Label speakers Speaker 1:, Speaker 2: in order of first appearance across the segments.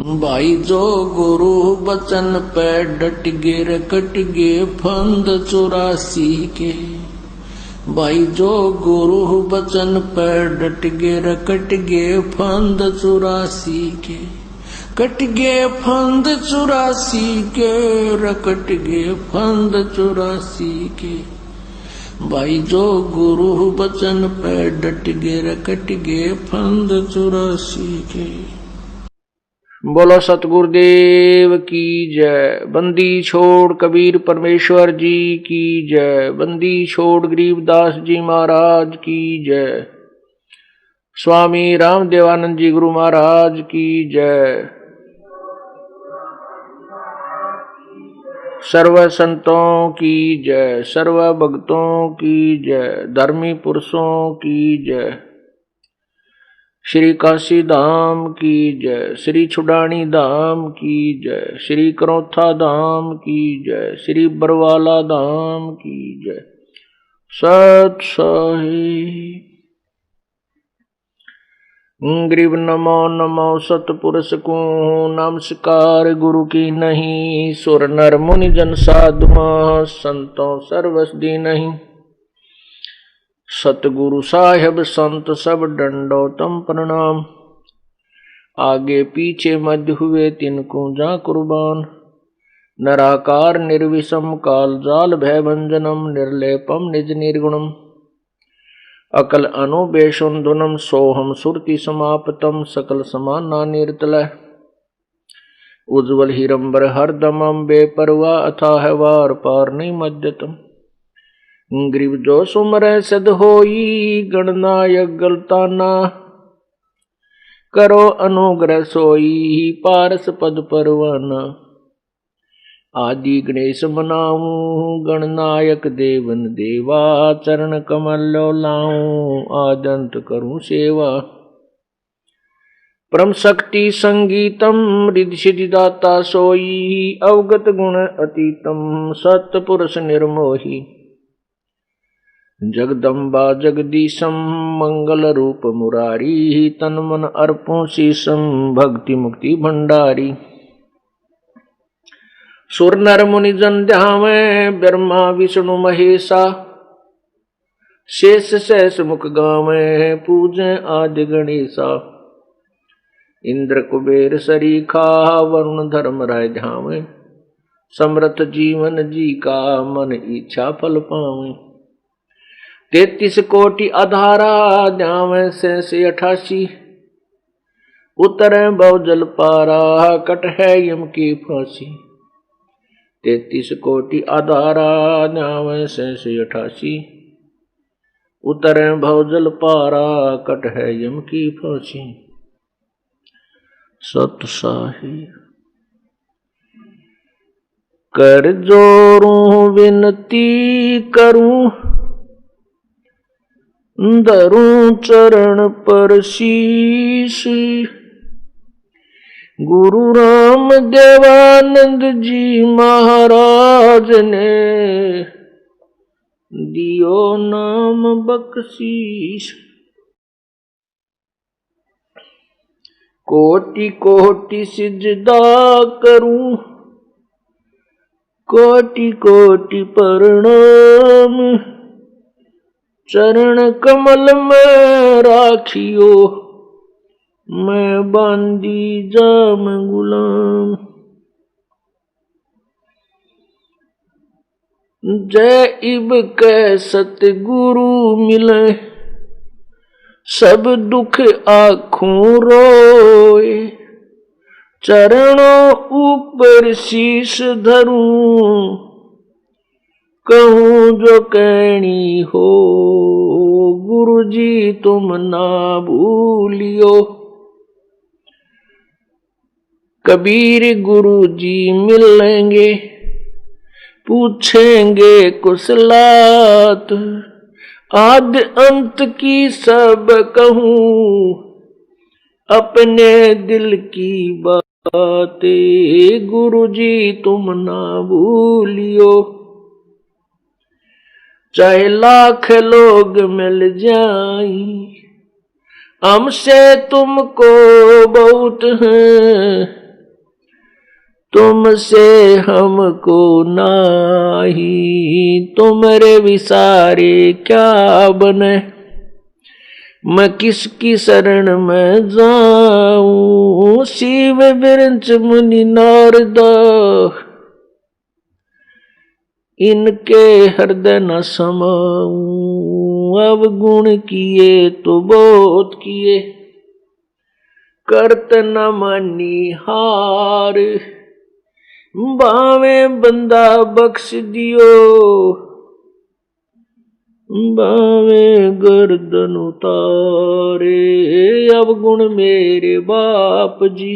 Speaker 1: भाई जो गुरु बचन पे डट गे रकट गे फंद 84 के। भाई जो गुरु बचन पे डट गे रकट गे फंद 84 के। कट गे फंद 84 के रकट गे फंद 84 के। भाई जो गुरु बचन पे डट गे रकट गे फंद 84 के।
Speaker 2: बोलो सतगुरुदेव की जय। बंदी छोड़ कबीर परमेश्वर जी की जय। बंदी छोड़ गरीबदास जी महाराज की जय। स्वामी रामदेवानंद जी गुरु महाराज की जय। सर्व संतों की जय। सर्व भक्तों की जय। धर्मी पुरुषों की जय। श्री काशी धाम की जय। श्री छुडानी धाम की जय। श्री करौथा धाम की जय। श्री बरवाला धाम की जय। सत साई ग्रीव नमो नमो सतपुरुष को नमस्कार गुरु की नहीं। सुर नर मुनि जन साधु संतों सर्वसदी नहीं। सतगुरु साहेब संत सब दंडोतम प्रणाम। आगे पीछे मध्य हुए तिनको जा कुर्बान। नराकार निर्विषम काल जाल भय भंजनम निर्लेपम निज निर्गुणम। अकल अनुबेशुंधुनम सोहम सुरति समापतम सकल समाना निर्तलय। उज्ज्वल हिरंबर हरदमम बेपरवा अथाह वार पार नहीं मध्यतम। ग्रीव जो सुमर सद होई गणनायक गलताना। करो अनुग्रह सोई पारस पद परवाना। आदि गणेश मनाऊं गणनायक देवन देवा। चरण कमल लाऊं आदंत करूं सेवा। परम शक्ति संगीतम रिद्धि सिद्धि दाता सोई। अवगत गुण अतीतम सत्पुरुष निर्मोही। जगदम्बा जगदीशम मंगल रूप मुरारी। तन मन अर्पों शीशम भक्ति मुक्ति भंडारी। सुर नर मुनि जन ध्यावे ब्रह्मा विष्णु महेशा। शेष शेष मुख गावे पूजे आदि गणेशा। इंद्र कुबेर सरीखा वरुण धर्म राय ध्यावे। समर्थ जीवन जी का मन इच्छा फल पावे। 33 कोटि आधारा ध्यावे से 88। उतरे भव जल पारा कट है यम की फांसी। 33 कोटि आधारा ध्यावे से 88। उतरे भव जल पारा कट है यम की फांसी। सत साही कर जोरूं विनती करूं। धरूं चरण पर शीश। गुरु राम देवानंद जी महाराज ने दियो नाम बख्शीश। कोटि कोटि सिजदा करूं। कोटि कोटि प्रणाम। चरण कमल में राखियो मैं बांदी जाम गुलाम। जय इब कै सतगुरु मिले। सब दुख आँखों रोए। चरणों ऊपर शीश धरूं। कहूं जो कहनी हो गुरु जी तुम ना भूलियो। कबीर गुरु जी मिलेंगे पूछेंगे कुशलात। आद अंत की सब कहूं अपने दिल की बातें। गुरु जी तुम ना भूलियो। चाहे लाख लोग मिल जाएं हमसे तुमको बहुत हैं। तुमसे हमको नाही, तुमरे विसारे क्या बने। मैं किसकी शरण में जाऊं, शिव बिरंच मुनि नारद, इनके हृदय न समाऊं। अब गुण किए तो बहुत किए, करत न मानी हार। बावे बंदा बख्श दियो, बावे गर्दन उतारे। अब गुण मेरे बाप जी,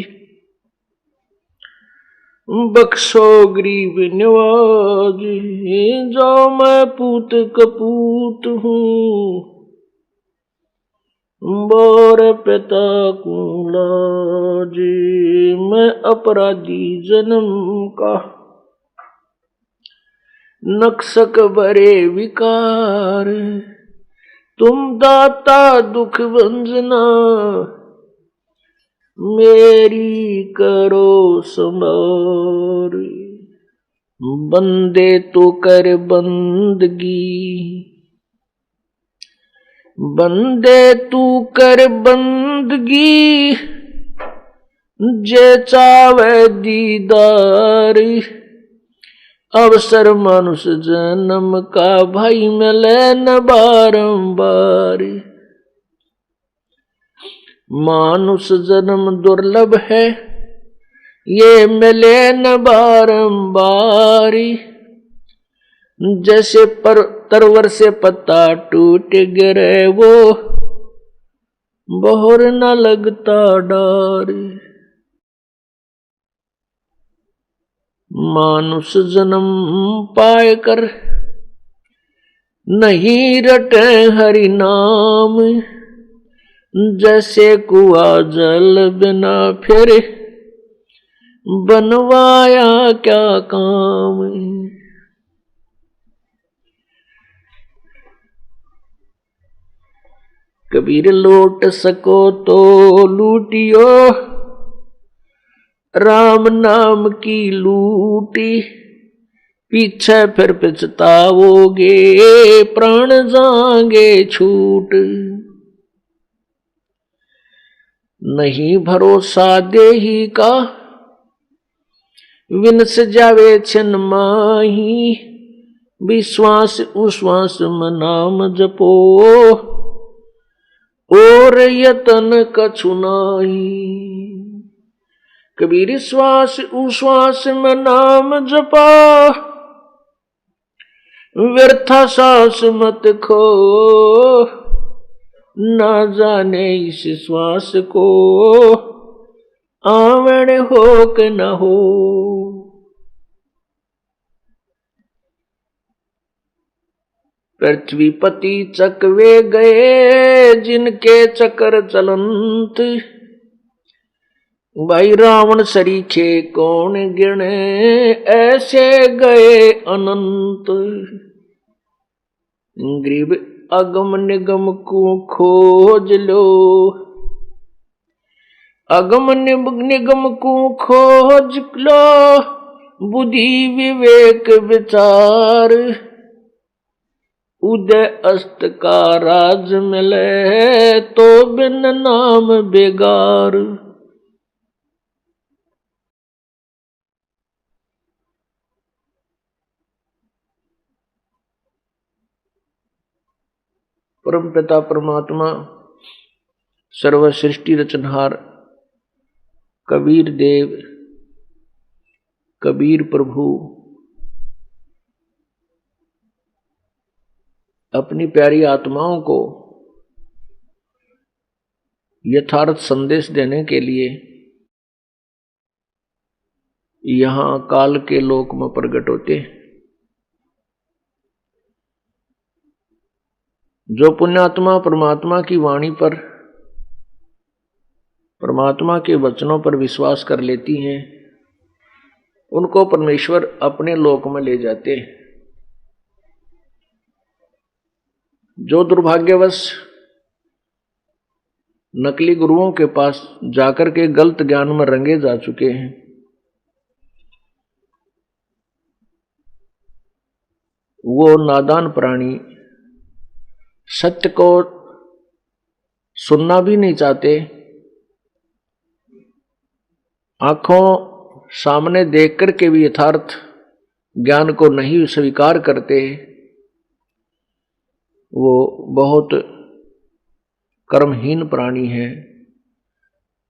Speaker 2: बख्शो गरीब नवाज। जो मैं पूत कपूत हूँ, बोर पिता को लाजे। मैं अपराधी जन्म का, नक्सक बरे विकार। तुम दाता दुख भंजना, मेरी करो संभार। बंदे तो कर बंदगी, बंदे तू कर बंदगी। जे चावे दीदार, अवसर मनुष्य जन्म का भाई मिले न बारंबार। मानुष जन्म दुर्लभ है, ये मिले न बारंबार। जैसे तरवर से पत्ता टूट गिरे, वो बहुर न लगता डार। मानुष जन्म पाए कर, नहीं रटे हरि नाम। जैसे कुआ जल बिना फिर, बनवाया क्या काम। कबीर लौट सको तो लूटियो, राम नाम की लूटी। पीछे फिर पछताओगे, प्राण जाएंगे छूट। नहीं भरोसा देही का, विनस जावे छिन माही। विश्वास उश्वास में नाम जपो, और यतन कछु नाही। कबीर श्वास उश्वास में नाम जपा, व्यर्था सांस मत खो। ना जाने इस श्वास को, आवण हो कि न हो। पृथ्वीपति चकवे गए, जिनके चक्र चलंत। भाई रावण सरीखे कौन गिने, ऐसे गए अनंत। गरीब अगम निगम को खोज लो, अगम निगम को खोज लो। बुद्धि विवेक विचार, उदय अस्त का राज मिले, तो बिन नाम बेगार। परम पिता परमात्मा सर्व सृष्टि रचनहार कबीर देव, कबीर प्रभु अपनी प्यारी आत्माओं को यथार्थ संदेश देने के लिए यहां काल के लोक में प्रकट होते हैं। जो पुण्यात्मा परमात्मा की वाणी पर, परमात्मा के वचनों पर विश्वास कर लेती हैं, उनको परमेश्वर अपने लोक में ले जाते हैं। जो दुर्भाग्यवश नकली गुरुओं के पास जाकर के गलत ज्ञान में रंगे जा चुके हैं, वो नादान प्राणी सत्य को सुनना भी नहीं चाहते, आंखों सामने देख कर के भी यथार्थ ज्ञान को नहीं स्वीकार करते, वो बहुत कर्महीन प्राणी हैं।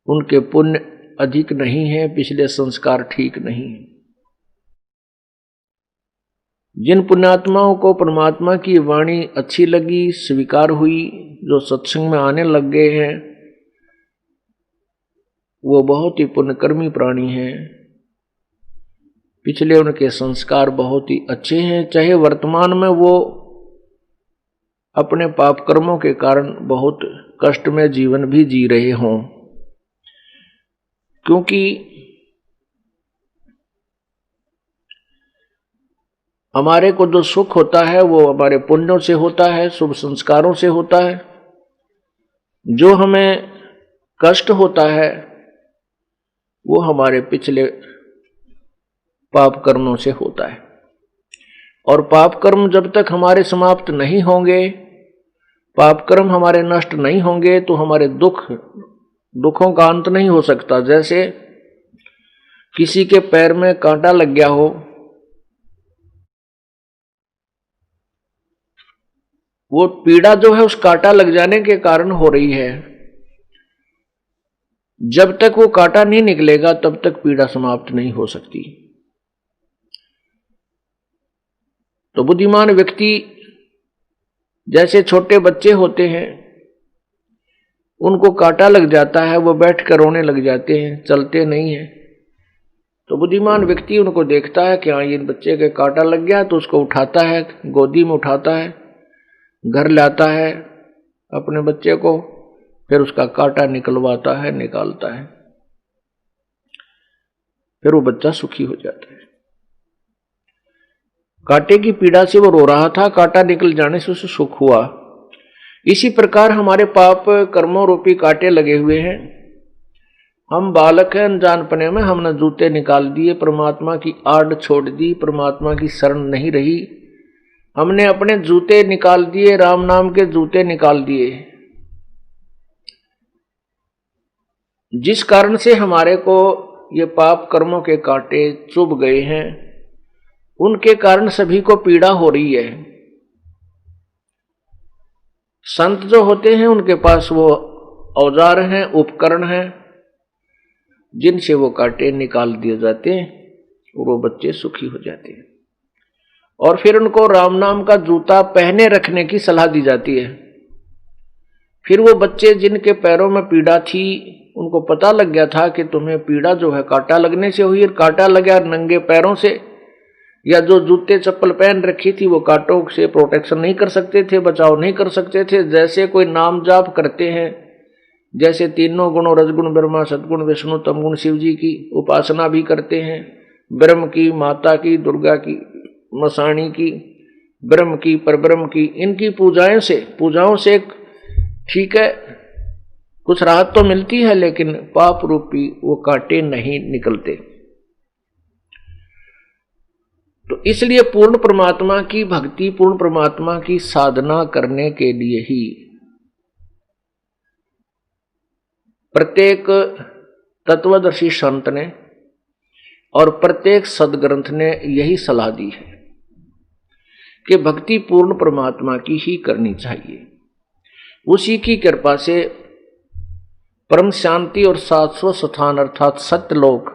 Speaker 2: उनके पुण्य अधिक नहीं है, पिछले संस्कार ठीक नहीं है। जिन पुण्यात्माओं को परमात्मा की वाणी अच्छी लगी, स्वीकार हुई, जो सत्संग में आने लग गए हैं, वो बहुत ही पुण्यकर्मी प्राणी हैं। पिछले उनके संस्कार बहुत ही अच्छे हैं, चाहे वर्तमान में वो अपने पाप कर्मों के कारण बहुत कष्ट में जीवन भी जी रहे हों, क्योंकि हमारे को जो सुख होता है वो हमारे पुण्यों से होता है, शुभ संस्कारों से होता है। जो हमें कष्ट होता है वो हमारे पिछले पाप कर्मों से होता है। और पाप कर्म जब तक हमारे समाप्त नहीं होंगे, पाप कर्म हमारे नष्ट नहीं होंगे, तो हमारे दुखों का अंत नहीं हो सकता। जैसे किसी के पैर में कांटा लग गया हो, वो पीड़ा जो है उस कांटा लग जाने के कारण हो रही है। जब तक वो कांटा नहीं निकलेगा तब तक पीड़ा समाप्त नहीं हो सकती। तो बुद्धिमान व्यक्ति, जैसे छोटे बच्चे होते हैं, उनको कांटा लग जाता है, वो बैठकर रोने लग जाते हैं, चलते नहीं हैं। तो बुद्धिमान व्यक्ति उनको देखता है कि हाँ ये बच्चे के कांटा लग गया, तो उसको उठाता है, गोदी में उठाता है, घर लाता है अपने बच्चे को, फिर उसका कांटा निकलवाता है, निकालता है, फिर वो बच्चा सुखी हो जाता है। कांटे की पीड़ा से वो रो रहा था, कांटा निकल जाने से उसे सुख हुआ। इसी प्रकार हमारे पाप कर्मों रूपी कांटे लगे हुए हैं। हम बालक हैं, अनजानपने में हमने जूते निकाल दिए, परमात्मा की आड़ छोड़ दी, परमात्मा की शरण नहीं रही, हमने अपने जूते निकाल दिए, राम नाम के जूते निकाल दिए, जिस कारण से हमारे को ये पाप कर्मों के कांटे चुभ गए हैं। उनके कारण सभी को पीड़ा हो रही है। संत जो होते हैं उनके पास वो औजार हैं, उपकरण हैं, जिनसे वो कांटे निकाल दिए जाते हैं और वो बच्चे सुखी हो जाते हैं। और फिर उनको राम नाम का जूता पहने रखने की सलाह दी जाती है। फिर वो बच्चे जिनके पैरों में पीड़ा थी, उनको पता लग गया था कि तुम्हें पीड़ा जो है कांटा लगने से हुई, कांटा लगा नंगे पैरों से, या जो जूते चप्पल पहन रखी थी वो कांटों से प्रोटेक्शन नहीं कर सकते थे, बचाव नहीं कर सकते थे। जैसे कोई नाम जाप करते हैं, जैसे तीनों गुणों रजगुण ब्रह्मा सदगुण विष्णु तमगुण शिव जी की उपासना भी करते हैं, ब्रह्म की, माता की, दुर्गा की, मसाणी की, ब्रह्म की, परब्रह्म की, इनकी पूजाओं से ठीक है कुछ राहत तो मिलती है, लेकिन पाप रूपी वो कांटे नहीं निकलते। तो इसलिए पूर्ण परमात्मा की भक्ति, पूर्ण परमात्मा की साधना करने के लिए ही प्रत्येक तत्वदर्शी संत ने और प्रत्येक सदग्रंथ ने यही सलाह दी है कि भक्ति पूर्ण परमात्मा की ही करनी चाहिए। उसी की कृपा से परम शांति और शाश्वत स्थान अर्थात सत्यलोक,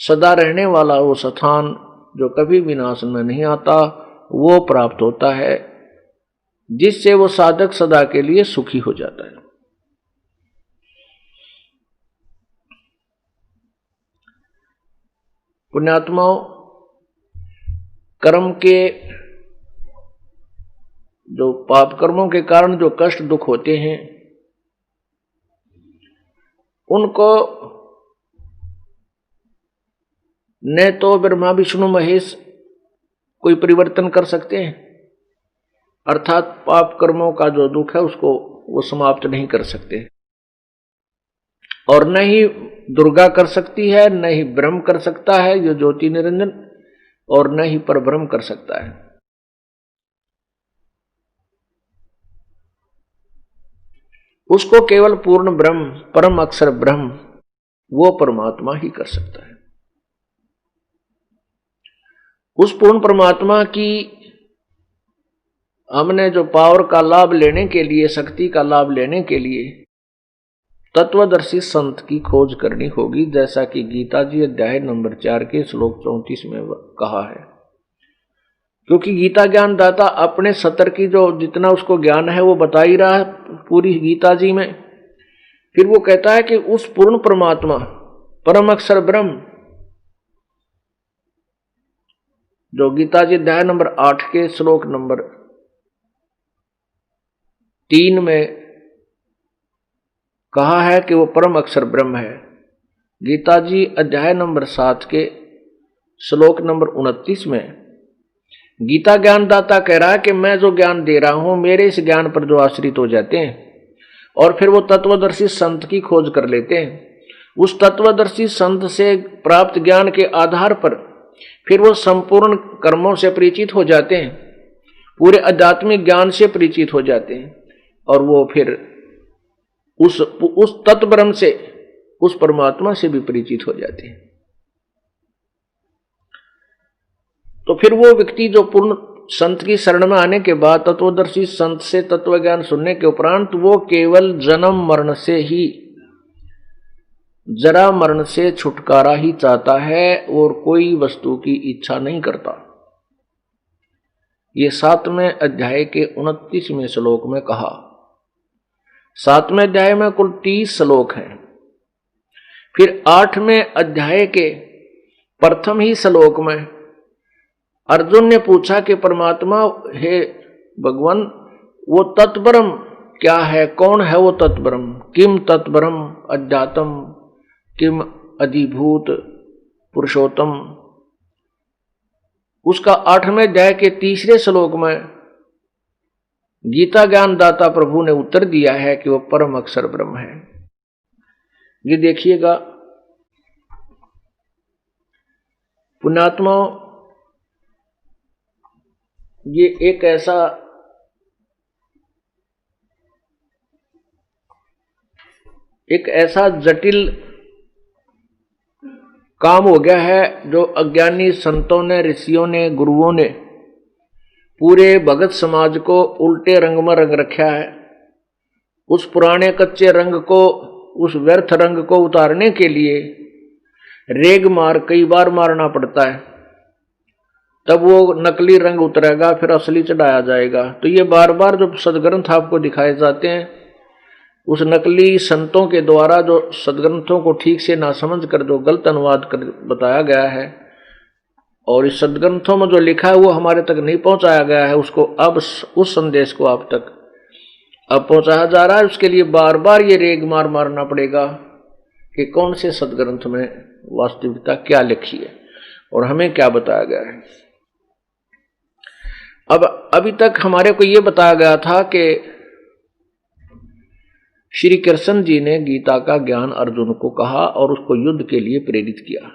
Speaker 2: सदा रहने वाला वो स्थान जो कभी विनाश में नहीं आता, वो प्राप्त होता है, जिससे वो साधक सदा के लिए सुखी हो जाता है। पुण्यात्माओं, कर्म के जो पाप कर्मों के कारण जो कष्ट दुख होते हैं, उनको न तो ब्रह्मा विष्णु महेश कोई परिवर्तन कर सकते हैं, अर्थात पाप कर्मों का जो दुख है उसको वो समाप्त नहीं कर सकते, और न ही दुर्गा कर सकती है, न ही ब्रह्म कर सकता है जो ज्योति निरंजन, और न ही परब्रह्म कर सकता है। उसको केवल पूर्ण ब्रह्म, परम अक्षर ब्रह्म, वो परमात्मा ही कर सकता है। उस पूर्ण परमात्मा की हमने जो पावर का लाभ लेने के लिए, शक्ति का लाभ लेने के लिए तत्वदर्शी संत की खोज करनी होगी, जैसा कि गीता जी अध्याय नंबर 4 के श्लोक 34 में कहा है। क्योंकि गीता ज्ञान दाता अपने सतर की जो जितना उसको ज्ञान है वो बता ही रहा है पूरी गीता जी में। फिर वो कहता है कि उस पूर्ण परमात्मा, परम अक्षर ब्रह्म, जो गीता जी अध्याय नंबर 8 के श्लोक नंबर 3 में कहा है कि वो परम अक्षर ब्रह्म है। गीता जी अध्याय नंबर 7 के श्लोक नंबर 29 में गीता ज्ञान दाता कह रहा है कि मैं जो ज्ञान दे रहा हूं, मेरे इस ज्ञान पर जो आश्रित हो जाते हैं और फिर वो तत्वदर्शी संत की खोज कर लेते हैं, उस तत्वदर्शी संत से प्राप्त ज्ञान के आधार पर फिर वो संपूर्ण कर्मों से परिचित हो जाते हैं, पूरे आध्यात्मिक ज्ञान से परिचित हो जाते हैं, और वो फिर उस तत्व ब्रह्म से, उस परमात्मा से भी परिचित हो जाते हैं। तो फिर वो व्यक्ति जो पूर्ण संत की शरण में आने के बाद तत्वदर्शी संत से तत्व ज्ञान सुनने के उपरांत वो केवल जन्म मरण से ही, जरा मरण से छुटकारा ही चाहता है और कोई वस्तु की इच्छा नहीं करता। ये 7वें अध्याय के 29वें श्लोक में कहा। 7वें अध्याय में कुल 30 श्लोक हैं। फिर 8वें अध्याय के प्रथम ही श्लोक में अर्जुन ने पूछा कि परमात्मा, हे भगवान, वो तत्ब्रह्म क्या है, कौन है वो तत्ब्रह्म? किम तत्ब्रह्म अध्यात्म किम अधिभूत पुरुषोत्तम। उसका 8वें अध्याय के 3 श्लोक में गीता ज्ञान दाता प्रभु ने उत्तर दिया है कि वो परम अक्षर ब्रह्म है। ये देखिएगा पुण्यात्मा, ये एक ऐसा जटिल काम हो गया है जो अज्ञानी संतों ने, ऋषियों ने, गुरुओं ने पूरे भगत समाज को उल्टे रंग में रंग रखा है। उस पुराने कच्चे रंग को, उस व्यर्थ रंग को उतारने के लिए रेग मार कई बार मारना पड़ता है, तब वो नकली रंग उतरेगा, फिर असली चढ़ाया जाएगा। तो ये बार बार जो सदग्रंथ आपको दिखाए जाते हैं, उस नकली संतों के द्वारा जो सदग्रंथों को ठीक से ना समझ कर जो गलत अनुवाद कर बताया गया है, और इस सदग्रंथों में जो लिखा है वो हमारे तक नहीं पहुंचाया गया है, उसको अब उस संदेश को आप तक अब पहुंचाया जा रहा है। उसके लिए बार बार ये रेग मार मारना पड़ेगा कि कौन से सदग्रंथ में वास्तविकता क्या लिखी है और हमें क्या बताया गया है। अब अभी तक हमारे को ये बताया गया था कि श्री कृष्ण जी ने गीता का ज्ञान अर्जुन को कहा और उसको युद्ध के लिए प्रेरित किया।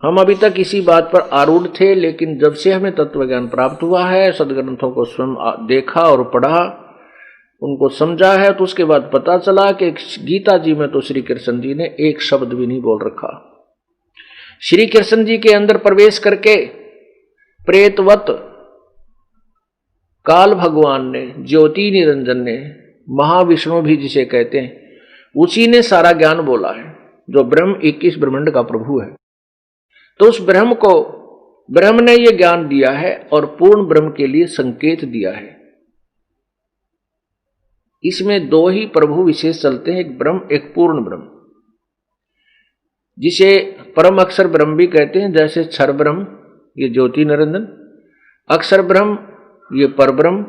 Speaker 2: हम अभी तक इसी बात पर आरूढ़ थे, लेकिन जब से हमें तत्व ज्ञान प्राप्त हुआ है, सदग्रंथों को स्वयं देखा और पढ़ा, उनको समझा है, तो उसके बाद पता चला कि गीता जी में तो श्री कृष्ण जी ने एक शब्द भी नहीं बोल रखा। श्री कृष्ण जी के अंदर प्रवेश करके प्रेतवत काल भगवान ने, ज्योति निरंजन ने, महाविष्णु भी जिसे कहते हैं, उसी ने सारा ज्ञान बोला है, जो ब्रह्म 21 ब्रह्मांड का प्रभु है। तो उस ब्रह्म को ब्रह्म ने यह ज्ञान दिया है और पूर्ण ब्रह्म के लिए संकेत दिया है। इसमें दो ही प्रभु विशेष चलते हैं, एक ब्रह्म, एक पूर्ण ब्रह्म, जिसे परम अक्षर ब्रह्म भी कहते हैं। जैसे क्षर ब्रह्म ये ज्योति निरंजन, अक्षर ब्रह्म ये पर ब्रह्म,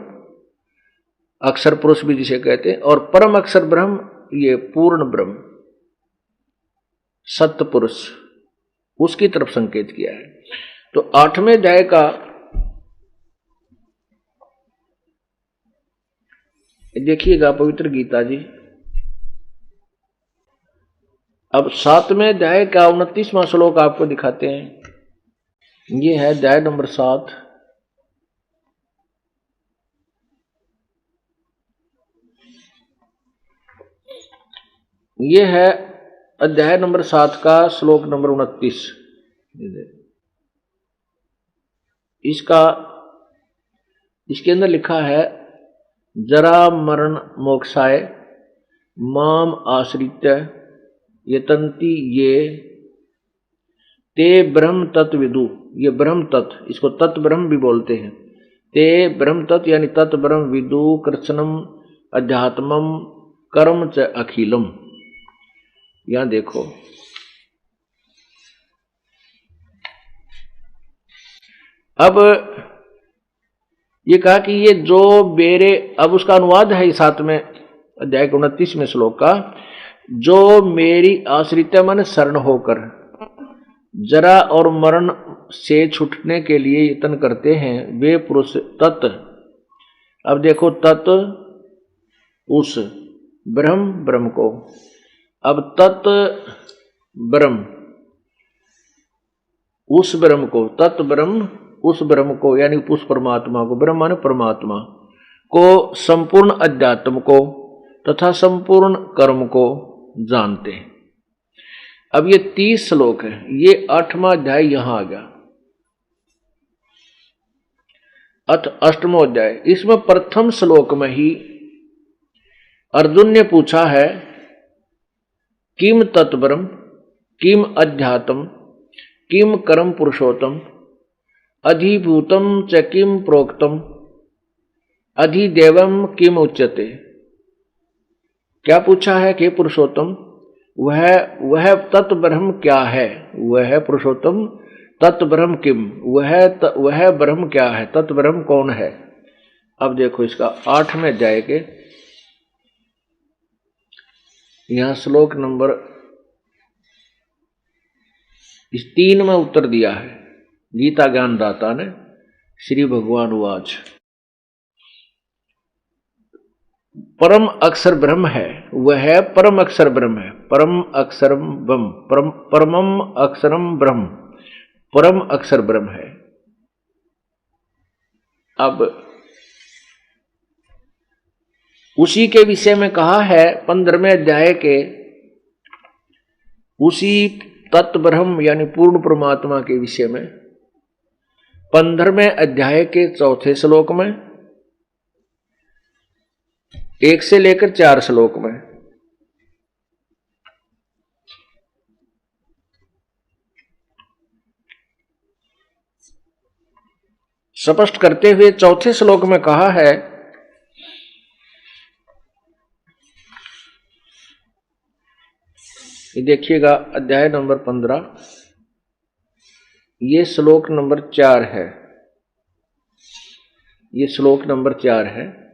Speaker 2: अक्षर पुरुष भी जिसे कहते हैं, और परम अक्षर ब्रह्म ये पूर्ण ब्रह्म, सत्य पुरुष, उसकी तरफ संकेत किया है। तो 8वें अध्याय का देखिएगा पवित्र गीता जी। अब 7वें अध्याय का 29वां श्लोक आपको दिखाते हैं। ये है अध्याय नंबर 7। ये है अध्याय नंबर 7 का श्लोक नंबर 29। इसके अंदर लिखा है, जरा मरण मोक्षाय माम आश्रित्य यतन्ति ये ते ब्रह्म तत्व विदु। ये ब्रह्म तत्व, इसको तत्व ब्रह्म भी बोलते हैं। ते ब्रह्म तत्व यानी तत्व ब्रह्म विदु कृष्णम अध्यात्मम कर्म च अखिलम। यहां देखो, अब ये कहा कि ये जो मेरे, अब उसका अनुवाद है 7वें अध्याय के 29वें श्लोक का, जो मेरी आश्रित मन शरण होकर जरा और मरण से छूटने के लिए यत्न करते हैं, वे पुरुष तत्, अब देखो तत् उस ब्रह्म को, अब तत् ब्रह्म उस ब्रह्म को, तत् ब्रह्म उस ब्रह्म को यानी उस परमात्मा को, ब्रह्म माने परमात्मा को, संपूर्ण अध्यात्म को तथा संपूर्ण कर्म को जानते हैं। अब ये 30 श्लोक है, ये 8वां अध्याय यहां आ गया, 8वां अध्याय। इसमें प्रथम श्लोक में ही अर्जुन ने पूछा है, किम तत्ब्रह्म किम अध्यात्म किम कर्म पुरुषोत्तम अधिभूतम च किम प्रोक्तम अधिदेवम किम उच्यते। क्या पूछा है कि पुरुषोत्तम, वह तत्व ब्रह्म क्या है, वह पुरुषोत्तम तत्व ब्रह्म किम, वह ब्रह्म क्या है, तत्व ब्रह्म कौन है। अब देखो इसका 8वें अध्याय के यहां श्लोक नंबर 3 में उत्तर दिया है गीता ज्ञान दाता ने। श्री भगवान वाच, परम अक्षर ब्रह्म है, वह परम अक्षर ब्रह्म है, परम अक्षरम ब्रह्म, परमम अक्षरम ब्रह्म, परम अक्षर ब्रह्म है। अब उसी के विषय में कहा है 15वें अध्याय के, उसी तत्व ब्रह्म यानी पूर्ण परमात्मा के विषय में 15वें अध्याय के 4थे श्लोक में 1 से लेकर 4 श्लोक में स्पष्ट करते हुए 4थे श्लोक में कहा है, ये देखिएगा अध्याय नंबर 15, ये श्लोक नंबर 4 है, ये श्लोक नंबर 4 है।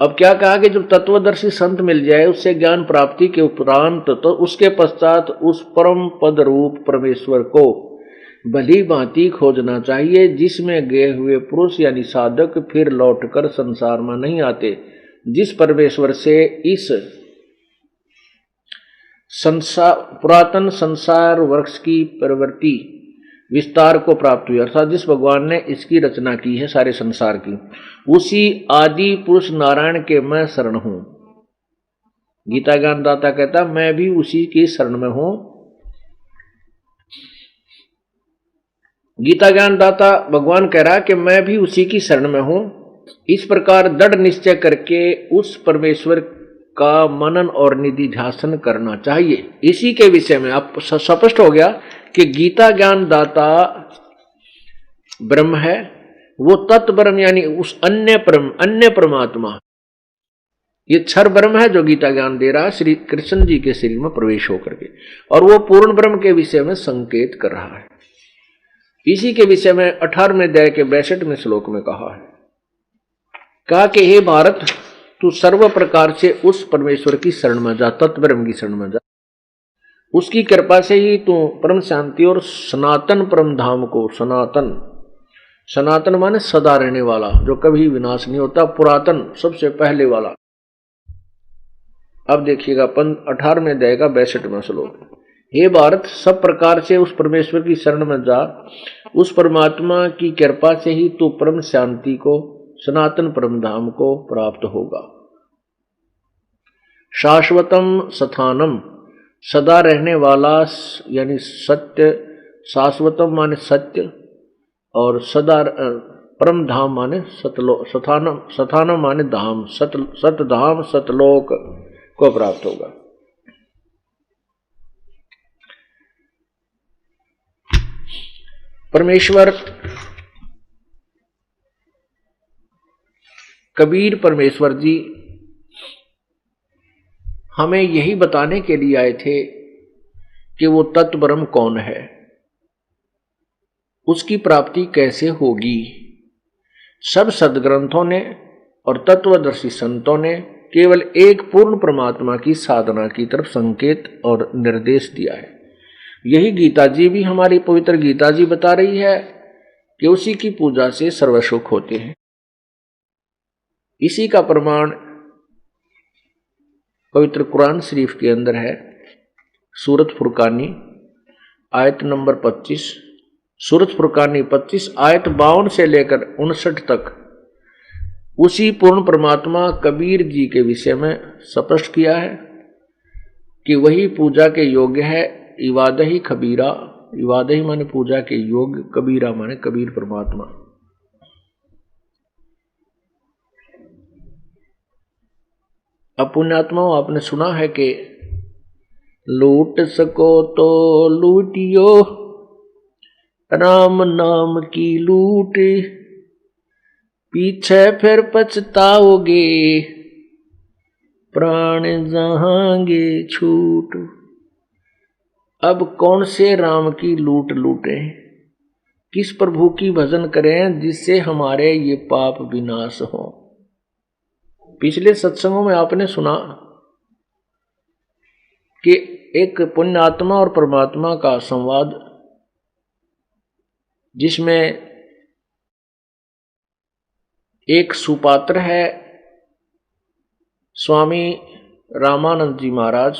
Speaker 2: अब क्या कहा कि जब तत्वदर्शी संत मिल जाए उससे ज्ञान प्राप्ति के उपरांत, तो उसके पश्चात उस परम पद रूप परमेश्वर को भली भांति खोजना चाहिए, जिसमें गए हुए पुरुष यानी साधक फिर लौटकर संसार में नहीं आते, जिस परमेश्वर से इस पुरातन संसार वृक्ष की प्रवृत्ति विस्तार को प्राप्त हुई, अर्थात जिस भगवान ने इसकी रचना की है सारे संसार की, उसी आदि पुरुष नारायण के मैं शरण हूं। गीता ज्ञान दाता कहता मैं भी उसी की शरण में हूं। गीता ज्ञान दाता भगवान कह रहा कि मैं भी उसी की शरण में हूं। इस प्रकार दृढ़ निश्चय करके उस परमेश्वर का मनन और निधिध्यासन करना चाहिए। इसी के विषय में आप स्पष्ट हो गया कि गीता ज्ञान दाता ब्रह्म है, वो तत्व ब्रह्म यानी उस अन्य परमात्मा, ये क्षर ब्रह्म है जो गीता ज्ञान दे रहा है श्री कृष्ण जी के शरीर में प्रवेश होकर के, और वो पूर्ण ब्रह्म के विषय में संकेत कर रहा है। इसी के विषय में 18वें अध्याय के 62वें श्लोक में कहा कि हे भारत, तू सर्व प्रकार से उस परमेश्वर की शरण में जा, तत्व ब्रह्म की शरण में जा। उसकी कृपा से ही तू परम शांति और सनातन परम धाम को, सनातन माने सदा रहने वाला, जो कभी विनाश नहीं होता, पुरातन सबसे पहले वाला। अब देखिएगा 18वें अध्याय का 62वां श्लोक, हे भारत, सब प्रकार से उस परमेश्वर की शरण में जा, उस परमात्मा की कृपा से ही तू परम शांति को, सनातन परम धाम को प्राप्त होगा। शाश्वतम स्थानम, सदा रहने वाला यानी सत्य, शाश्वतम माने सत्य, और सदा परम धाम माने सतलोक, स्थानम माने धाम, सतधाम सतलोक को प्राप्त होगा। परमेश्वर कबीर परमेश्वर जी हमें यही बताने के लिए आए थे कि वो तत्व ब्रह्म कौन है, उसकी प्राप्ति कैसे होगी। सब सदग्रंथों ने और तत्वदर्शी संतों ने केवल एक पूर्ण परमात्मा की साधना की तरफ संकेत और निर्देश दिया है। यही गीता जी भी, हमारी पवित्र गीता जी बता रही है कि उसी की पूजा से सर्व सुख होते हैं। इसी का प्रमाण पवित्र कुरान शरीफ के अंदर है। सूरत फुरकानी आयत नंबर 25, सूरत फुरकानी 25 आयत 52 से लेकर 59 तक उसी पूर्ण परमात्मा कबीर जी के विषय में स्पष्ट किया है कि वही पूजा के योग्य है। इबादत ही कबीरा, इबादत ही माने पूजा के योग्य, कबीरा माने कबीर परमात्मा। अब पुण्यात्माओं, आपने सुना है कि लूट सको तो लूटियो, राम नाम की लूट, पीछे फिर पछताओगे, प्राण जाएंगे छूट। अब कौन से राम की लूट लूटें, किस प्रभु की भजन करें जिससे हमारे ये पाप विनाश हो। पिछले सत्संगों में आपने सुना कि एक पुण्यात्मा और परमात्मा का संवाद, जिसमें एक सुपात्र है स्वामी रामानंद जी महाराज,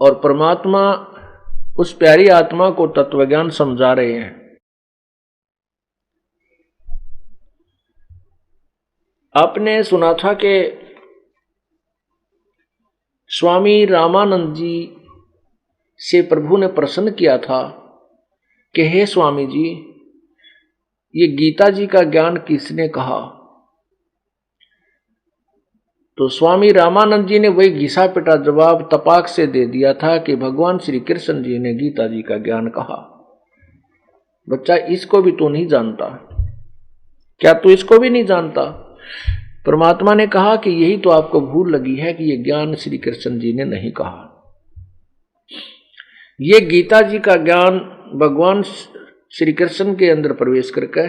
Speaker 2: और परमात्मा उस प्यारी आत्मा को तत्वज्ञान समझा रहे हैं। आपने सुना था कि स्वामी रामानंद जी से प्रभु ने प्रश्न किया था कि हे स्वामी जी, ये गीता जी का ज्ञान किसने कहा। तो स्वामी रामानंद जी ने वही घिसा पिटा जवाब तपाक से दे दिया था कि भगवान श्री कृष्ण जी ने गीता जी का ज्ञान कहा। बच्चा, इसको भी तू नहीं जानता क्या? तू इसको भी नहीं जानता? परमात्मा ने कहा कि यही तो आपको भूल लगी है कि यह ज्ञान श्री कृष्ण जी ने नहीं कहा। ये गीता जी का ज्ञान भगवान श्री कृष्ण के अंदर प्रवेश करके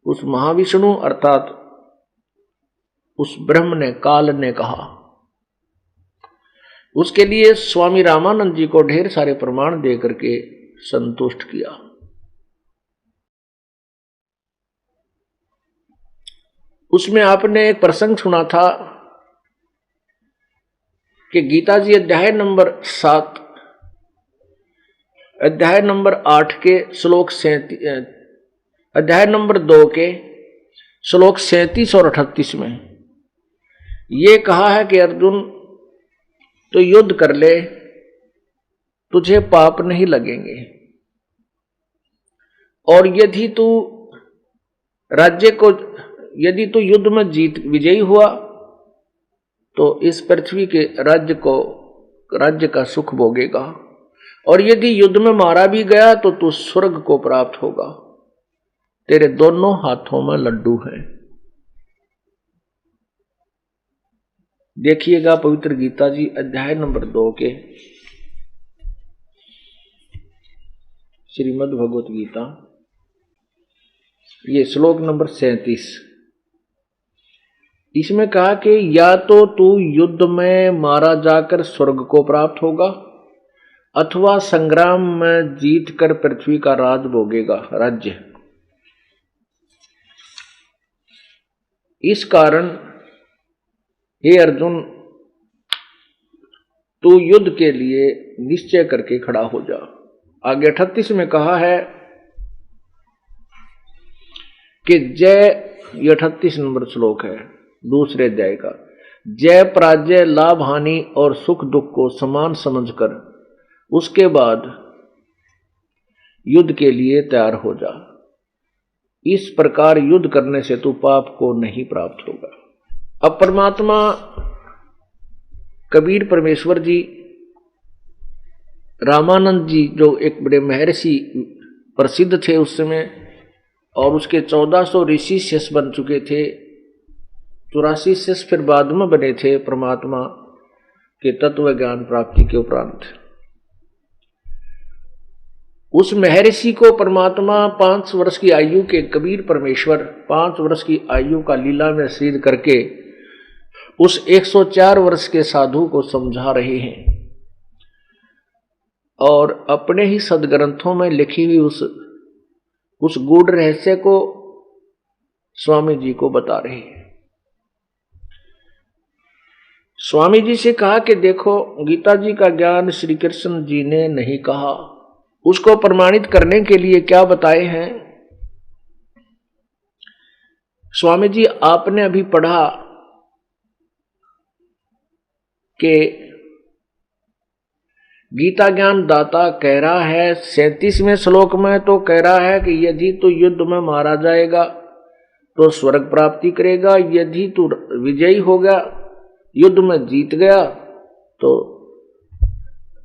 Speaker 2: उस महाविष्णु अर्थात उस ब्रह्म ने, काल ने कहा। उसके लिए स्वामी रामानंद जी को ढेर सारे प्रमाण दे करके संतुष्ट किया। उसमें आपने एक प्रसंग सुना था कि गीता जी अध्याय नंबर 7, अध्याय नंबर 8 के श्लोक 37, अध्याय नंबर 2 के श्लोक 37 और 38 में ये कहा है कि अर्जुन, तो युद्ध कर ले, तुझे पाप नहीं लगेंगे, और यदि तू युद्ध में विजयी हुआ तो इस पृथ्वी के राज्य का सुख भोगेगा, और यदि युद्ध में मारा भी गया तो तू स्वर्ग को प्राप्त होगा। तेरे दोनों हाथों में लड्डू हैं। देखिएगा पवित्र गीता जी अध्याय नंबर 2 के श्रीमद् भगवत गीता, ये श्लोक नंबर 37। इसमें कहा कि या तो तू युद्ध में मारा जाकर स्वर्ग को प्राप्त होगा, अथवा संग्राम में जीत कर पृथ्वी का राज भोगेगा, राज्य। इस कारण हे अर्जुन, तू युद्ध के लिए निश्चय करके खड़ा हो जा। आगे 38 में कहा है कि जय, ये 38 नंबर श्लोक है दूसरे अध्याय का, जय पराजय, लाभ हानि और सुख दुख को समान समझकर उसके बाद युद्ध के लिए तैयार हो जा। इस प्रकार युद्ध करने से तू पाप को नहीं प्राप्त होगा। अब परमात्मा कबीर परमेश्वर जी, रामानंद जी जो एक बड़े महर्षि प्रसिद्ध थे उस समय, और उसके 1400 ऋषि शिष्य बन चुके थे, 84 शिष्य फिर बाद में बने थे परमात्मा के तत्व ज्ञान प्राप्ति के उपरांत। उस महर्षि को परमात्मा 5 वर्ष की आयु के कबीर परमेश्वर 5 वर्ष की आयु का लीला में सिद्ध करके उस 104 वर्ष के साधु को समझा रहे हैं और अपने ही सदग्रंथों में लिखी हुई उस गूढ़ रहस्य को स्वामी जी को बता रहे हैं। स्वामी जी से कहा कि देखो, गीता जी का ज्ञान श्री कृष्ण जी ने नहीं कहा, उसको प्रमाणित करने के लिए क्या बताए हैं। स्वामी जी, आपने अभी पढ़ा कि गीता ज्ञान दाता कह रहा है 37वें श्लोक में, तो कह रहा है कि यदि तू युद्ध में मारा जाएगा तो स्वर्ग प्राप्ति करेगा, यदि तू विजयी हो गया, युद्ध में जीत गया, तो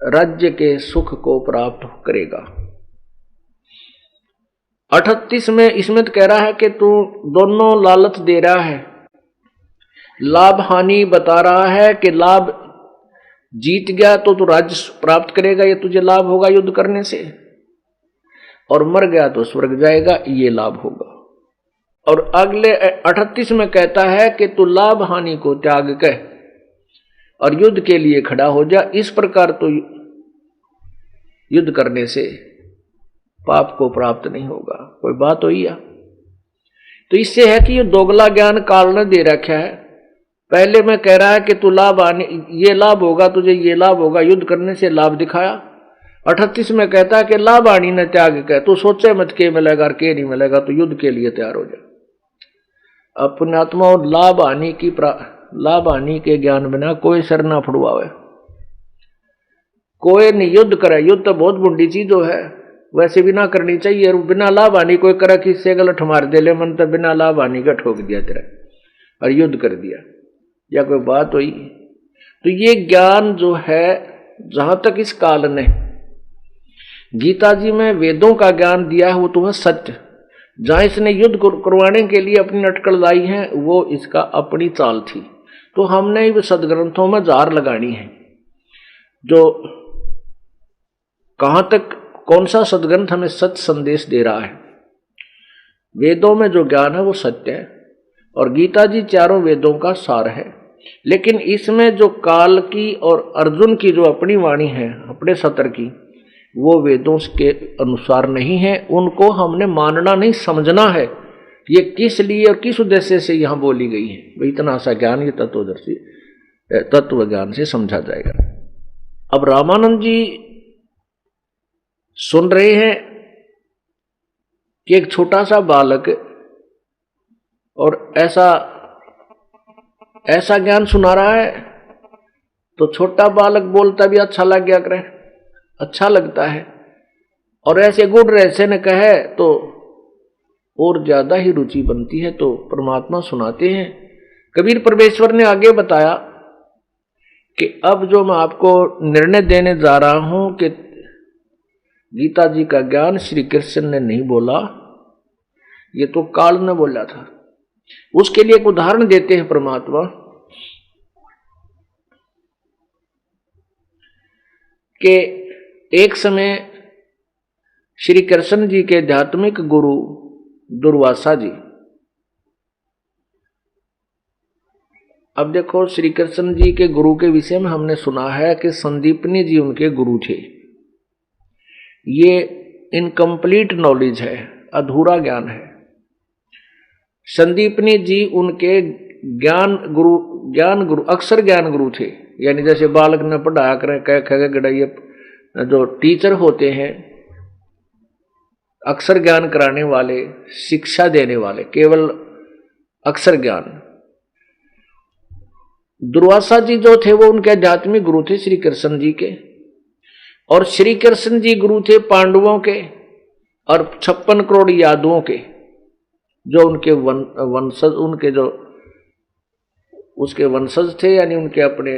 Speaker 2: राज्य के सुख को प्राप्त करेगा। 38 में इसमें कह रहा है कि तू दोनों लालच दे रहा है, लाभ हानि बता रहा है कि लाभ जीत गया तो तू राज्य प्राप्त करेगा, ये तुझे लाभ होगा युद्ध करने से, और मर गया तो स्वर्ग जाएगा, ये लाभ होगा। और अगले 38 में कहता है कि तू लाभ हानि को त्याग कर और युद्ध के लिए खड़ा हो जा, इस प्रकार तो युद्ध करने से पाप को प्राप्त नहीं होगा। कोई बात हुई या? तो इससे है कि ये दोगला ज्ञान काल ने दे रखा है। पहले में कह रहा है कि तू लाभ आने, ये लाभ होगा तुझे, ये लाभ होगा, युद्ध करने से लाभ दिखाया। 38 में कहता है कि लाभ आनी न त्याग कर, तू सोचे मत के मिलेगा और के नहीं मिलेगा, तो युद्ध के लिए तैयार हो जा। अपने आत्मा और लाभ हानि के ज्ञान बिना कोई सर ना फुड़वावे, कोई नहीं युद्ध करे। युद्ध तो बहुत बुंडी चीज है, वैसे भी ना करनी चाहिए। बिना लाभ हानि कोई करा किससे गलत मार दे ले, मन तो बिना लाभ हानि का ठोक दिया तेरा और युद्ध कर दिया, या कोई बात हुई। तो ये ज्ञान जो है, जहां तक इस काल ने गीता जी में वेदों का ज्ञान दिया है वो तो है सत्य। जहां इसने युद्ध करवाने के लिए अपनी अटकल लाई है वो इसका अपनी चाल थी। तो हमने भी सदग्रंथों में जार लगानी है, जो कहां तक कौन सा सदग्रंथ हमें सत्य संदेश दे रहा है। वेदों में जो ज्ञान है वो सत्य है, और गीता जी चारों वेदों का सार है। लेकिन इसमें जो काल की और अर्जुन की जो अपनी वाणी है, अपने सत्र की, वो वेदों के अनुसार नहीं है। उनको हमने मानना नहीं, समझना है ये किस लिए और किस उद्देश्य से यहां बोली गई है। भाई इतना सा ज्ञान ये तत्वदर्शी तत्व ज्ञान से समझा जाएगा। अब रामानंद जी सुन रहे हैं कि एक छोटा सा बालक और ऐसा ज्ञान सुना रहा है, तो छोटा बालक बोलता भी अच्छा लग गया करे, अच्छा लगता है। और ऐसे गुण रहस्य ने कहे तो और ज्यादा ही रुचि बनती है। तो परमात्मा सुनाते हैं, कबीर परमेश्वर ने आगे बताया कि अब जो मैं आपको निर्णय देने जा रहा हूं कि गीता जी का ज्ञान श्री कृष्ण ने नहीं बोला, ये तो काल ने बोला था। उसके लिए एक उदाहरण देते हैं परमात्मा कि एक समय श्री कृष्ण जी के आध्यात्मिक गुरु दुर्वासा जी, अब देखो श्री कृष्ण जी के गुरु के विषय में हमने सुना है कि संदीपनी जी उनके गुरु थे। ये इनकम्प्लीट नॉलेज है, अधूरा ज्ञान है। संदीपनी जी उनके ज्ञान गुरु अक्षर ज्ञान गुरु थे। यानी जैसे बालक ने पढ़ाया करें कह गड़ाइए, जो टीचर होते हैं अक्षर ज्ञान कराने वाले, शिक्षा देने वाले, केवल अक्षर ज्ञान, दुर्वासा जी जो थे वो उनके आध्यात्मिक गुरु थे श्री कृष्ण जी के, और श्री कृष्ण जी गुरु थे पांडवों के और 56 करोड़ यादवों के, जो उनके वंशज, उनके जो उसके वंशज थे, यानी उनके अपने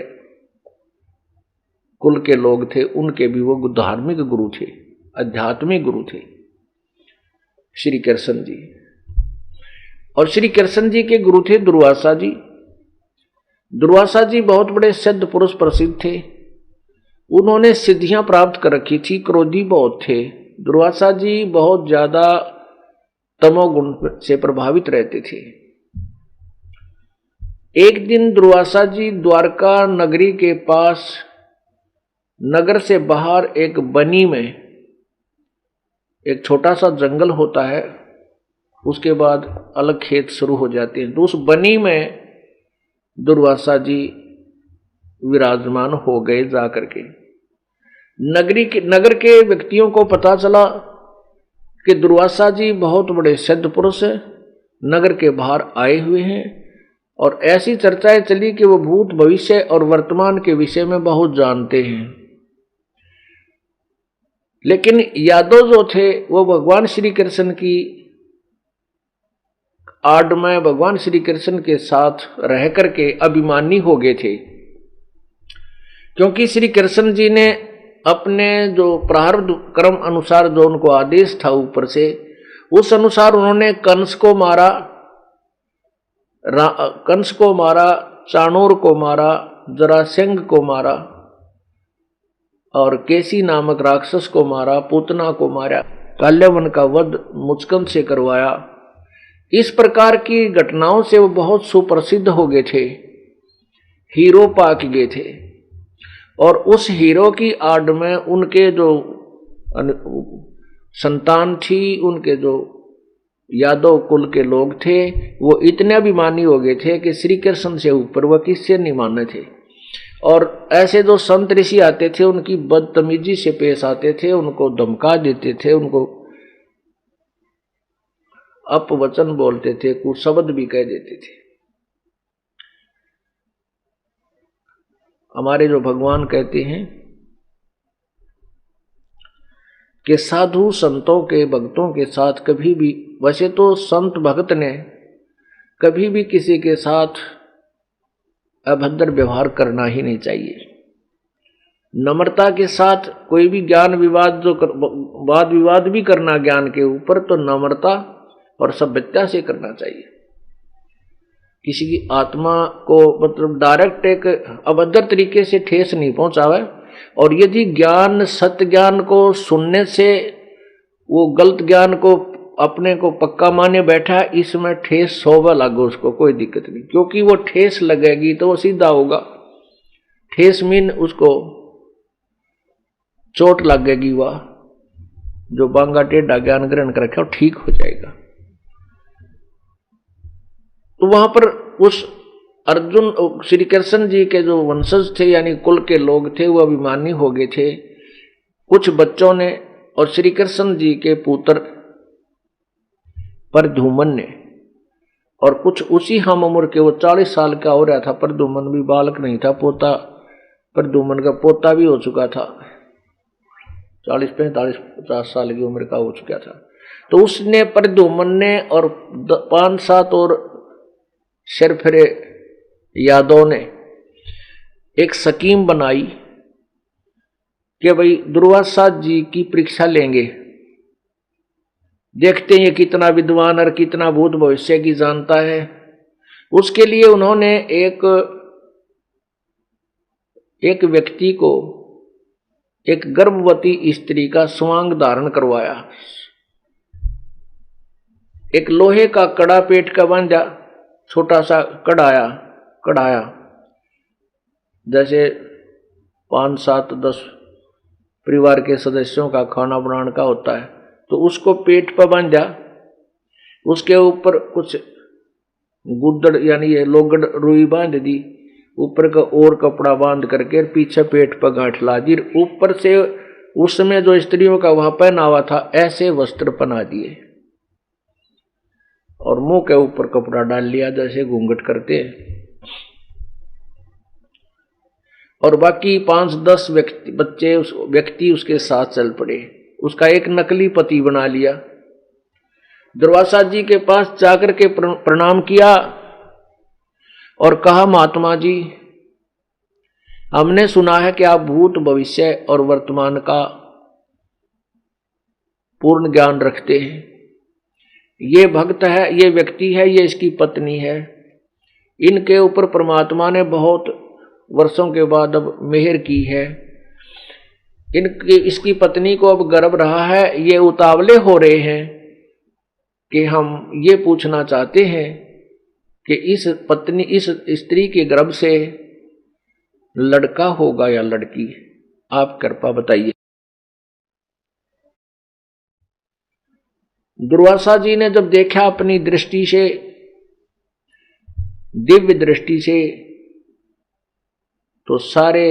Speaker 2: कुल के लोग थे, उनके भी वो धार्मिक गुरु थे, आध्यात्मिक गुरु थे श्री कृष्ण जी। और श्री कृष्ण जी के गुरु थे दुर्वासा जी। दुर्वासा जी बहुत बड़े सिद्ध पुरुष प्रसिद्ध थे, उन्होंने सिद्धियां प्राप्त कर रखी थी, क्रोधी बहुत थे। दुर्वासा जी बहुत ज्यादा तमोगुण से प्रभावित रहते थे। एक दिन दुर्वासा जी द्वारका नगरी के पास, नगर से बाहर एक बनी में, एक छोटा सा जंगल होता है, उसके बाद अलग खेत शुरू हो जाते हैं, तो उस बनी में दुर्वासा जी विराजमान हो गए। जाकर के नगर के व्यक्तियों को पता चला कि दुर्वासा जी बहुत बड़े सिद्ध पुरुष नगर के बाहर आए हुए हैं, और ऐसी चर्चाएं चली कि वो भूत भविष्य और वर्तमान के विषय में बहुत जानते हैं। लेकिन यादव जो थे वो भगवान श्री कृष्ण की आड़ में, भगवान श्री कृष्ण के साथ रह करके अभिमानी हो गए थे, क्योंकि श्री कृष्ण जी ने अपने जो प्रारब्ध कर्म अनुसार जो उनको आदेश था ऊपर से, उस अनुसार उन्होंने कंस को मारा, चाणूर को मारा, जरासंध को मारा, और केसी नामक राक्षस को मारा, पूतना को मारा, काल्यवन का वध मुचकंद से करवाया। इस प्रकार की घटनाओं से वो बहुत सुप्रसिद्ध हो गए थे, हीरो पाक गए थे। और उस हीरो की आड़ में उनके जो संतान थी, उनके जो यादव कुल के लोग थे, वो इतने अभिमानी हो गए थे कि श्री कृष्ण से ऊपर वह किससे नहीं माने थे। और ऐसे जो संत ऋषि आते थे उनकी बदतमीजी से पेश आते थे, उनको धमका देते थे, उनको अपवचन बोलते थे, कुछ शब्द भी कह देते थे। हमारे जो भगवान कहते हैं कि साधु संतों के, भक्तों के साथ कभी भी, वैसे तो संत भक्त ने कभी भी किसी के साथ अभद्र व्यवहार करना ही नहीं चाहिए। नम्रता के साथ कोई भी ज्ञान विवाद जो वाद विवाद भी करना ज्ञान के ऊपर, तो नम्रता और सभ्यता से करना चाहिए। किसी की आत्मा को मतलब डायरेक्ट एक अभद्र तरीके से ठेस नहीं पहुंचावे, और यदि ज्ञान सत्य ज्ञान को सुनने से वो गलत ज्ञान को अपने को पक्का माने बैठा, इसमें ठेस सोवा लागो, उसको कोई दिक्कत नहीं, क्योंकि वो ठेस लगेगी तो वो सीधा होगा। ठेस मीन उसको चोट लगेगी, वह जो बांगा टेढ़ा ज्ञान ग्रहण कर रखा ठीक हो जाएगा। तो वहां पर उस अर्जुन श्री कृष्ण जी के जो वंशज थे, यानी कुल के लोग थे, वो अभिमानी हो गए थे। कुछ बच्चों ने और श्री कृष्ण जी के पुत्र प्रद्युम्न ने, और कुछ उसी हम उम्र के, वो 40 साल का हो रहा था, प्रद्युम्न भी बालक नहीं था, पोता, प्रद्युम्न का पोता भी हो चुका था, 40, 45, 50 साल की उम्र का हो चुका था। तो उसने, प्रद्युम्न ने और 5-7 और सिरफिरे यादव ने एक स्कीम बनाई कि भाई दुर्वासा जी की परीक्षा लेंगे, देखते हैं ये कितना विद्वान और कितना भूत भविष्य की जानता है। उसके लिए उन्होंने एक व्यक्ति को, एक गर्भवती स्त्री का स्वांग धारण करवाया, एक लोहे का कड़ा पेट का बांधा, छोटा सा कढ़ाया, जैसे 5, 7, 10 परिवार के सदस्यों का खाना बनाने का होता है, तो उसको पेट पर बांधा, उसके ऊपर कुछ गुद्दड़ यानी ये लोगड़ रुई बांध दी, ऊपर का और कपड़ा बांध करके पीछे पेट पर गांठ ला दी, ऊपर से उस समय जो स्त्रियों का वहां पहनावा था ऐसे वस्त्र पहना दिए, और मुंह के ऊपर कपड़ा डाल लिया जैसे घूंघट करते हैं। और बाकी 5-10 व्यक्ति उसके साथ चल पड़े। उसका एक नकली पति बना लिया। दुर्वासा जी के पास जाकर के प्रणाम किया और कहा, महात्मा जी, हमने सुना है कि आप भूत, भविष्य और वर्तमान का पूर्ण ज्ञान रखते हैं। ये भक्त है, ये व्यक्ति है, ये इसकी पत्नी है। इनके ऊपर परमात्मा ने बहुत वर्षों के बाद अब मेहर की है। इसकी पत्नी को अब गर्भ रहा है। ये उतावले हो रहे हैं कि हम ये पूछना चाहते हैं कि इस स्त्री के गर्भ से लड़का होगा या लड़की? आप कृपा बताइए। दुर्वासा जी ने जब देखा अपनी दृष्टि से, दिव्य दृष्टि से, तो सारे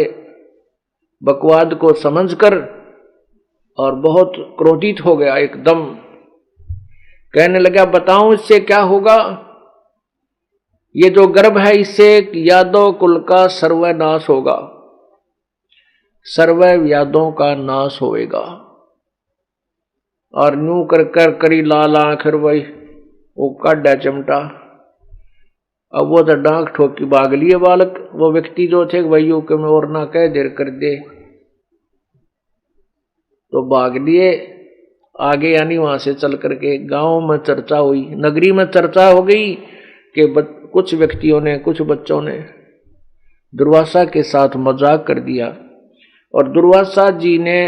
Speaker 2: बकवाद को समझकर और बहुत क्रोधित हो गया एकदम। कहने लगा, बताऊं इससे क्या होगा? ये जो गर्भ है, इससे यादव कुल का सर्वनाश होगा, सर्व यादों का नाश होएगा। और यूं कर कर करी लाल आखिर वही वो काढ़ा चिमटा। अब वो तो डांक ठोक की भाग लिए बालक। वो व्यक्ति जो थे वही के में और ना कह देर कर दे, तो भाग लिए आगे। यानी वहां से चल करके गांव में चर्चा हुई, नगरी में चर्चा हो गई कि कुछ व्यक्तियों ने, कुछ बच्चों ने दुर्वासा के साथ मजाक कर दिया और दुर्वासा जी ने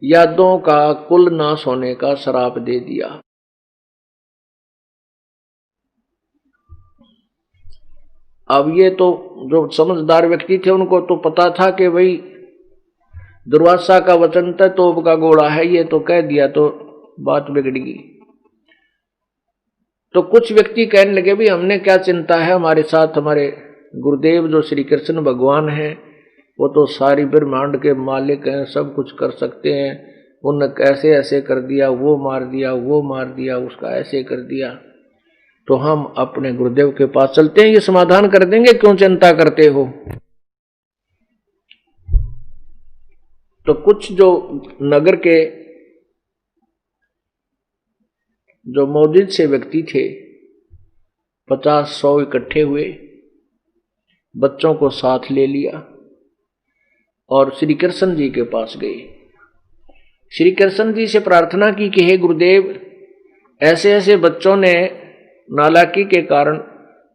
Speaker 2: यादों का कुल नाश होने का श्राप दे दिया। अब ये तो जो समझदार व्यक्ति थे उनको तो पता था कि भाई दुर्वासा का वचन था तोप का गोला है, ये तो कह दिया तो बात बिगड़ेगी। तो कुछ व्यक्ति कहने लगे, भी हमने क्या चिंता है, हमारे साथ हमारे गुरुदेव जो श्री कृष्ण भगवान हैं वो तो सारी ब्रह्मांड के मालिक हैं, सब कुछ कर सकते हैं। उनने कैसे ऐसे कर दिया, वो मार दिया, वो मार दिया, उसका ऐसे कर दिया, तो हम अपने गुरुदेव के पास चलते हैं, ये समाधान कर देंगे, क्यों चिंता करते हो? तो कुछ जो नगर के जो मौजूद से व्यक्ति थे 50-100 इकट्ठे हुए, बच्चों को साथ ले लिया और श्री कृष्ण जी के पास गए। श्री कृष्ण जी से प्रार्थना की कि हे गुरुदेव, ऐसे ऐसे बच्चों ने नालायकी के कारण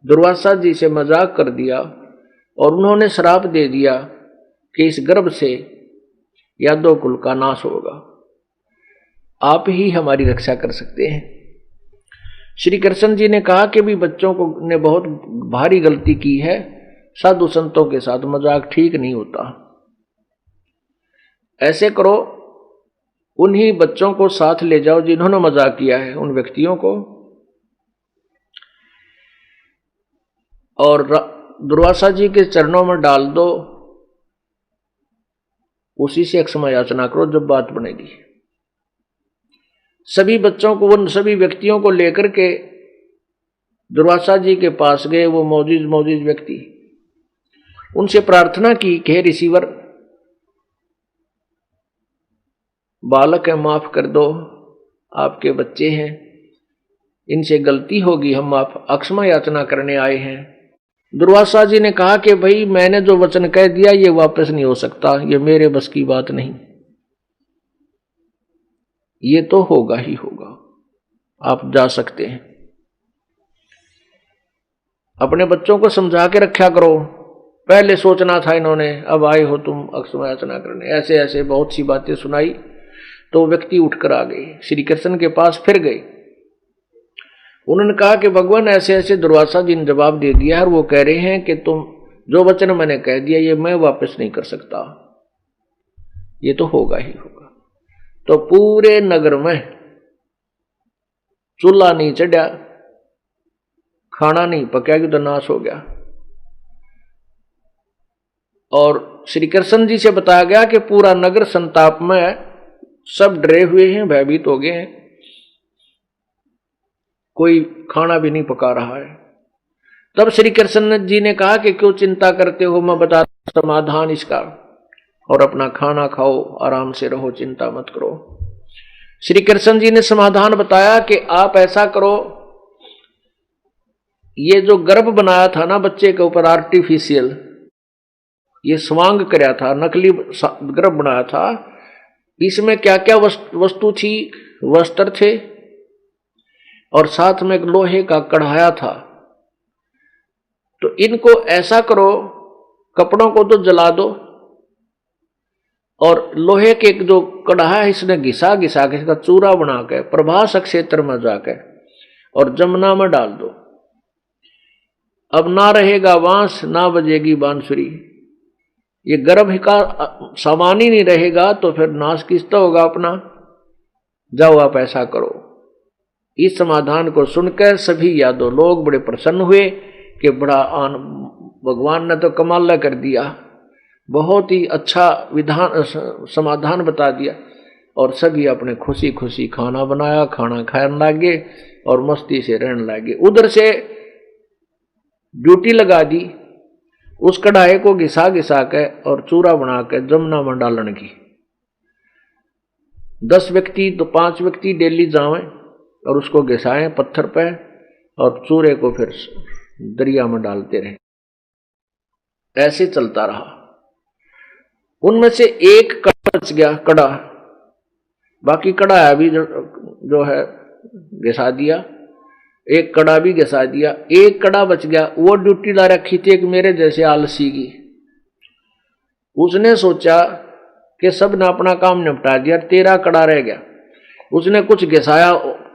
Speaker 2: दुर्वासा जी से मजाक कर दिया और उन्होंने श्राप दे दिया कि इस गर्भ से यादव कुल का नाश होगा, आप ही हमारी रक्षा कर सकते हैं। श्री कृष्ण जी ने कहा कि भी बच्चों को ने बहुत भारी गलती की है, साधु संतों के साथ मजाक ठीक नहीं होता। ऐसे करो, उन्हीं बच्चों को साथ ले जाओ जिन्होंने मजाक किया है, उन व्यक्तियों को, और दुर्वासा जी के चरणों में डाल दो, उसी से क्षमा याचना करो जब बात बनेगी। सभी बच्चों को, उन सभी व्यक्तियों को लेकर के दुर्वासा जी के पास गए वो मौजूद व्यक्ति। उनसे प्रार्थना की कि हे ऋषिवर, बालक है, माफ कर दो, आपके बच्चे हैं, इनसे गलती होगी, हम आप क्षमा याचना करने आए हैं। दुर्वासा जी ने कहा कि भाई मैंने जो वचन कह दिया ये वापस नहीं हो सकता, ये मेरे बस की बात नहीं, ये तो होगा ही होगा, आप जा सकते हैं। अपने बच्चों को समझा के रखा करो, पहले सोचना था इन्होंने, अब आए हो तुम क्षमा याचना करने, ऐसे ऐसे बहुत सी बातें सुनाई। तो व्यक्ति उठकर आ गए, श्री कृष्ण के पास फिर गए। उन्होंने कहा कि भगवान ऐसे ऐसे दुर्वासा जी ने जवाब दे दिया और वो कह रहे हैं कि तुम जो वचन मैंने कह दिया ये मैं वापस नहीं कर सकता, ये तो होगा ही होगा। तो पूरे नगर में चूल्हा नहीं चढ़ा, खाना नहीं पका कि तो नाश हो गया। और श्री कृष्ण जी से बताया गया कि पूरा नगर संताप में है, सब डरे हुए हैं, भयभीत हो गए हैं, कोई खाना भी नहीं पका रहा है। तब श्री कृष्ण जी ने कहा कि क्यों चिंता करते हो, मैं बता समाधान इसका, और अपना खाना खाओ, आराम से रहो, चिंता मत करो। श्री कृष्ण जी ने समाधान बताया कि आप ऐसा करो, ये जो गर्भ बनाया था ना बच्चे के ऊपर आर्टिफिशियल, ये स्वांग कराया था, नकली गर्भ बनाया था, इसमें क्या क्या वस्तु थी, वस्त्र थे और साथ में एक लोहे का कढ़ाया था। तो इनको ऐसा करो, कपड़ों को तो जला दो और लोहे के जो कढ़ाया है इसने घिसा घिसा के इसका चूरा बना के प्रभास क्षेत्र में जाके और जमुना में डाल दो। अब ना रहेगा बांस, ना बजेगी बांसुरी, ये गर्भ का सामान ही नहीं रहेगा तो फिर नाश किसका होगा अपना। जाओ आप ऐसा करो। इस समाधान को सुनकर सभी यादव लोग बड़े प्रसन्न हुए कि बड़ा भगवान ने तो कमाल कर दिया, बहुत ही अच्छा विधान समाधान बता दिया। और सभी अपने खुशी खुशी खाना बनाया, खाना खाने लगे और मस्ती से रहने लगे। उधर से ड्यूटी लगा दी, उस कढ़ाई को घिसा घिसा के और चूरा बना के जमुना में डालने की। 10 व्यक्ति तो 5 व्यक्ति डेली जावें और उसको घिसाएं पत्थर पे और चूरे को फिर दरिया में डालते रहे। ऐसे चलता रहा। उनमें से एक कड़ा बच गया, कड़ा, बाकी कड़ा भी जो है घिसा दिया, एक कड़ा भी घिसा दिया। एक कड़ा बच गया, वो ड्यूटी ला रखी थी एक मेरे जैसे आलसी की। उसने सोचा कि सब ने अपना काम निपटा दिया, 13 कड़ा रह गया। उसने कुछ घिसाया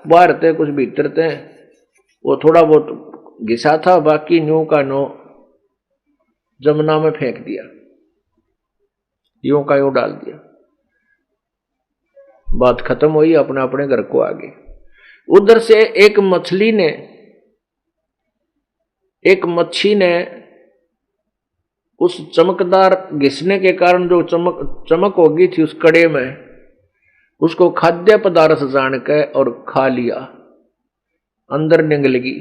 Speaker 2: बाहर थे, कुछ भीतर थे, वो थोड़ा बहुत घिसा था, बाकी न्यू का नो जमुना में फेंक दिया, यूं का यूं डाल दिया। बात खत्म हुई, अपने अपने घर को आ गए। उधर से एक मच्छी ने उस चमकदार घिसने के कारण जो चमक हो गई थी उस कड़े में, उसको खाद्य पदार्थ जान के और खा लिया, अंदर निगल गई।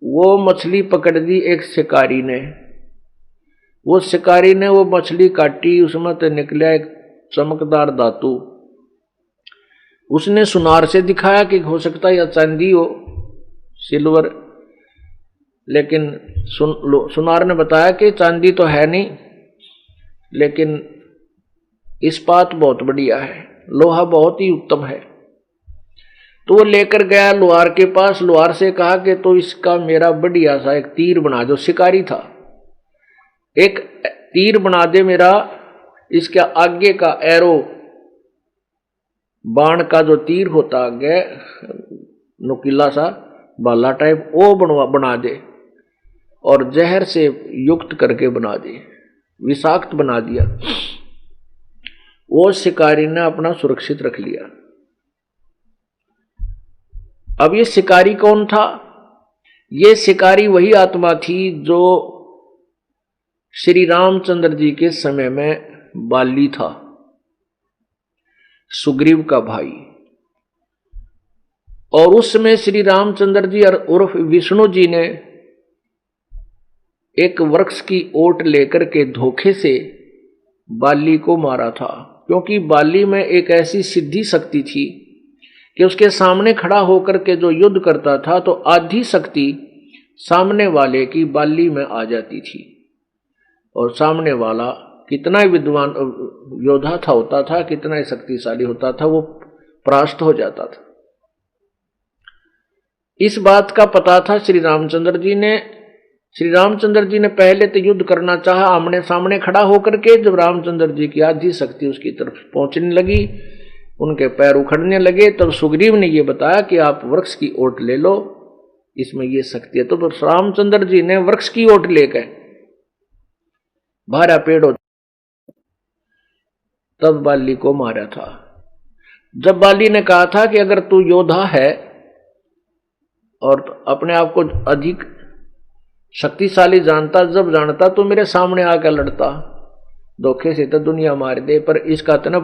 Speaker 2: वो मछली पकड़ दी एक शिकारी ने। वो शिकारी ने वो मछली काटी, उसमें तो निकला एक चमकदार धातु। उसने सुनार से दिखाया कि हो सकता है या चांदी हो, सिल्वर, लेकिन सुनार ने बताया कि चांदी तो है नहीं, लेकिन इस्पात बहुत बढ़िया है, लोहा बहुत ही उत्तम है। तो वो लेकर गया लोहार के पास, लोहार से कहा कि तो इसका मेरा बढ़िया सा एक तीर बना दो। शिकारी था, एक तीर बना दे मेरा, इसके आगे का एरो, बाण का जो तीर होता आगे नुकीला सा बाला टाइप, वो बना दे और जहर से युक्त करके बना दे, विषाक्त बना दिया। वो शिकारी ने अपना सुरक्षित रख लिया। अब ये शिकारी कौन था? ये शिकारी वही आत्मा थी जो श्री रामचंद्र जी के समय में बाली था, सुग्रीव का भाई। और उस समय श्री रामचंद्र जी उर्फ विष्णु जी ने एक वृक्ष की ओट लेकर के धोखे से बाली को मारा था, क्योंकि बाली में एक ऐसी सिद्धि शक्ति थी कि उसके सामने खड़ा होकर के जो युद्ध करता था तो आधी शक्ति सामने वाले की बाली में आ जाती थी, और सामने वाला कितना विद्वान योद्धा था होता था, कितना शक्तिशाली होता था, वो परास्त हो जाता था। इस बात का पता था श्री रामचंद्र जी ने। श्री रामचंद्र जी ने पहले तो युद्ध करना चाहा आमने सामने खड़ा होकर के। जब रामचंद्र जी की आधी शक्ति उसकी तरफ पहुंचने लगी, उनके पैर उखड़ने लगे, तब सुग्रीव ने यह बताया कि आप वृक्ष की ओट ले लो, इसमें यह शक्ति है। तो रामचंद्र जी ने वृक्ष की ओट लेकर भारा पेड़ तब बाली को मारा था। जब बाली ने कहा था कि अगर तू योद्धा है और अपने आप को अधिक शक्तिशाली जानता, जब जानता तो मेरे सामने आकर लड़ता, धोखे से तो दुनिया मार दे, पर इसका तो ना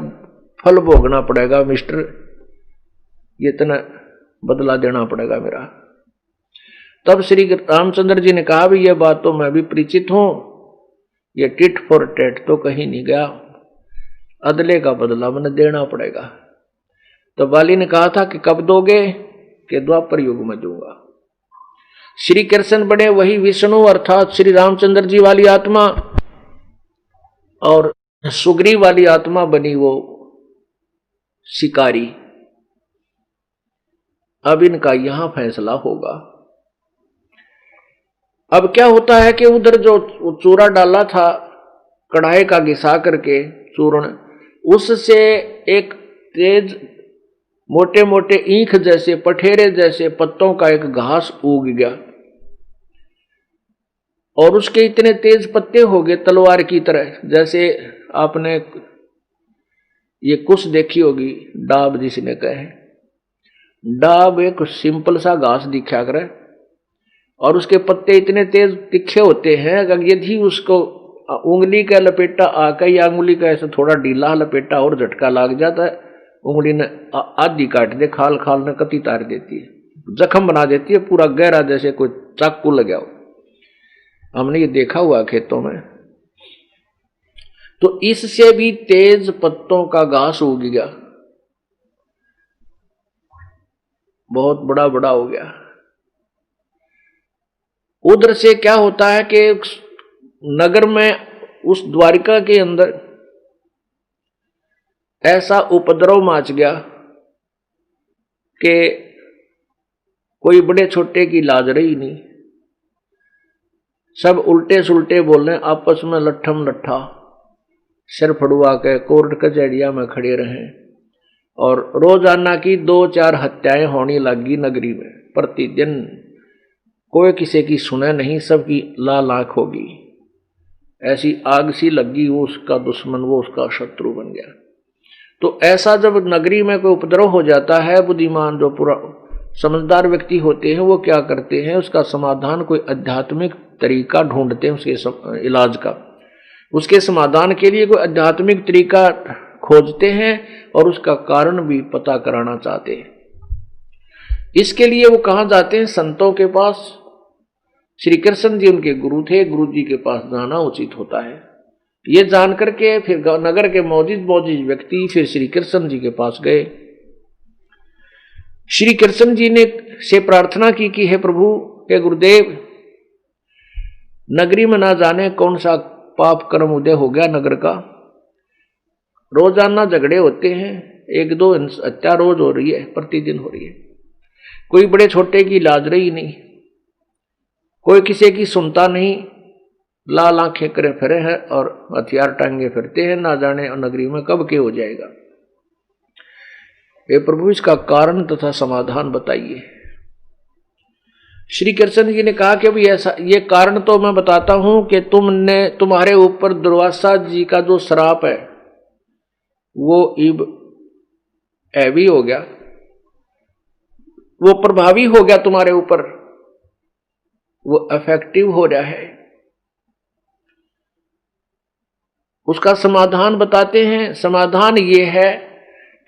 Speaker 2: फल भोगना पड़ेगा मिस्टर, ये तो ना बदला देना पड़ेगा मेरा। तब श्री रामचंद्र जी ने कहा भी यह बात तो मैं भी परिचित हूं, ये टिट फॉर टेट तो कहीं नहीं गया, अदले का बदला मैंने देना पड़ेगा। तो बाली ने कहा था कि कब दोगे, कि द्वापर युग में दूंगा। श्री कृष्ण बने वही विष्णु अर्थात श्री रामचंद्र जी वाली आत्मा, और सुग्रीव वाली आत्मा बनी वो शिकारी। अब इनका यहां फैसला होगा। अब क्या होता है कि उधर जो चूरा डाला था कढ़ाई का घिसा करके चूर्ण, उससे एक तेज मोटे मोटे ईंख जैसे पठेरे जैसे पत्तों का एक घास उग गया, और उसके इतने तेज पत्ते हो गए तलवार की तरह। जैसे आपने ये कुछ देखी होगी, डाब जिसने कहे, डाब एक सिंपल सा घास दिखा करे, और उसके पत्ते इतने तेज तिखे होते हैं, अगर यदि उसको उंगली का लपेटा आकर या उंगली का ऐसा थोड़ा ढीला लपेटा और झटका लग जाता है, उंगली ने आधी काट दे, खाल खाल ने कती तार देती है, जख्म बना देती है पूरा गहरा, जैसे कोई चाकू लगा हो। हमने ये देखा हुआ खेतों में। तो इससे भी तेज पत्तों का घास उग गया, बहुत बड़ा बड़ा हो गया। उधर से क्या होता है कि नगर में, उस द्वारिका के अंदर ऐसा उपद्रव मच गया कि कोई बड़े छोटे की लाज रही नहीं। सब उल्टे सुलटे बोलने, आपस में लट्ठम लट्ठा, सिर फड़ुआ के कोर्ट कचहरिया में खड़े रहे, और रोजाना की 2-4 हत्याएं होने लगी नगरी में प्रतिदिन। कोई किसी की सुने नहीं, सबकी लाल आंख होगी। ऐसी आग सी लगी, वो उसका दुश्मन, वो उसका शत्रु बन गया। तो ऐसा जब नगरी में कोई उपद्रव हो जाता है, बुद्धिमान जो पूरा समझदार व्यक्ति होते हैं वो क्या करते हैं, उसका समाधान कोई आध्यात्मिक तरीका ढूंढते हैं, उसके इलाज का, उसके समाधान के लिए कोई आध्यात्मिक तरीका खोजते हैं, और उसका कारण भी पता कराना चाहते हैं। इसके लिए वो कहां जाते हैं, संतों के पास। श्री कृष्ण जी उनके गुरु थे, गुरु जी के पास जाना उचित होता है। ये जान करके फिर नगर के मौजूद व्यक्ति फिर श्री कृष्ण जी के पास गए। श्री कृष्ण जी ने से प्रार्थना की कि हे प्रभु, हे गुरुदेव, नगरी में ना जाने कौन सा पाप कर्म उदय हो गया नगर का। रोजाना झगड़े होते हैं, 1-2 हत्या रोज हो रही है, प्रतिदिन हो रही है। कोई बड़े छोटे की लाज रही नहीं, कोई किसी की सुनता नहीं, लाल आंखें करे फिरे हैं और हथियार टांगे फिरते हैं, ना जाने नगरी में कब के हो जाएगा। हे प्रभु, इसका कारण तथा समाधान बताइए। श्री कृष्ण जी ने कहा कि अभी ऐसा, ये कारण तो मैं बताता हूं कि तुम्हारे ऊपर दुर्वासा जी का जो श्राप है वो इब हैवी हो गया, वो प्रभावी हो गया तुम्हारे ऊपर, वो इफेक्टिव हो रहा है। उसका समाधान बताते हैं। समाधान ये है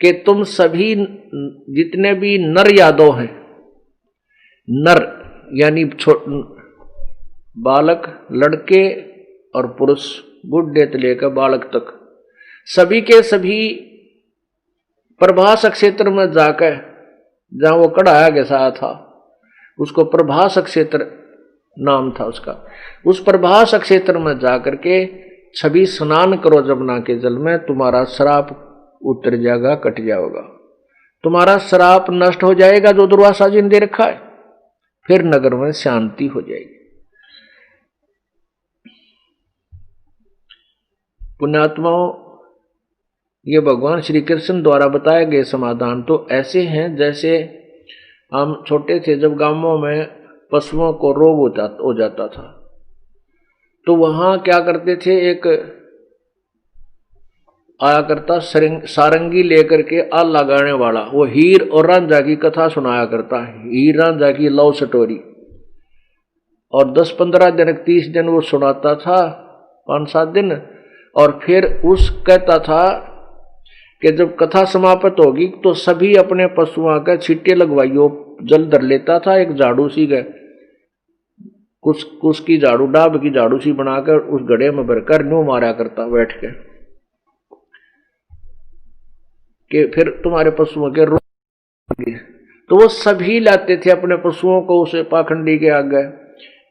Speaker 2: कि तुम सभी जितने भी नर यादव हैं, नर यानी बालक, लड़के और पुरुष, बुढ़े से लेकर बालक तक, सभी के सभी प्रभास क्षेत्र में जाकर, जहां वो कढ़ाया घिसाया था, उसको प्रभास क्षेत्र नाम था उसका, उस प्रभास क्षेत्र में जाकर के सभी स्नान करो जमुना के जल में, तुम्हारा श्राप उतर जाएगा, कट जाएगा, तुम्हारा श्राप नष्ट हो जाएगा जो दुर्वासा जी ने दे रखा है, फिर नगर में शांति हो जाएगी। पुण्यात्माओं, ये भगवान श्री कृष्ण द्वारा बताए गए समाधान तो ऐसे हैं जैसे हम छोटे थे, जब गांवों में पशुओं को रोग हो जाता था तो वहां क्या करते थे, एक आया करता सारंगी लेकर के आग लगाने वाला, वो हीर और रांझा की कथा सुनाया करता है, हीर रांझा की लव स्टोरी, और 10-15 दिन 30 दिन वो सुनाता था, 5-7 दिन, और फिर उस कहता था कि जब कथा समाप्त होगी तो सभी अपने पशुओं का छींटे लगवाइयो, जल धर लेता था एक झाड़ू सी गए, कुछ की झाड़ू, डाब की झाड़ू सी बनाकर उस गड्ढे में भरकर न्यू मारा करता बैठ के कि फिर तुम्हारे पशुओं के रोग। तो वो सभी लाते थे अपने पशुओं को उसे पाखंडी के आगे,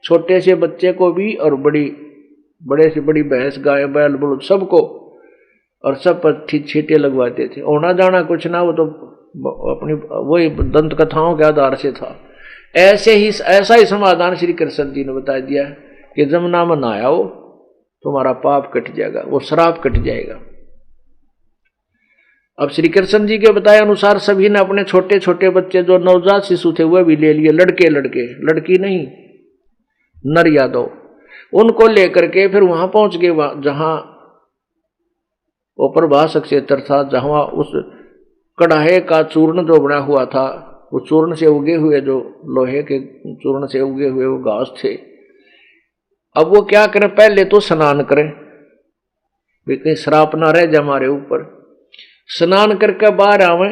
Speaker 2: छोटे से बच्चे को भी और बड़े से बड़ी भैंस, गाय, बैल, बलद सबको, और सब पर छींटे लगवाते थे। होना जाना कुछ ना, वो तो अपनी वही दंत कथाओं के आधार से था। ऐसा ही समाधान श्री कृष्ण जी ने बता दिया कि जमुना में नहाओ तुम्हारा पाप कट जाएगा, वो श्राप कट जाएगा। अब श्री कृष्ण जी के बताए अनुसार सभी ने अपने छोटे छोटे बच्चे जो नवजात शिशु थे वह भी ले लिए, लड़के लड़की नहीं, नर यादव, उनको लेकर के फिर वहां पहुंच गए जहां वो प्रभासक क्षेत्र था, जहां उस कड़ाहे का चूर्ण जो बना हुआ था, वो चूर्ण से उगे हुए, जो लोहे के चूर्ण से उगे हुए वो घास थे। अब वो क्या करें, पहले तो स्नान करें, कहीं श्राप ना रह जाए हमारे ऊपर। स्नान करके बाहर आवे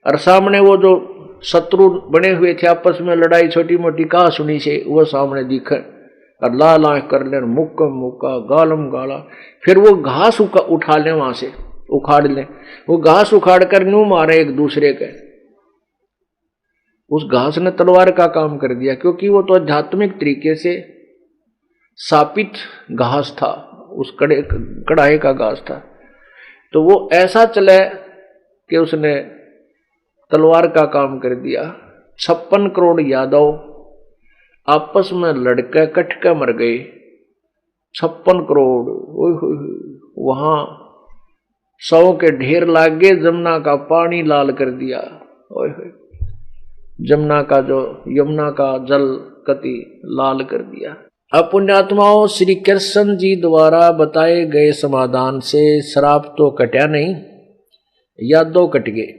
Speaker 2: और सामने वो जो शत्रु बने हुए थे आपस में लड़ाई छोटी मोटी कहा सुनी से, वो सामने दिखे और लाल आंख कर ले, मुक्का मुक्का, गालम गाला, फिर वो घास उठा ले, वहां से उखाड़ ले, वो घास उखाड़ कर न्यू मारे एक दूसरे के। उस घास ने तलवार का काम कर दिया, क्योंकि वो तो आध्यात्मिक तरीके से सापित घास था, उस कड़ाहे का घास था। तो वो ऐसा चले कि उसने तलवार का काम कर दिया। 56 करोड़ यादव आपस में लड़के कट के मर गए, 56 करोड़। वहां 100 के ढेर लाग गए, जमुना का पानी लाल कर दिया। यमुना का जल कति लाल कर दिया। अब पुण्यात्माओं, श्री कृष्ण जी द्वारा बताए गए समाधान से श्राप तो कटा नहीं, यादव कट गए।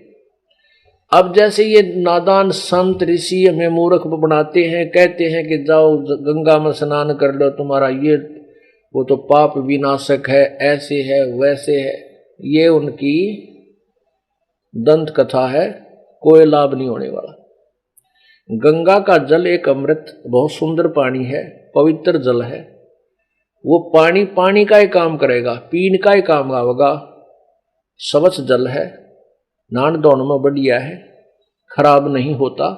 Speaker 2: अब जैसे ये नादान संत ऋषि हमें मूर्ख बनाते हैं, कहते हैं कि जाओ गंगा में स्नान कर लो, तुम्हारा ये वो तो पाप विनाशक है, ऐसे है वैसे है, ये उनकी दंत कथा है, कोई लाभ नहीं होने वाला। गंगा का जल एक अमृत, बहुत सुंदर पानी है, पवित्र जल है। वो पानी का ही काम करेगा, पीने का ही काम आएगा। स्वच्छ जल है, नहान धोने में बढ़िया है, खराब नहीं होता,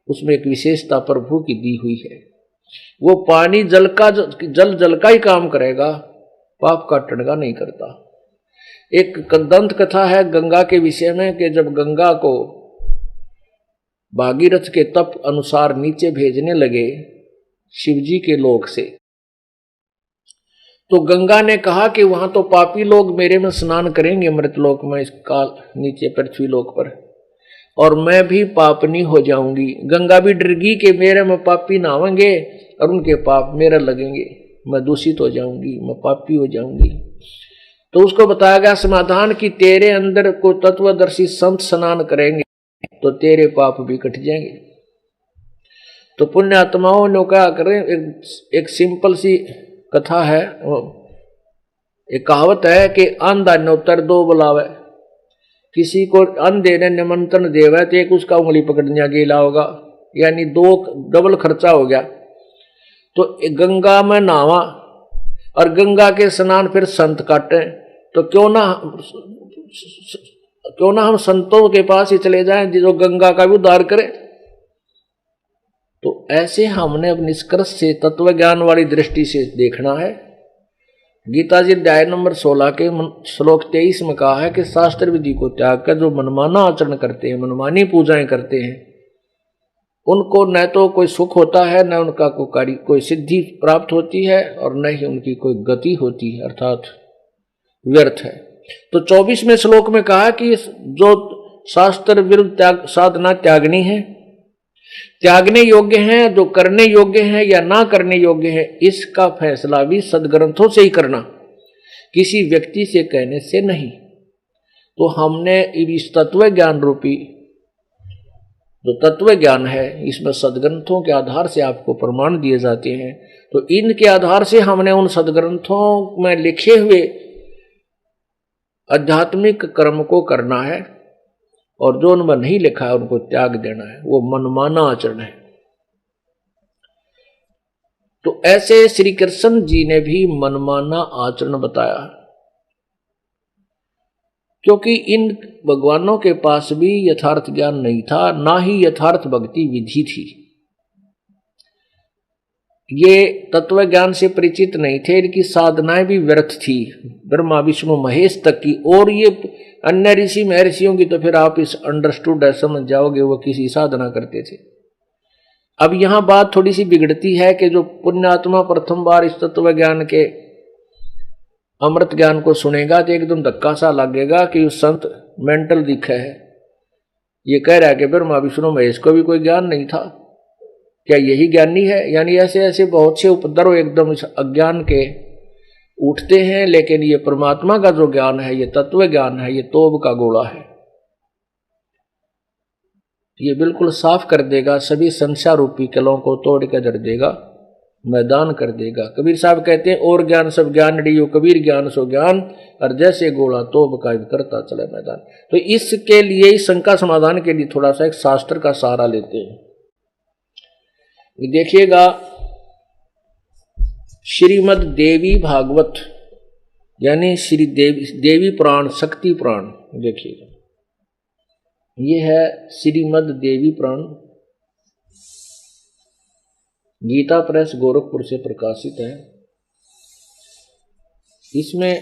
Speaker 2: उसमें एक विशेषता प्रभु की दी हुई है। वो पानी जल का ही काम करेगा, पाप काटने का नहीं करता। एक दंत कथा है गंगा के विषय में कि जब गंगा को भागीरथ के तप अनुसार नीचे भेजने लगे शिवजी के लोक से, तो गंगा ने कहा कि वहां तो पापी लोग मेरे में स्नान करेंगे मृत लोक में, इस काल नीचे पृथ्वी लोक पर, और मैं भी पापनी हो जाऊंगी। गंगा भी डर गई कि मेरे में पापी नहावेंगे और उनके पाप मेरे लगेंगे, मैं दूषित हो जाऊंगी, मैं पापी हो जाऊंगी। तो उसको बताया गया समाधान कि तेरे अंदर को तत्वदर्शी संत स्नान करेंगे तो तेरे पाप भी कट जाएंगे। तो पुण्य आत्माओं ने क्या करें, एक सिंपल सी कथा है, एक कहावत है कि अंधा नौतर दो बुलावे। किसी को अंधे ने निमंत्रण देवे तो एक उसका उंगली पकड़ने गेला होगा, यानी 2 डबल खर्चा हो गया। तो गंगा में नहावा और गंगा के स्नान फिर संत काटे, तो क्यों ना हम संतों के पास ही चले जाएं जो गंगा का भी उद्धार करे। तो ऐसे हमने अब निष्कर्ष से तत्व ज्ञान वाली दृष्टि से देखना है। गीता जी अध्याय नंबर 16 के श्लोक 23 में कहा है कि शास्त्र विधि को त्याग कर जो मनमाना आचरण करते हैं, मनमानी पूजाएं करते हैं, उनको न तो कोई सुख होता है, न उनका कोई सिद्धि प्राप्त होती है, और न ही उनकी कोई गति होती है, अर्थात व्यर्थ है। तो 24वें श्लोक में कहा कि जो शास्त्र विरुद्ध साधना त्यागनी है, त्यागने योग्य है, जो करने योग्य है या ना करने योग्य है, इसका फैसला भी सदग्रंथों से ही करना, किसी व्यक्ति से कहने से नहीं। तो हमने इस तत्व ज्ञान रूपी जो तत्व ज्ञान है, इसमें सदग्रंथों के आधार से आपको प्रमाण दिए जाते हैं। तो इनके आधार से हमने उन सदग्रंथों में लिखे हुए आध्यात्मिक कर्म को करना है, और जो उनमें नहीं लिखा है उनको त्याग देना है। वो मनमाना आचरण है। तो ऐसे श्री कृष्ण जी ने भी मनमाना आचरण बताया, क्योंकि इन भगवानों के पास भी यथार्थ ज्ञान नहीं था, ना ही यथार्थ भक्ति विधि थी। ये तत्व ज्ञान से परिचित नहीं थे, इनकी साधनाएं भी व्यर्थ थी, ब्रह्मा विष्णु महेश तक की। और ये अन्य ऋषि महर्षियों की तो फिर आप इस अंडरस्टूड समझ जाओगे, वो किसी साधना करते थे। अब यहां बात थोड़ी सी बिगड़ती है कि जो पुण्यात्मा प्रथम बार इस तत्व ज्ञान के अमृत ज्ञान को सुनेगा तो एकदम धक्का सा लगेगा कि उस संत मेंटल दिखा है, ये कह रहा है कि ब्रह्मा विष्णु महेश को भी कोई ज्ञान नहीं था, क्या यही ज्ञानी है? यानी ऐसे ऐसे बहुत से उपद्रव एकदम इस अज्ञान के उठते हैं, लेकिन ये परमात्मा का जो ज्ञान है, ये तत्व ज्ञान है, ये तोब का गोला है। ये बिल्कुल साफ कर देगा, सभी संसार रूपी कलों को तोड़ के धर देगा, मैदान कर देगा। कबीर साहब कहते हैं और ज्ञान सब ज्ञान डियो कबीर ज्ञान सो ज्ञान, और जैसे गोला तोब का करता चले मैदान। तो इसके लिए इस शंका समाधान के लिए थोड़ा सा एक शास्त्र का सहारा लेते हैं। देखिएगा श्रीमद देवी भागवत यानी श्री देवी पुराण, शक्ति पुराण, देखिएगा ये है श्रीमद देवी पुराण, गीता प्रेस गोरखपुर से प्रकाशित है। इसमें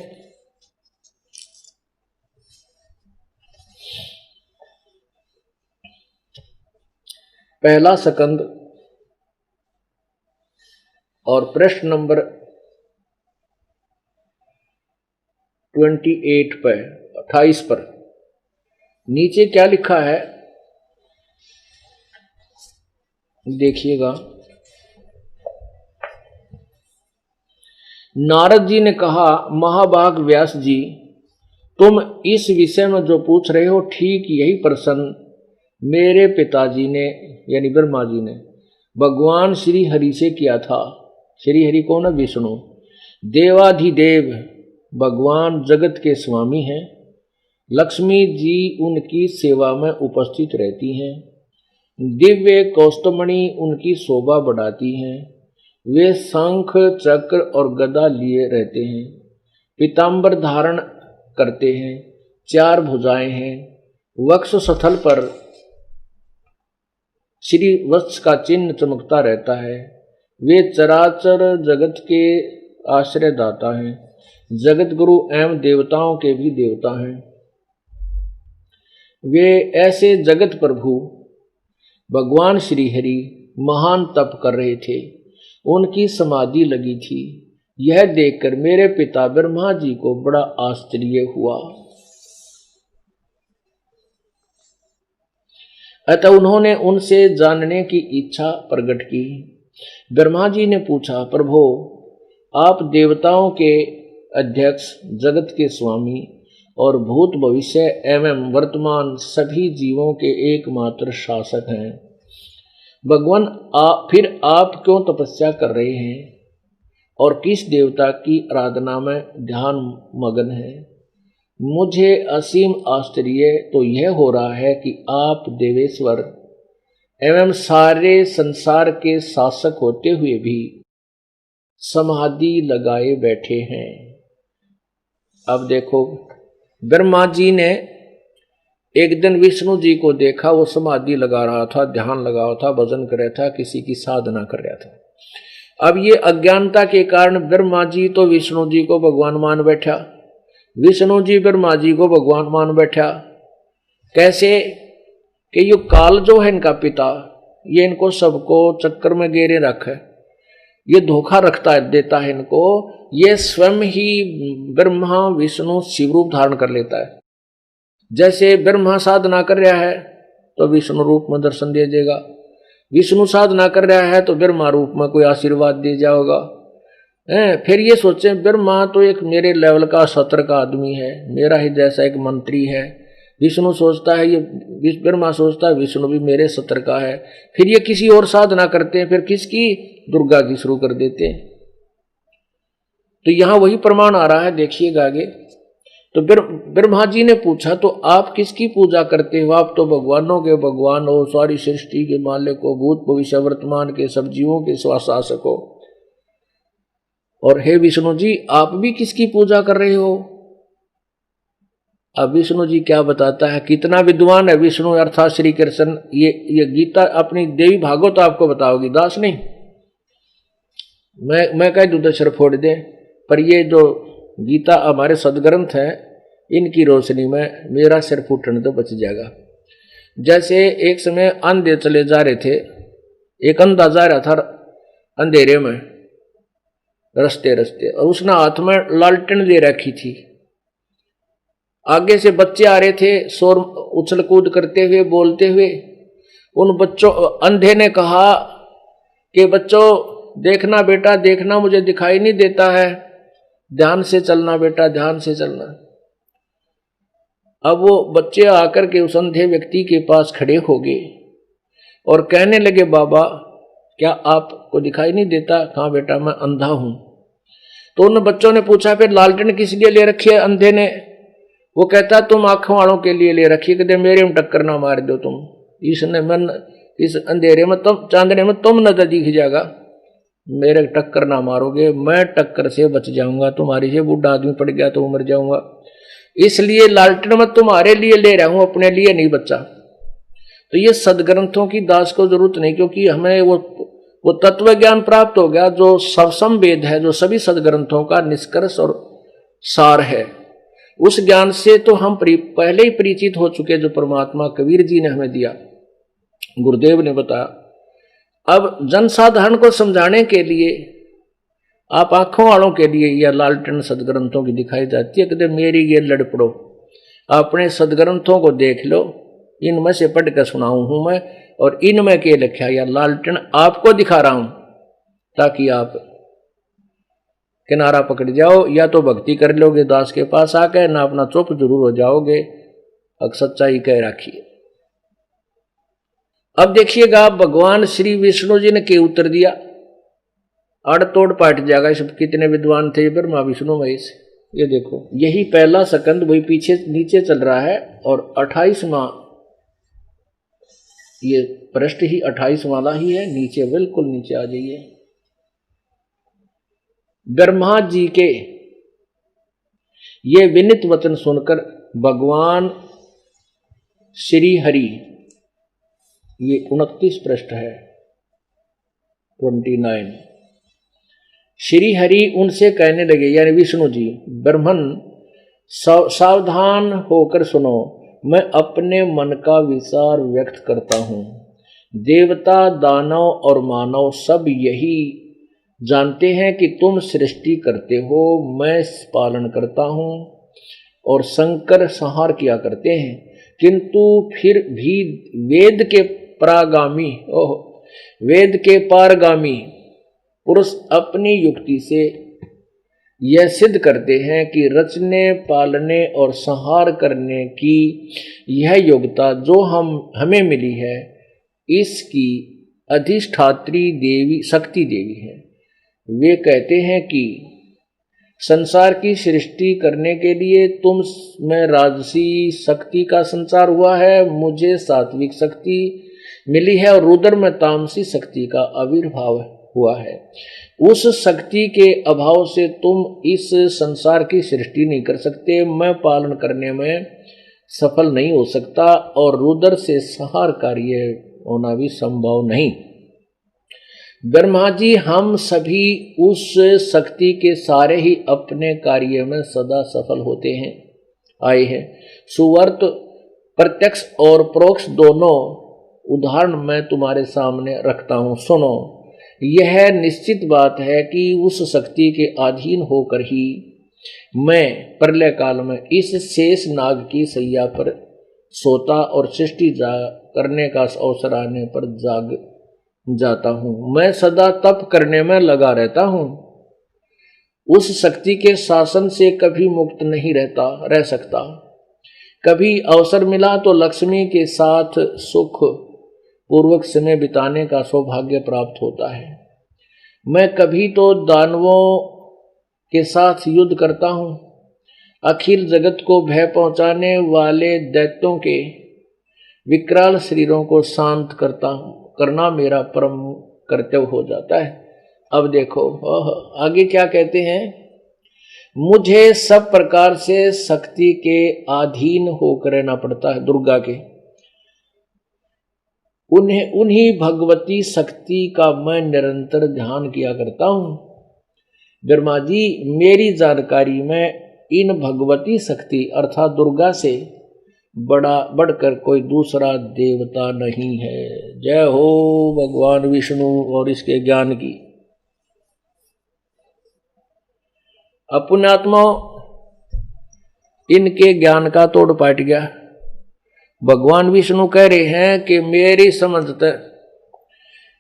Speaker 2: पहला स्कंद और प्रश्न नंबर 28 पर नीचे क्या लिखा है देखिएगा। नारद जी ने कहा, महाभाग व्यास जी, तुम इस विषय में जो पूछ रहे हो ठीक यही प्रश्न मेरे पिताजी ने यानी ब्रह्मा जी ने भगवान श्री हरि से किया था। श्री हरि कौन है? विष्णु, देवाधिदेव भगवान जगत के स्वामी हैं। लक्ष्मी जी उनकी सेवा में उपस्थित रहती हैं। दिव्य कौस्तुमणि उनकी शोभा बढ़ाती हैं। वे शंख चक्र और गदा लिए रहते हैं। पीतांबर धारण करते हैं। 4 भुजाएं हैं। वक्ष स्थल पर श्री वत्स का चिन्ह चमकता रहता है। वे चराचर जगत के आश्रयदाता हैं। जगत गुरु एवं देवताओं के भी देवता हैं। वे ऐसे जगत प्रभु भगवान श्री हरि महान तप कर रहे थे। उनकी समाधि लगी थी। यह देखकर मेरे पिता ब्रह्मा जी को बड़ा आश्चर्य हुआ। अतः उन्होंने उनसे जानने की इच्छा प्रकट की। ब्रह्मा जी ने पूछा, प्रभु आप देवताओं के अध्यक्ष, जगत के स्वामी और भूत भविष्य एवं वर्तमान सभी जीवों के एकमात्र शासक हैं। भगवान फिर आप क्यों तपस्या कर रहे हैं और किस देवता की आराधना में ध्यान मगन है? मुझे असीम आश्चर्य तो यह हो रहा है कि आप देवेश्वर एवं सारे संसार के शासक होते हुए भी समाधि लगाए बैठे हैं। अब देखो, ब्रह्मा जी ने एक दिन विष्णु जी को देखा, वो समाधि लगा रहा था, ध्यान लगा रहा था, भजन कर रहा था, किसी की साधना कर रहा था। अब ये अज्ञानता के कारण ब्रह्मा जी तो विष्णु जी को भगवान मान बैठा, विष्णु जी ब्रह्मा जी को भगवान मान बैठा। कैसे कि ये काल जो है इनका पिता, ये इनको सबको चक्कर में घेरे रखे, ये धोखा रखता देता है इनको। ये स्वयं ही ब्रह्मा विष्णु शिव रूप धारण कर लेता है। जैसे ब्रह्मा साधना कर रहा है तो विष्णु रूप में दर्शन दे देगा, विष्णु साधना कर रहा है तो ब्रह्मा रूप में कोई आशीर्वाद दे जाओगा। फिर ये सोचे ब्रह्मा तो एक मेरे लेवल का सत्र का आदमी है, मेरा ही जैसा एक मंत्री है। विष्णु सोचता है, ये ब्रह्मा सोचता है विष्णु भी मेरे सत्र का है। फिर ये किसी और साधना करते हैं, फिर किसकी? दुर्गा की शुरू कर देते हैं। तो यहां वही प्रमाण आ रहा है, देखिएगा आगे। तो ब्रह्मा जी ने पूछा, तो आप किसकी पूजा करते हो? आप तो भगवानों के भगवान हो, सारी सृष्टि के मालिक हो, भूत भविष्य वर्तमान के सब जीवों के शासक हो। और हे विष्णु जी आप भी किसकी पूजा कर रहे हो? अब विष्णु जी क्या बताता है, कितना विद्वान है विष्णु अर्थात श्री कृष्ण। ये गीता अपनी देवी भागवत आपको बताओगी, दास नहीं। मैं कह दूं तो सिर फोड़ दे, पर ये जो गीता हमारे सदग्रंथ है इनकी रोशनी में मेरा सिर फूटने तो बच जाएगा। जैसे एक समय अंधे चले जा रहे थे, एक अंधा जा रहा था अंधेरे में रस्ते और उसने हाथ में लालटेन ले रखी थी। आगे से बच्चे आ रहे थे शोर उछल कूद करते हुए बोलते हुए। उन बच्चों अंधे ने कहा कि बच्चों देखना बेटा देखना, मुझे दिखाई नहीं देता है, ध्यान से चलना बेटा ध्यान से चलना। अब वो बच्चे आकर के उस अंधे व्यक्ति के पास खड़े हो गए और कहने लगे बाबा क्या आपको दिखाई नहीं देता? कहाँ बेटा मैं अंधा हूं। तो उन बच्चों ने पूछा फिर लालटेन किस लिए ले रखी है अंधे ने? वो कहता तुम आंखों वालों के लिए ले रखी, कहते मेरे में टक्कर ना मार दो तुम, इसने मन इस अंधेरे में तुम चांदने में तुम न तो दिख जाएगा, मेरे टक्कर ना मारोगे, मैं टक्कर से बच जाऊंगा, तुम्हारी से बूढ़ा आदमी पड़ गया तो मर जाऊंगा, इसलिए लालटेन मैं तुम्हारे लिए ले रहा हूं, अपने लिए नहीं बच्चा। तो ये सदग्रंथों की दास को जरूरत नहीं, क्योंकि हमें वो तत्व ज्ञान प्राप्त हो गया जो सबसम वेद है, जो सभी सदग्रंथों का निष्कर्ष और सार है। उस ज्ञान से तो हम पहले ही परिचित हो चुके, जो परमात्मा कबीर जी ने हमें दिया, गुरुदेव ने बताया। अब जनसाधारण को समझाने के लिए आप आंखों वालों के लिए या लालटेन सदग्रंथों की दिखाई जाती है, कहते मेरी ये लड़ पड़ो, अपने सदग्रंथों को देख लो, इनमें से पढ़ कर सुनाऊं हूं मैं, और इनमें के लिखा या लालटेन आपको दिखा रहा हूं, ताकि आप किनारा पकड़ जाओ, या तो भक्ति कर लोगे दास के पास आकर, ना अपना चुप जरूर हो जाओगे। अब सच्चाई कह रखिए। अब देखिएगा भगवान श्री विष्णु जी ने क्या उत्तर दिया, आड़ तोड़ पाट जाएगा। सब कितने विद्वान थे ब्रह्मा विष्णु महेश। ये देखो यही पहला सकंद वही पीछे नीचे चल रहा है, और 28वां ये पृष्ठ ही 28 वाला ही है, नीचे बिल्कुल नीचे आ जाइए। ब्रह्मा जी के ये विनित वचन सुनकर भगवान श्री हरि, ये 29 पृष्ठ है 29, श्री हरि उनसे कहने लगे, यानी विष्णु जी, ब्रह्मन सावधान होकर सुनो, मैं अपने मन का विचार व्यक्त करता हूं। देवता दानव और मानव सब यही जानते हैं कि तुम सृष्टि करते हो, मैं पालन करता हूं, और शंकर संहार किया करते हैं, किंतु फिर भी वेद के पारगामी पुरुष अपनी युक्ति से यह सिद्ध करते हैं कि रचने पालने और संहार करने की यह योग्यता जो हमें मिली है, इसकी अधिष्ठात्री देवी शक्ति देवी है। वे कहते हैं कि संसार की सृष्टि करने के लिए तुम में राजसी शक्ति का संचार हुआ है, मुझे सात्विक शक्ति मिली है, और रुद्र में तामसी शक्ति का आविर्भाव हुआ है। उस शक्ति के अभाव से तुम इस संसार की सृष्टि नहीं कर सकते, मैं पालन करने में सफल नहीं हो सकता, और रुद्र से संहार कार्य होना भी संभव नहीं। ब्रह्मा जी, हम सभी उस शक्ति के सारे ही अपने कार्य में सदा सफल होते हैं आए हैं। सुवर्त प्रत्यक्ष और परोक्ष दोनों उदाहरण मैं तुम्हारे सामने रखता हूँ, सुनो। यह निश्चित बात है कि उस शक्ति के अधीन होकर ही मैं प्रलय काल में इस शेष नाग की सैया पर सोता और सृष्टि करने का अवसर आने पर जाग जाता हूँ। मैं सदा तप करने में लगा रहता हूँ, उस शक्ति के शासन से कभी मुक्त नहीं रह सकता। कभी अवसर मिला तो लक्ष्मी के साथ सुख पूर्वक समय बिताने का सौभाग्य प्राप्त होता है। मैं कभी तो दानवों के साथ युद्ध करता हूँ, अखिल जगत को भय पहुंचाने वाले दैत्यों के विकराल शरीरों को शांत करना मेरा परम कर्तव्य हो जाता है। अब देखो आगे क्या कहते हैं, मुझे सब प्रकार से शक्ति के अधीन होकर रहना पड़ता है, दुर्गा के। उन्हीं भगवती शक्ति का मैं निरंतर ध्यान किया करता हूं। ब्रह्मा जी, मेरी जानकारी में इन भगवती शक्ति अर्थात दुर्गा से बढ़कर कोई दूसरा देवता नहीं है। जय हो भगवान विष्णु और इसके ज्ञान की। पुण्यात्मा, इनके ज्ञान का तोड़ पाट गया। भगवान विष्णु कह रहे हैं कि मेरी समझ तक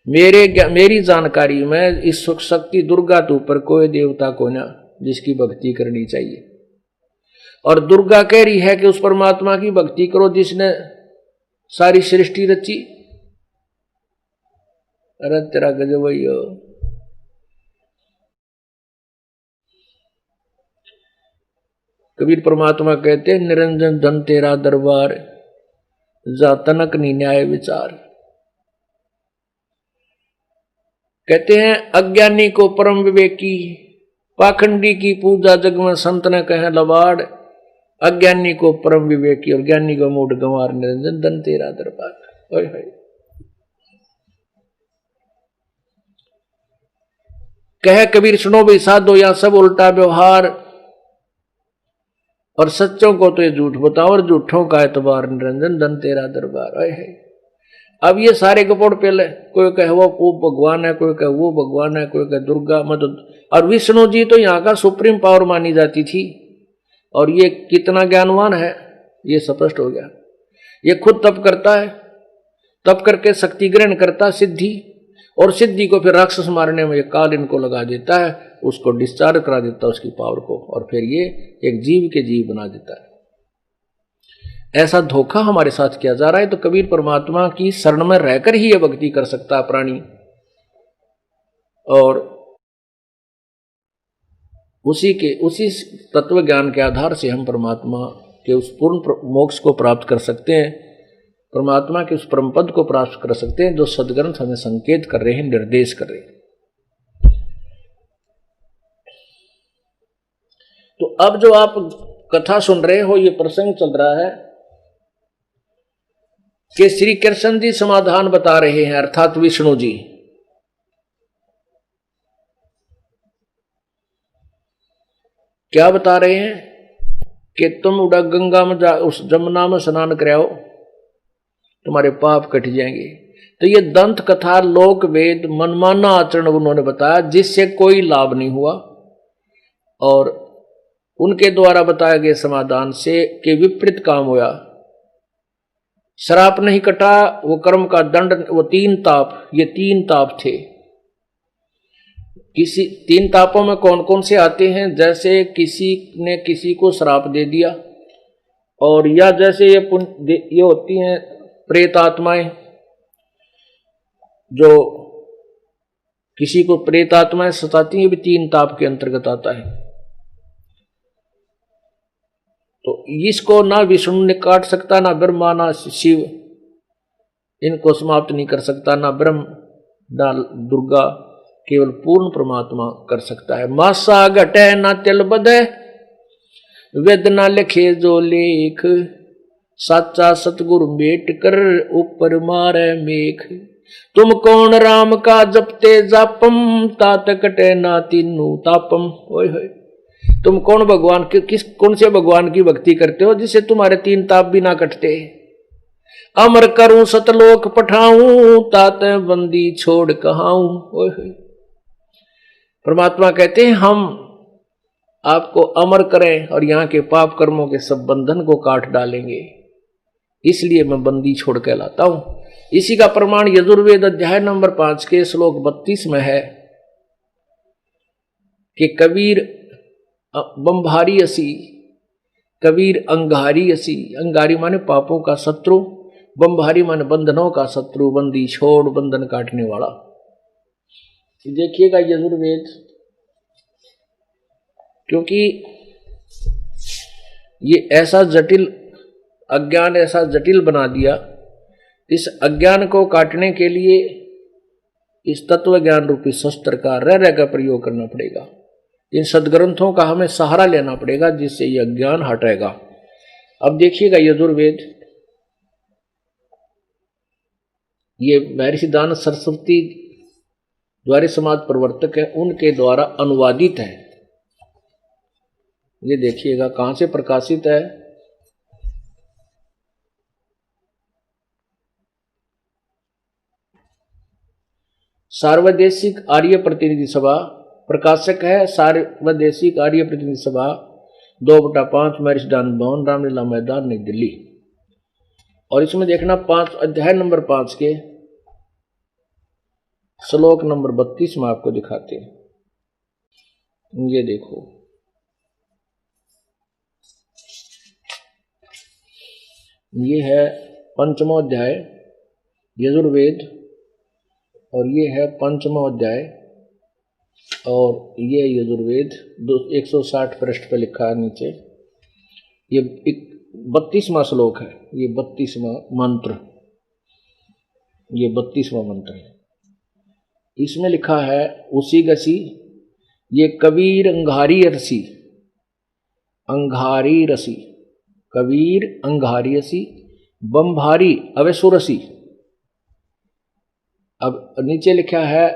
Speaker 2: मेरी जानकारी में इस शक्ति दुर्गा के ऊपर कोई देवता को ना जिसकी भक्ति करनी चाहिए। और दुर्गा कह रही है कि उस परमात्मा की भक्ति करो जिसने सारी सृष्टि रची। अरे तेरा गजब भैया। कबीर परमात्मा कहते हैं, निरंजन धन तेरा दरबार, जा तनक नी न्याय विचार। कहते हैं, अज्ञानी को परम विवेकी, पाखंडी की पूजा जग में संत न कहे लबाड़। अज्ञानी को परम विवेकी और ज्ञानी को मूड गंवार, निरंजन धन तेरा दरबार। ओए होए। कहे कबीर, सुनो भाई साधो, यहां सब उल्टा व्यवहार, और सच्चों को तो ये झूठ बताओ और झूठों का एतबार, निरंजन धन तेरा दरबार। ओए है। अब ये सारे कपोड़ पहले, कोई कहे वो भगवान है, कोई कहे वो भगवान है, कोई कहे दुर्गा मतलब। और विष्णु जी तो यहाँ का सुप्रीम पावर मानी जाती थी। और ये कितना ज्ञानवान है ये स्पष्ट हो गया। ये खुद तप करता है, तप करके शक्ति ग्रहण करता सिद्धि, और सिद्धि को फिर राक्षस मारने में ये काल इनको लगा देता है, उसको डिस्चार्ज करा देता है उसकी पावर को, और फिर ये एक जीव के जीव बना देता है। ऐसा धोखा हमारे साथ किया जा रहा है। तो कबीर परमात्मा की शरण में रहकर ही ये भक्ति कर सकता है प्राणी, और उसी तत्व ज्ञान के आधार से हम परमात्मा के उस पूर्ण मोक्ष को प्राप्त कर सकते हैं, परमात्मा के उस परम पद को प्राप्त कर सकते हैं जो सदग्रंथ हमें संकेत कर रहे हैं, निर्देश कर रहे हैं। तो अब जो आप कथा सुन रहे हो, ये प्रसंग चल रहा है कि श्री कृष्ण जी समाधान बता रहे हैं, अर्थात विष्णु जी। क्या बता रहे हैं कि तुम उड़ा गंगा में जा, उस जमुना में स्नान कराओ, तुम्हारे पाप कट जाएंगे। तो ये दंत कथा लोक वेद मनमाना आचरण उन्होंने बताया, जिससे कोई लाभ नहीं हुआ, और उनके द्वारा बताए गए समाधान से के विपरीत काम हुआ। श्राप नहीं कटा, वो कर्म का दंड, वो तीन ताप, ये तीन ताप थे। किसी तीन तापों में कौन कौन से आते हैं? जैसे किसी ने किसी को श्राप दे दिया, और या जैसे ये होती हैं प्रेत आत्माएं, जो किसी को प्रेत आत्माएं सताती हैं, भी तीन ताप के अंतर्गत आता है। तो इसको ना विष्णु ने काट सकता, ना ब्रह्मा, ना शिव, इनको समाप्त नहीं कर सकता, ना ब्रह्म ना दुर्गा, केवल पूर्ण परमात्मा कर सकता है। मासा घटे ना तिल बधे, वेद ना लिखे जो लेख, साचा सतगुरु मेट कर ऊपर मारे मेख। तुम कौन राम का जपते जापम, तात कटे ना तीनू तापम। ओए होए, तुम कौन भगवान के कौन से भगवान की भक्ति करते हो जिससे तुम्हारे तीन ताप भी ना कटते? अमर करूं सतलोक पठाऊं, तात बंदी छोड़ कहाऊं। ओए होए, परमात्मा कहते हैं हम आपको अमर करें और यहाँ के पाप कर्मों के सब बंधन को काट डालेंगे, इसलिए मैं बंदी छोड़ के लाता हूं। इसी का प्रमाण यजुर्वेद अध्याय नंबर 5 के श्लोक 32 में है कि कबीर बंभारी असी, कबीर अंगारी असी। अंगारी माने पापों का शत्रु, बंभारी माने बंधनों का शत्रु, बंदी छोड़ बंधन काटने वाला। देखिएगा यजुर्वेद, क्योंकि ये ऐसा जटिल अज्ञान ऐसा जटिल बना दिया, इस अज्ञान को काटने के लिए इस तत्व ज्ञान रूपी शस्त्र का रह का प्रयोग करना पड़ेगा। इन सदग्रंथों का हमें सहारा लेना पड़ेगा, जिससे यह ज्ञान हटेगा। अब देखिएगा यजुर्वेद, ये महर्षि दानव सरस्वती द्वारा समाज प्रवर्तक है, उनके द्वारा अनुवादित है। ये देखिएगा कहां से प्रकाशित है। सार्वदेशिक आर्य प्रतिनिधि सभा, प्रकाशक है सार्वदेशिक आर्य प्रतिनिधि सभा, 2/5, महर्षि दानव भवन, रामलीला मैदान, नई दिल्ली। और इसमें देखना 5 अध्याय नंबर 5 के श्लोक नंबर 32 में आपको दिखाते हैं। ये देखो, ये है 5वां अध्याय यजुर्वेद, और ये है 5वां अध्याय, और ये यजुर्वेद 160 पृष्ठ पे लिखा है नीचे। ये 32वां श्लोक है, ये 32वां मंत्र, ये 32वां मंत्र है। इसमें लिखा है उसी गसी, ये कबीर अंगारी रसी, अंगारी रसी, कबीर अंगारी रसी, बम्भारी अवेसुरसी। अब नीचे लिखा है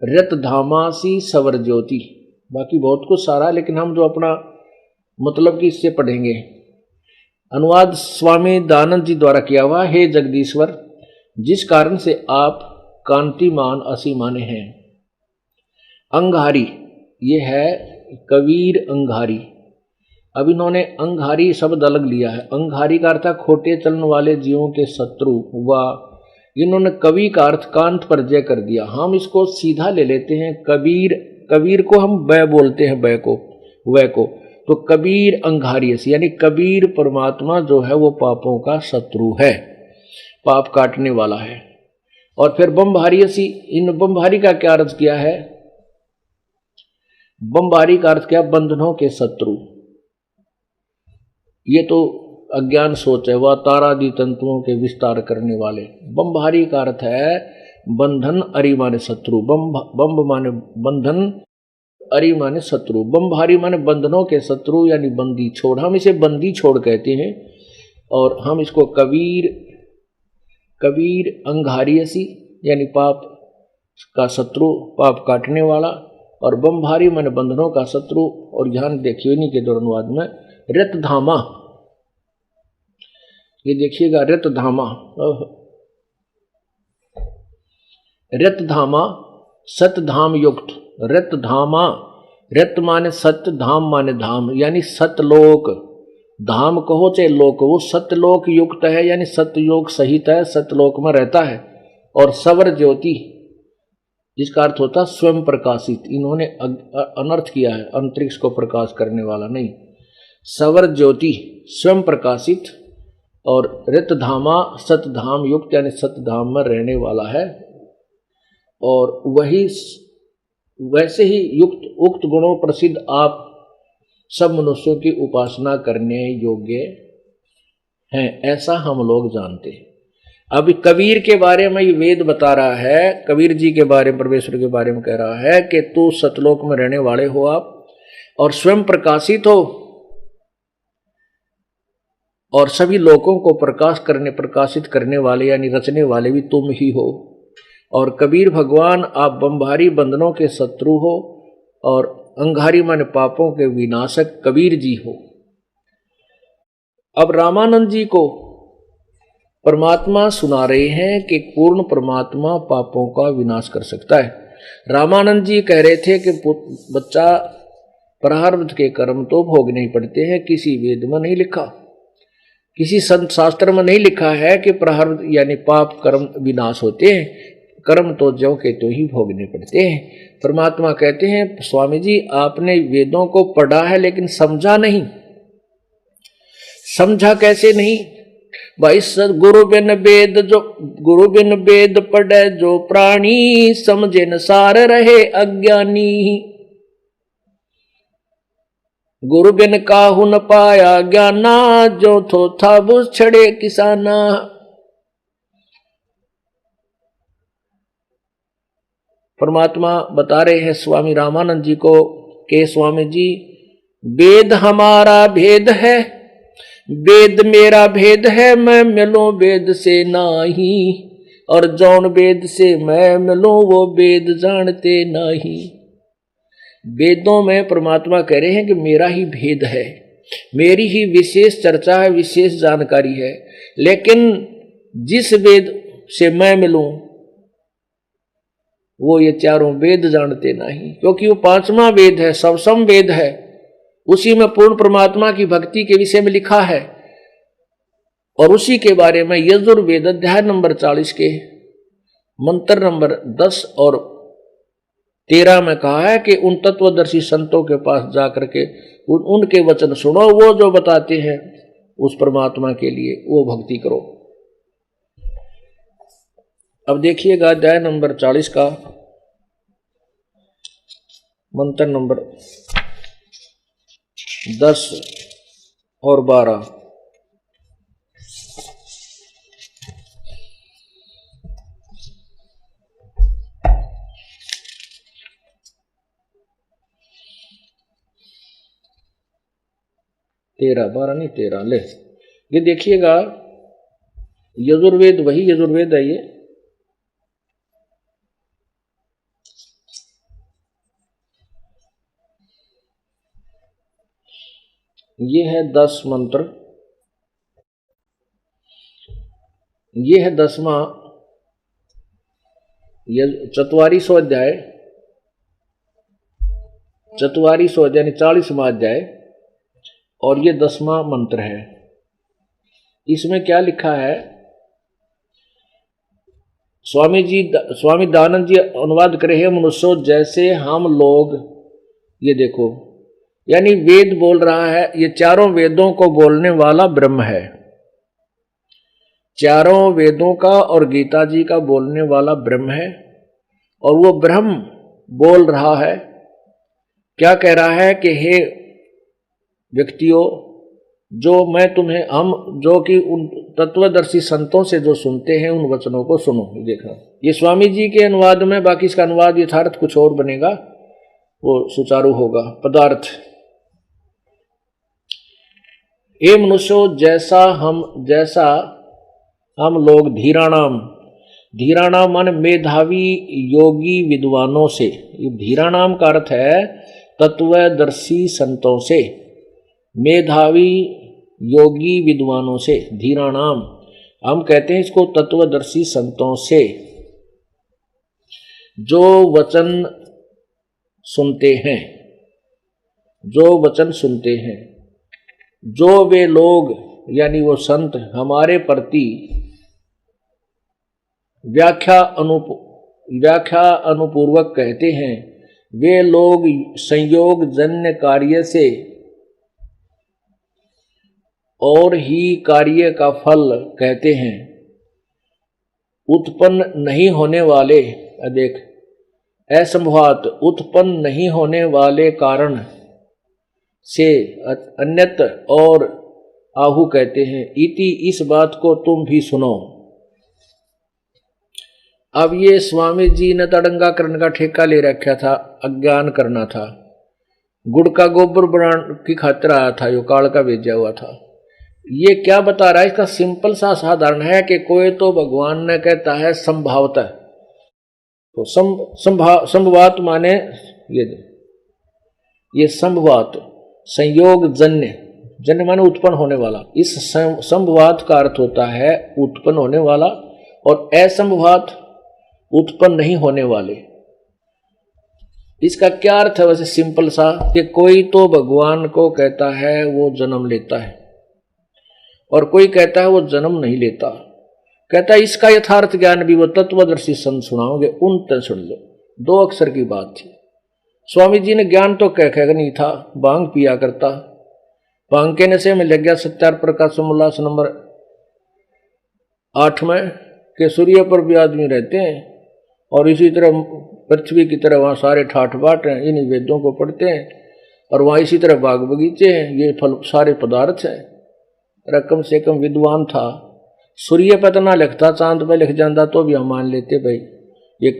Speaker 2: रत धामासी सवर ज्योति। बाकी बहुत कुछ सारा, लेकिन हम जो अपना मतलब कि इससे पढ़ेंगे। अनुवाद स्वामी दयानंद जी द्वारा किया हुआ। हे जगदीश्वर, जिस कारण से आप कांतिमान असीमाने हैं। अंगारी, ये है कबीर अंगारी। अब इन्होंने अंगारी शब्द अलग लिया है। अंगारी का अर्थ खोटे चलन वाले जीवों के शत्रु हुआ। इन्होंने कवि का अर्थ कांत पर जय कर दिया। हम इसको सीधा ले लेते हैं कबीर, कबीर को हम बै बोलते हैं, बै को, वै को, तो कबीर अंगारी यानी कबीर परमात्मा जो है वो पापों का शत्रु है, पाप काटने वाला है। और फिर बम्भारी, इन बम्भारी का क्या अर्थ किया है? बम्भारी का अर्थ क्या? बंधनों के शत्रु। ये तो अज्ञान सोच है, वह तारादि तंतुओं के विस्तार करने वाले। बम्भारी का अर्थ है बंधन, अरि माने शत्रु। बम्भ माने बंधन, अरि माने शत्रु। बम्भारी माने बंधनों के शत्रु यानी बंदी छोड़। हम इसे बंदी छोड़ कहते हैं, और हम इसको कबीर अंगारियसी यानी पाप का शत्रु, पाप काटने वाला, और बम्भारी माने बंधनों का शत्रु। और ध्यान देखिए इन्हीं के दो अनुवाद में रतधामा, ये देखिएगा रतधामा, रतधामा सतधाम युक्त। रतधामा, रत माने सत्य, धाम माने धाम, यानी सतलोक। धाम कहो चाहे लोक, वो सतलोक युक्त है, यानी सतयोग सहित है, सतलोक में रहता है। और सवर ज्योति, जिसका अर्थ होता स्वयं प्रकाशित। इन्होंने अनर्थ किया है, अंतरिक्ष को प्रकाश करने वाला नहीं। सवर ज्योति स्वयं प्रकाशित, और रतधामा सतधाम युक्त यानी सतधाम में रहने वाला है। और वही वैसे ही युक्त उक्त गुणों प्रसिद्ध आप सब मनुष्यों की उपासना करने योग्य हैं, ऐसा हम लोग जानते हैं। अब कबीर के बारे में ये वेद बता रहा है, कबीर जी के बारे में, परमेश्वर के बारे में कह रहा है कि तू सतलोक में रहने वाले हो आप, और स्वयं प्रकाशित हो, और सभी लोगों को प्रकाशित करने वाले यानी रचने वाले भी तुम ही हो। और कबीर भगवान आप बम्भारी बंधनों के शत्रु हो, और अंगारी माने पापों के विनाशक कबीर जी हो। अब रामानंद जी को परमात्मा सुना रहे हैं कि पूर्ण परमात्मा पापों का विनाश कर सकता है। रामानंद जी कह रहे थे कि बच्चा, प्रारब्ध के कर्म तो भोगने ही पड़ते हैं, किसी वेद में नहीं लिखा, किसी संत शास्त्र में नहीं लिखा है कि प्रारब्ध यानी पाप कर्म विनाश होते हैं। कर्म तो ज्यों के तो ही भोगने पड़ते हैं। परमात्मा कहते हैं, स्वामी जी आपने वेदों को पढ़ा है लेकिन समझा नहीं। समझा कैसे नहीं भाई? गुरु बिन वेद पढ़े जो प्राणी, समझे न सार रहे अज्ञानी। गुरु बिन काहू न पाया ज्ञाना, जो थो था बुझ छड़े किसाना। परमात्मा बता रहे हैं स्वामी रामानंद जी को कि स्वामी जी, वेद हमारा भेद है, वेद मेरा भेद है, मैं मिलूं वेद से नाही, और जौन वेद से मैं मिलूं वो वेद जानते नहीं। वेदों में परमात्मा कह रहे हैं कि मेरा ही भेद है, मेरी ही विशेष चर्चा है, विशेष जानकारी है, लेकिन जिस वेद से मैं मिलूं वो ये चारों वेद जानते नहीं, क्योंकि वो पांचवा वेद है, सबसम वेद है। उसी में पूर्ण परमात्मा की भक्ति के विषय में लिखा है, और उसी के बारे में यजुर्वेद अध्याय नंबर 40 के मंत्र नंबर 10 और 13 में कहा है कि उन तत्वदर्शी संतों के पास जाकर के उनके वचन सुनो, वो जो बताते हैं उस परमात्मा के लिए वो भक्ति करो। अब देखिएगा अध्याय नंबर 40 का मंत्र नंबर 10 और 12। तेरह 12 नहीं 13 ले, ये देखिएगा यजुर्वेद, वही यजुर्वेद है ये है 10 मंत्र, ये है 10वां 4400 अध्याय, 4400 यानी 40वां अध्याय, और ये 10वां मंत्र है। इसमें क्या लिखा है, स्वामी दयानंद जी अनुवाद करे हैं, मनुष्यों जैसे हम लोग, ये देखो, यानी वेद बोल रहा है, ये चारों वेदों को बोलने वाला ब्रह्म है, चारों वेदों का और गीता जी का बोलने वाला ब्रह्म है। और वो ब्रह्म बोल रहा है, क्या कह रहा है कि हे व्यक्तियों, जो मैं तुम्हें, हम जो कि उन तत्वदर्शी संतों से जो सुनते हैं उन वचनों को सुनो। देखा, ये स्वामी जी के अनुवाद में, बाकी इसका अनुवाद यथार्थ कुछ और बनेगा, वो सुचारू होगा। पदार्थ, ए मनुष्यों जैसा हम लोग धीराणाम, धीराणाम मान मेधावी योगी विद्वानों से, ये धीराणाम का अर्थ है तत्वदर्शी संतों से, मेधावी योगी विद्वानों से, धीराणाम हम कहते हैं इसको तत्वदर्शी संतों से, जो वचन सुनते हैं, जो वचन सुनते हैं, जो वे लोग यानी वो संत हमारे प्रति व्याख्या अनुपूर्वक कहते हैं, वे लोग संयोग जन्य कार्य से और ही कार्य का फल कहते हैं, उत्पन्न नहीं होने वाले, देख, असंभवात उत्पन्न नहीं होने वाले कारण से अन्यत और आहु कहते हैं। इति इस बात को तुम भी सुनो। अब ये स्वामी जी ने तड़ंगा करने का ठेका ले रखा था, अज्ञान करना था, गुड़ का गोबर बनाने की खातिर आया था, यो काल का भेजा हुआ था। ये क्या बता रहा है, इसका सिंपल सा साधारण है कि कोई तो भगवान ने कहता है संभावता, तो संभवात माने ये संभवात संयोग जन्य, जन्य माने उत्पन्न होने वाला, इस संभवात का अर्थ होता है उत्पन्न होने वाला, और असंभवात उत्पन्न नहीं होने वाले। इसका क्या अर्थ है वैसे सिंपल सा, कि कोई तो भगवान को कहता है वो जन्म लेता है, और कोई कहता है वो जन्म नहीं लेता। कहता है इसका यथार्थ ज्ञान भी वो तत्वदर्शी संत सुनाओगे, उन तक सुन लो। 2 अक्षर की बात थी। स्वामी जी ने ज्ञान तो कह नहीं था, भांग पिया करता, भांग के नशे में लग गया। सत्यार प्रकाश उल्लास नंबर 8 में कि सूर्य पर भी आदमी रहते हैं, और इसी तरह पृथ्वी की तरह वहाँ सारे ठाठ बाट हैं, इन वेदों को पढ़ते हैं, और वहाँ इसी तरह बाग बगीचे हैं, ये फल सारे पदार्थ हैं। कम से कम विद्वान था, सूर्य पर तो ना लिखता, चांद पे लिख जाता तो भी हम मान लेते भाई ये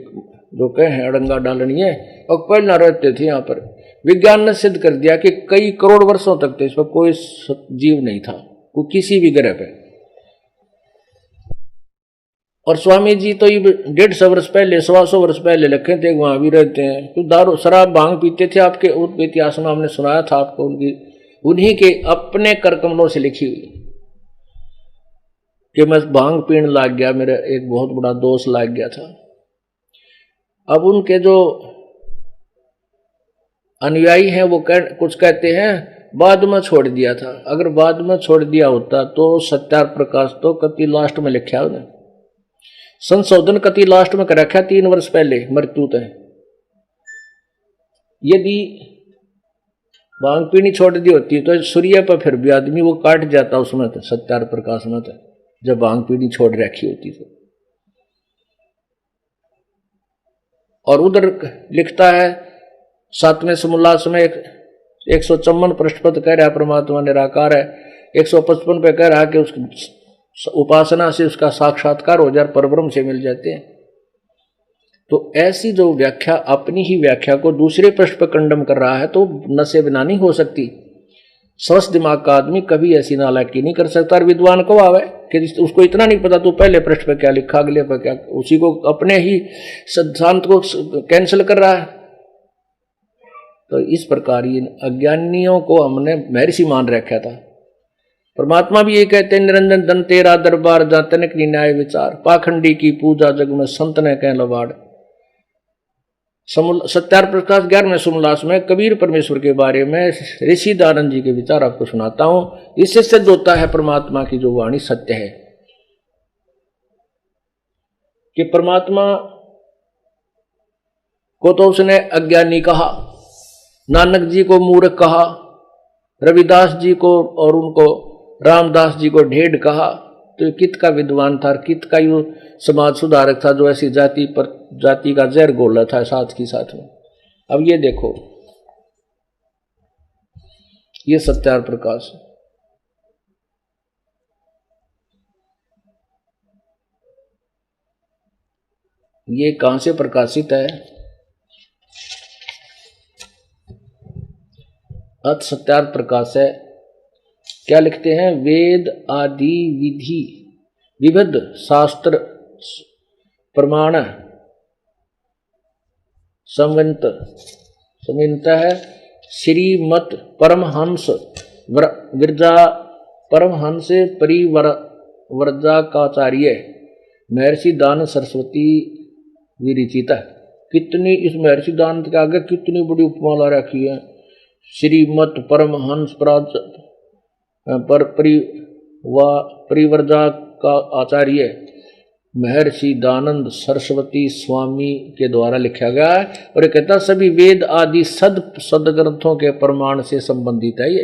Speaker 2: जो कहे अड़ंगा डालनी है, और पहले रहते थे यहाँ पर। विज्ञान ने सिद्ध कर दिया कि कई करोड़ वर्षों तक इस पर कोई जीव नहीं था, कोई किसी भी ग्रह पे। और स्वामी जी तो ये 150 वर्ष पहले 125 वर्ष पहले लिखे थे, वहां भी रहते हैं। तो दारू शराब भांग पीते थे, आपके इतिहास में हमने सुनाया था आपको, उन्हीं के अपने कर कमलों से लिखी हुई कि मैं भांग पीने लग गया, मेरा एक बहुत बड़ा दोष लग गया था। अब उनके जो अनुयायी हैं वो कुछ कहते हैं बाद में छोड़ दिया था। अगर बाद में छोड़ दिया होता तो सत्यार्थ प्रकाश तो कति लास्ट में लिखा उन्हें, संशोधन कति लास्ट में कर रखा 3 वर्ष पहले मृत्यु तय। यदि भांग पीनी छोड़ दी होती तो सूर्य पर फिर भी आदमी वो काट जाता उसमें, तो सत्यार्थ प्रकाश में तो जब भांग पीनी छोड़ रखी होती तो। और उधर लिखता है 7वें समोल्लास में 154 पृष्ठ पर कह रहा परमात्मा निराकार है, 155 पे कह रहा कि उसकी उपासना से उसका साक्षात्कार हो जाए, परब्रह्म से मिल जाते हैं। तो ऐसी जो व्याख्या अपनी ही व्याख्या को दूसरे पृष्ठ पर कंडम कर रहा है तो नशे बिना नहीं हो सकती। स्वस्थ दिमाग का आदमी कभी ऐसी नालायकी नहीं कर सकता। और विद्वान को आवे कि उसको इतना नहीं पता तो पहले पृष्ठ पर क्या लिखा अगले पर क्या, उसी को अपने ही सिद्धांत को कैंसिल कर रहा है। तो इस प्रकार ये अज्ञानियों को हमने महर्षि मान रखा था। परमात्मा भी ये कहते हैं निरंजन धन तेरा दरबार जा तनिक न्याय विचार, पाखंडी की पूजा जग में संत ने कह लबाड़। सत्यार्थ प्रकाश 11वें समोल्लास में कबीर परमेश्वर के बारे में ऋषि दानंद जी के विचार आपको सुनाता हूं। इससे सिद्ध होता है परमात्मा की जो वाणी सत्य है, कि परमात्मा को तो उसने अज्ञानी कहा, नानक जी को मूर्ख कहा, रविदास जी को और उनको रामदास जी को ढेढ़ कहा। तो कित का विद्वान था, कित का यो समाज सुधारक था जो ऐसी जाति का जहर घोला था साथ की साथ में। अब ये देखो, ये सत्यार्थ प्रकाश, ये कहां से प्रकाशित है? अथ सत्यार्थ प्रकाश है। क्या लिखते हैं? वेद आदि विधि विविध शास्त्र प्रमाण समन्वित है। श्रीमत परमहंस विरजा परमहंस परिव्रजाचार्य महर्षि दान सरस्वती विरचित। कितनी इस महर्षि दान के आगे कितनी बड़ी उपमा ला रखी है। श्रीमत परमहंस परिव्रजा का आचार्य महर्षि दानंद सरस्वती स्वामी के द्वारा लिखा गया है। और ये कहता सभी वेद आदि सदग्रंथों के प्रमाण से संबंधित है, ये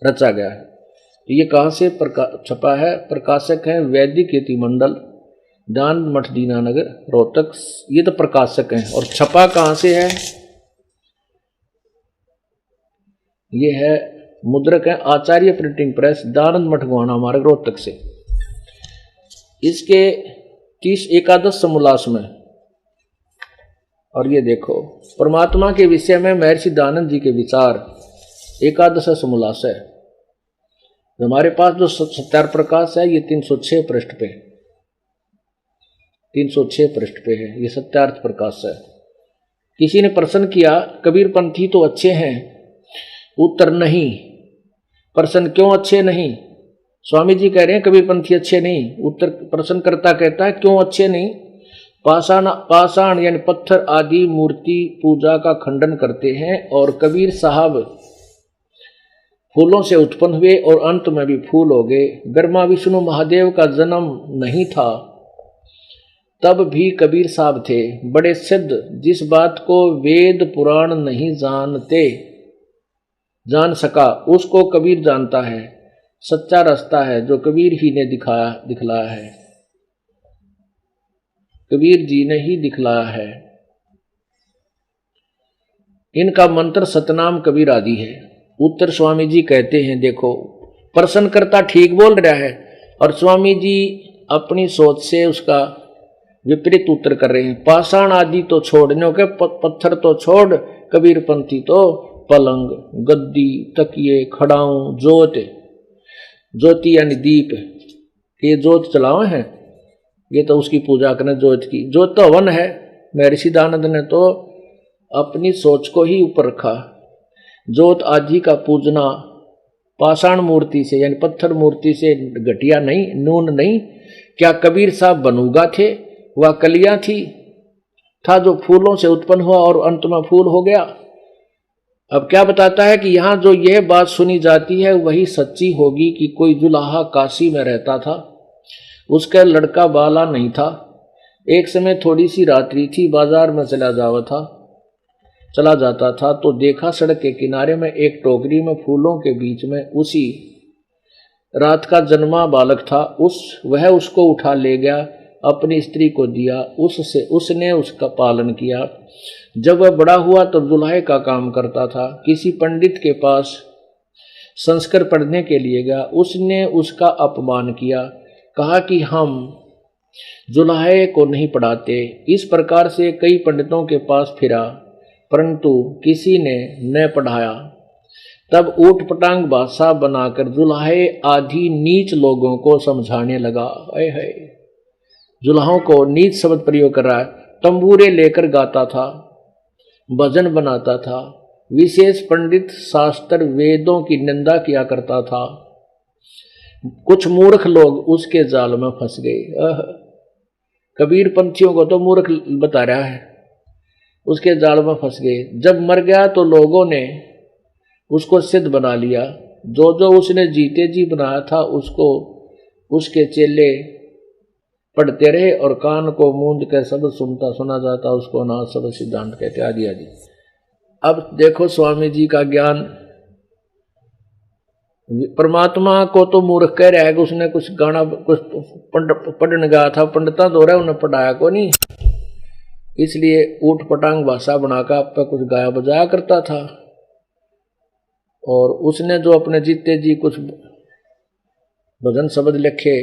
Speaker 2: रचा गया है। ये कहाँ से छपा है? प्रकाशक है वैदिक यति मंडल, दान मठ दीनानगर रोहतक। ये तो प्रकाशक हैं। और छपा कहाँ से है? ये है मुद्रक है आचार्य प्रिंटिंग प्रेस, दानंद मठ गोहाना मार्ग रोहतक से। इसके 30 एकादश समोल्लास में। और ये देखो परमात्मा के विषय में महर्षि दानंद जी के विचार, एकादश समोल्लास है। हमारे पास जो सत्यार्थ प्रकाश है ये 306 पृष्ठ पे, 306 पृष्ठ पे है, ये सत्यार्थ प्रकाश है। किसी ने प्रश्न किया कबीर पंथी तो अच्छे हैं, उत्तर नहीं। प्रश्न क्यों अच्छे नहीं? स्वामी जी कह रहे हैं कबीर पंथी अच्छे नहीं, उत्तर प्रश्नकर्ता कहता है क्यों अच्छे नहीं? पाषाण यानी पत्थर आदि मूर्ति पूजा का खंडन करते हैं, और कबीर साहब फूलों से उत्पन्न हुए और अंत में भी फूल हो गए। ब्रह्मा विष्णु महादेव का जन्म नहीं था तब भी कबीर साहब थे बड़े सिद्ध। जिस बात को वेद पुराण नहीं जान सका उसको कबीर जानता है। सच्चा रास्ता है जो कबीर ही ने दिखलाया है, कबीर जी ने ही दिखलाया है। इनका मंत्र सतनाम कबीर आदि है। उत्तर स्वामी जी कहते हैं देखो प्रश्नकर्ता ठीक बोल रहा है और स्वामी जी अपनी सोच से उसका विपरीत उत्तर कर रहे हैं। पाषाण आदि तो छोड़ने के, पत्थर तो छोड़, कबीरपंथी तो पलंग, गद्दी, तकिए, खड़ाऊं, जोत, ज्योति यानी दीप, ये जोत चलावे हैं, ये तो उसकी पूजा करें जोत की। जोत तो हवन है। महर्षि दयानंद ने तो अपनी सोच को ही ऊपर रखा। जोत आदि का पूजना पाषाण मूर्ति से यानी पत्थर मूर्ति से घटिया नहीं, नून नहीं। क्या कबीर साहब बनूगा थे? वह कलियां थी, था जो फूलों से उत्पन्न हुआ और अंत में फूल हो गया। अब क्या बताता है कि यहां जो यह बात सुनी जाती है वही सच्ची होगी कि कोई जुलाहा काशी में रहता था, उसका लड़का बाला नहीं था। एक समय थोड़ी सी रात्रि थी, बाजार में चला जाता था तो देखा सड़क के किनारे में एक टोकरी में फूलों के बीच में उसी रात का जन्मा बालक था। वह उसको उठा ले गया, अपनी स्त्री को दिया, उसने उसका पालन किया। जब वह बड़ा हुआ तो दुल्हे का काम करता था। किसी पंडित के पास संस्कार पढ़ने के लिए गया, उसने उसका अपमान किया, कहा कि हम जुल्हे को नहीं पढ़ाते। इस प्रकार से कई पंडितों के पास फिरा परंतु किसी ने न पढ़ाया। तब ऊट पटांग भाषा बनाकर जुल्हे आदि नीच लोगों को समझाने लगा। है जुल्हों को नीच शब्द प्रयोग कर रहा है। तंबूरे लेकर गाता था, भजन बनाता था, विशेष पंडित शास्त्र वेदों की निंदा किया करता था। कुछ मूर्ख लोग उसके जाल में फंस गए। कबीर पंथियों को तो मूर्ख बता रहा है, उसके जाल में फंस गए। जब मर गया तो लोगों ने उसको सिद्ध बना लिया। जो जो उसने जीते जी बनाया था उसको उसके चेले पढ़ते रहे और कान को मूंद कर सब सुना जाता, उसको ना सब सिद्धांत कहते आदि आदि। अब देखो स्वामी जी का ज्ञान। परमात्मा को तो मूर्ख कह रहा है कि उसने कुछ गाना कुछ पढ़ने गया था, पंडिता दो रहा उन्हें पढ़ाया को नहीं, इसलिए ऊट पटांग भाषा बनाकर आप पे कुछ गाया बजाया करता था। और उसने जो अपने जीते जी कुछ भजन शब्द लिखे,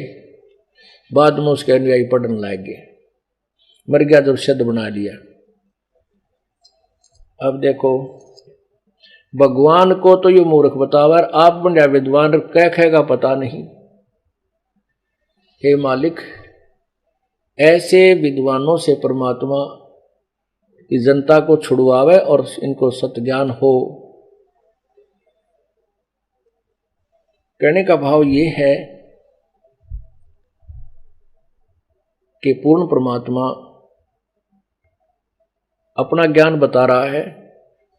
Speaker 2: बाद में उसके अनुयायी पढ़ने लग गए, मर गया जब शब्द बना लिया। अब देखो भगवान को तो ये मूर्ख बतावर, आप बन विद्वान कह खेगा पता नहीं। हे मालिक, ऐसे विद्वानों से परमात्मा की जनता को छुड़वावे और इनको सत्य ज्ञान हो। कहने का भाव ये है कि पूर्ण परमात्मा अपना ज्ञान बता रहा है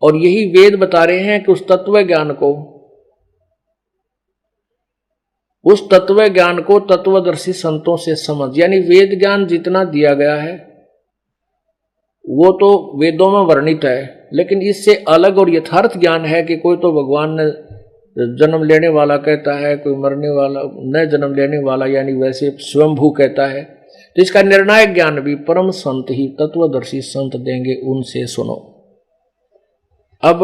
Speaker 2: और यही वेद बता रहे हैं कि उस तत्व ज्ञान को तत्वदर्शी संतों से समझ, यानी वेद ज्ञान जितना दिया गया है वो तो वेदों में वर्णित है, लेकिन इससे अलग और यथार्थ ज्ञान है कि कोई तो भगवान ने जन्म लेने वाला कहता है, कोई मरने वाला न जन्म लेने वाला यानी वैसे स्वयंभू कहता है। तो इसका निर्णायक ज्ञान भी परम संत ही तत्वदर्शी संत देंगे, उनसे सुनो। अब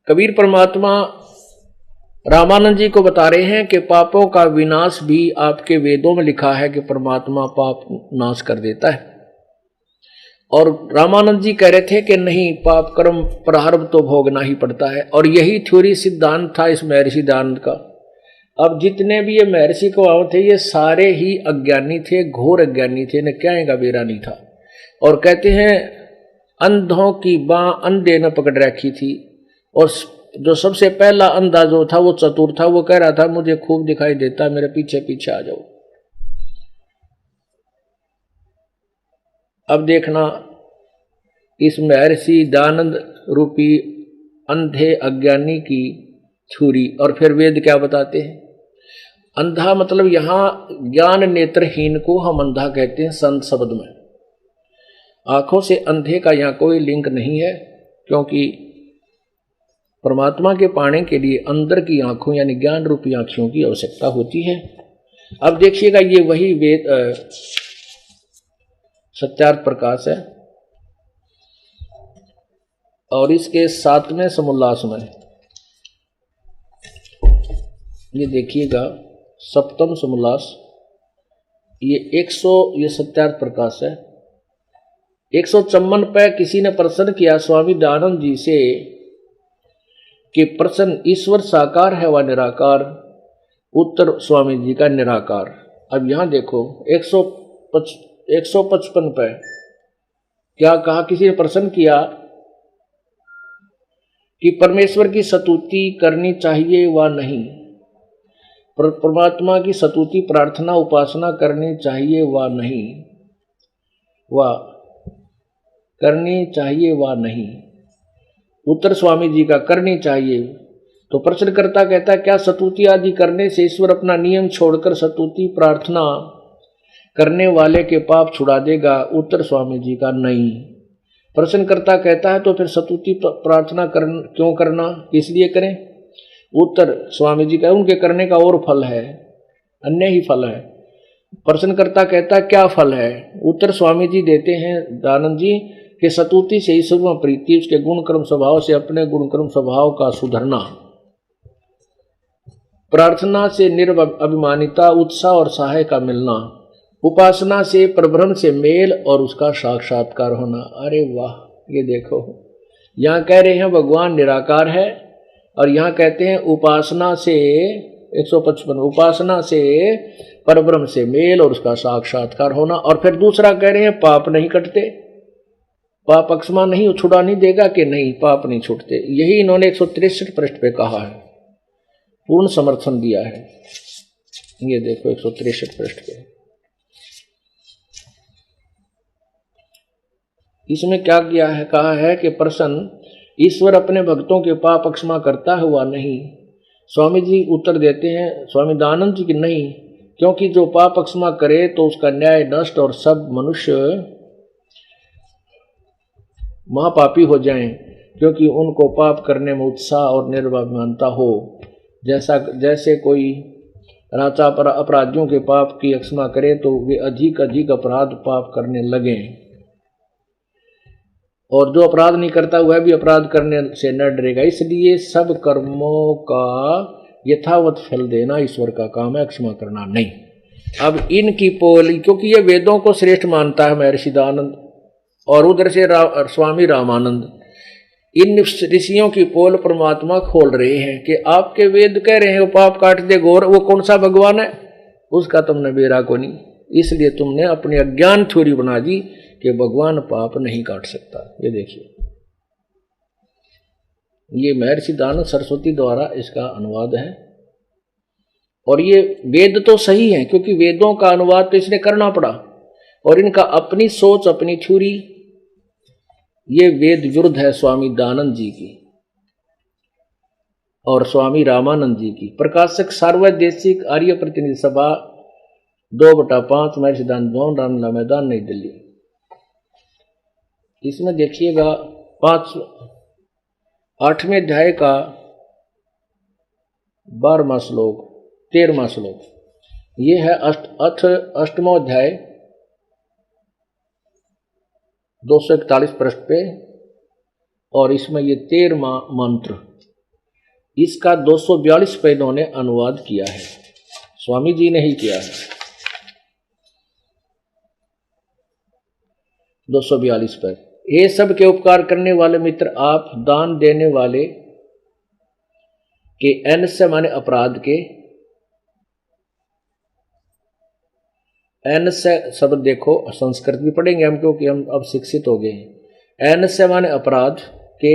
Speaker 2: कबीर परमात्मा रामानंद जी को बता रहे हैं कि पापों का विनाश भी आपके वेदों में लिखा है कि परमात्मा पाप नाश कर देता है। और रामानंद जी कह रहे थे कि नहीं, पाप कर्म प्रारब्ध तो भोगना ही पड़ता है। और यही थ्योरी सिद्धांत था इस महर्षि दयानंद का। अब जितने भी ये महर्षि को आए थे ये सारे ही अज्ञानी थे, घोर अज्ञानी थे, न क्या का बेरा नहीं था। और कहते हैं अंधों की बाँ अंधे न पकड़ रखी थी। और जो सबसे पहला अंधा जो था वो चतुर था, वो कह रहा था मुझे खूब दिखाई देता, मेरे पीछे पीछे आ जाओ। अब देखना इस महर्षि दयानंद रूपी अंधे अज्ञानी की छुरी। और फिर वेद क्या बताते हैं? अंधा मतलब यहां ज्ञान नेत्रहीन को हम अंधा कहते हैं संत शब्द में। आंखों से अंधे का यहां कोई लिंक नहीं है, क्योंकि परमात्मा के पाने के लिए अंदर की आंखों यानी ज्ञान रूपी आंखों की आवश्यकता होती है। अब देखिएगा ये वही वेद सत्यार्थ प्रकाश है और इसके 7वें समोल्लास में ये देखिएगा सप्तम समोल्लास, ये 100, ये सत्यार्थ प्रकाश है। 154 पे किसी ने प्रश्न किया स्वामी दयानंद जी से कि प्रश्न ईश्वर साकार है व निराकार? उत्तर स्वामी जी का निराकार। अब यहां देखो 155 पे क्या कहा, किसी ने प्रश्न किया कि परमेश्वर की स्तुति करनी चाहिए व नहीं, परमात्मा की स्तुति प्रार्थना उपासना करनी चाहिए व नहीं, व करनी चाहिए व नहीं? उत्तर स्वामी जी का करनी चाहिए। तो प्रश्नकर्ता कहता है क्या स्तुति आदि करने से ईश्वर अपना नियम छोड़कर स्तुति प्रार्थना करने वाले के पाप छुड़ा देगा? उत्तर स्वामी जी का नहीं। प्रश्नकर्ता कहता है तो फिर स्तुति प्रार्थना क्यों करना, इसलिए करें? उत्तर स्वामी जी का उनके करने का और फल है, अन्य ही फल है। प्रश्नकर्ता कहता है क्या फल है? उत्तर स्वामी जी देते हैं दयानंद जी कि स्तुति से ईश्वर में प्रीति, उसके गुण कर्म स्वभाव से अपने गुण कर्म स्वभाव का सुधरना, प्रार्थना से निर्अभिमानिता उत्साह और सहाय का मिलना, उपासना से परब्रह्म से मेल और उसका साक्षात्कार होना। अरे वाह, ये देखो यहाँ कह रहे हैं भगवान निराकार है और यहाँ कहते हैं उपासना से 155 उपासना से परब्रह्म से मेल और उसका साक्षात्कार होना। और फिर दूसरा कह रहे हैं पाप नहीं कटते, पाप अक्षमा नहीं छुड़ा नहीं देगा कि नहीं, पाप नहीं छूटते। यही इन्होंने 163 पृष्ठ पे कहा है, पूर्ण समर्थन दिया है। ये देखो 163 पृष्ठ पे इसमें क्या किया है, कहा है कि प्रसन्न ईश्वर अपने भक्तों के पाप अक्षमा करता हुआ नहीं। स्वामी जी उत्तर देते हैं स्वामी दयानंद जी की नहीं, क्योंकि जो पाप अक्षमा करे तो उसका न्याय नष्ट और सब मनुष्य महापापी हो जाएं, क्योंकि उनको पाप करने में उत्साह और निर्भयता हो। जैसे कोई राजा पर अपराधियों के पाप की अक्षमा करे तो वे अधिक अधिक अपराध पाप करने लगें, और जो अपराध नहीं करता वह भी अपराध करने से न डरेगा। इसलिए सब कर्मों का यथावत फल देना ईश्वर का काम है, क्षमा करना नहीं। अब इनकी पोल, क्योंकि ये वेदों को श्रेष्ठ मानता है महर्षि दयानंद और उधर से स्वामी रामानंद, इन ऋषियों की पोल परमात्मा खोल रहे हैं कि आपके वेद कह रहे हैं वो पाप काट दे घोर, वो कौन सा भगवान है, उसका तुमने बेरा को नहीं, इसलिए तुमने अपनी अज्ञान थ्योरी बना दी कि भगवान पाप नहीं काट सकता। ये देखिए, ये महर्षि दयानंद सरस्वती द्वारा इसका अनुवाद है। और ये वेद तो सही है, क्योंकि वेदों का अनुवाद तो इसने करना पड़ा, और इनका अपनी सोच अपनी थ्योरी, ये वेद विरुद्ध है स्वामी दयानंद जी की और स्वामी रामानंद जी की। प्रकाशक सार्वदेशिक आर्य प्रतिनिधि सभा 2/5 महर्षि दयानंद भवन, रामलीला मैदान, नई दिल्ली। इसमें देखिएगा 8वें अध्याय का 12वां श्लोक, 13वां श्लोक, ये है 8वां अध्याय 241 पृष्ठ पे, और इसमें ये 13वां मंत्र, इसका 242 पे इन्होंने अनुवाद किया है, स्वामी जी ने ही किया है। 242 पर, ये सब के उपकार करने वाले मित्र, आप दान देने वाले के एन से माने अपराध के, एन से शब्द देखो, संस्कृत भी पढ़ेंगे हम क्योंकि हम अब शिक्षित हो गए हैं। एन से माने अपराध के,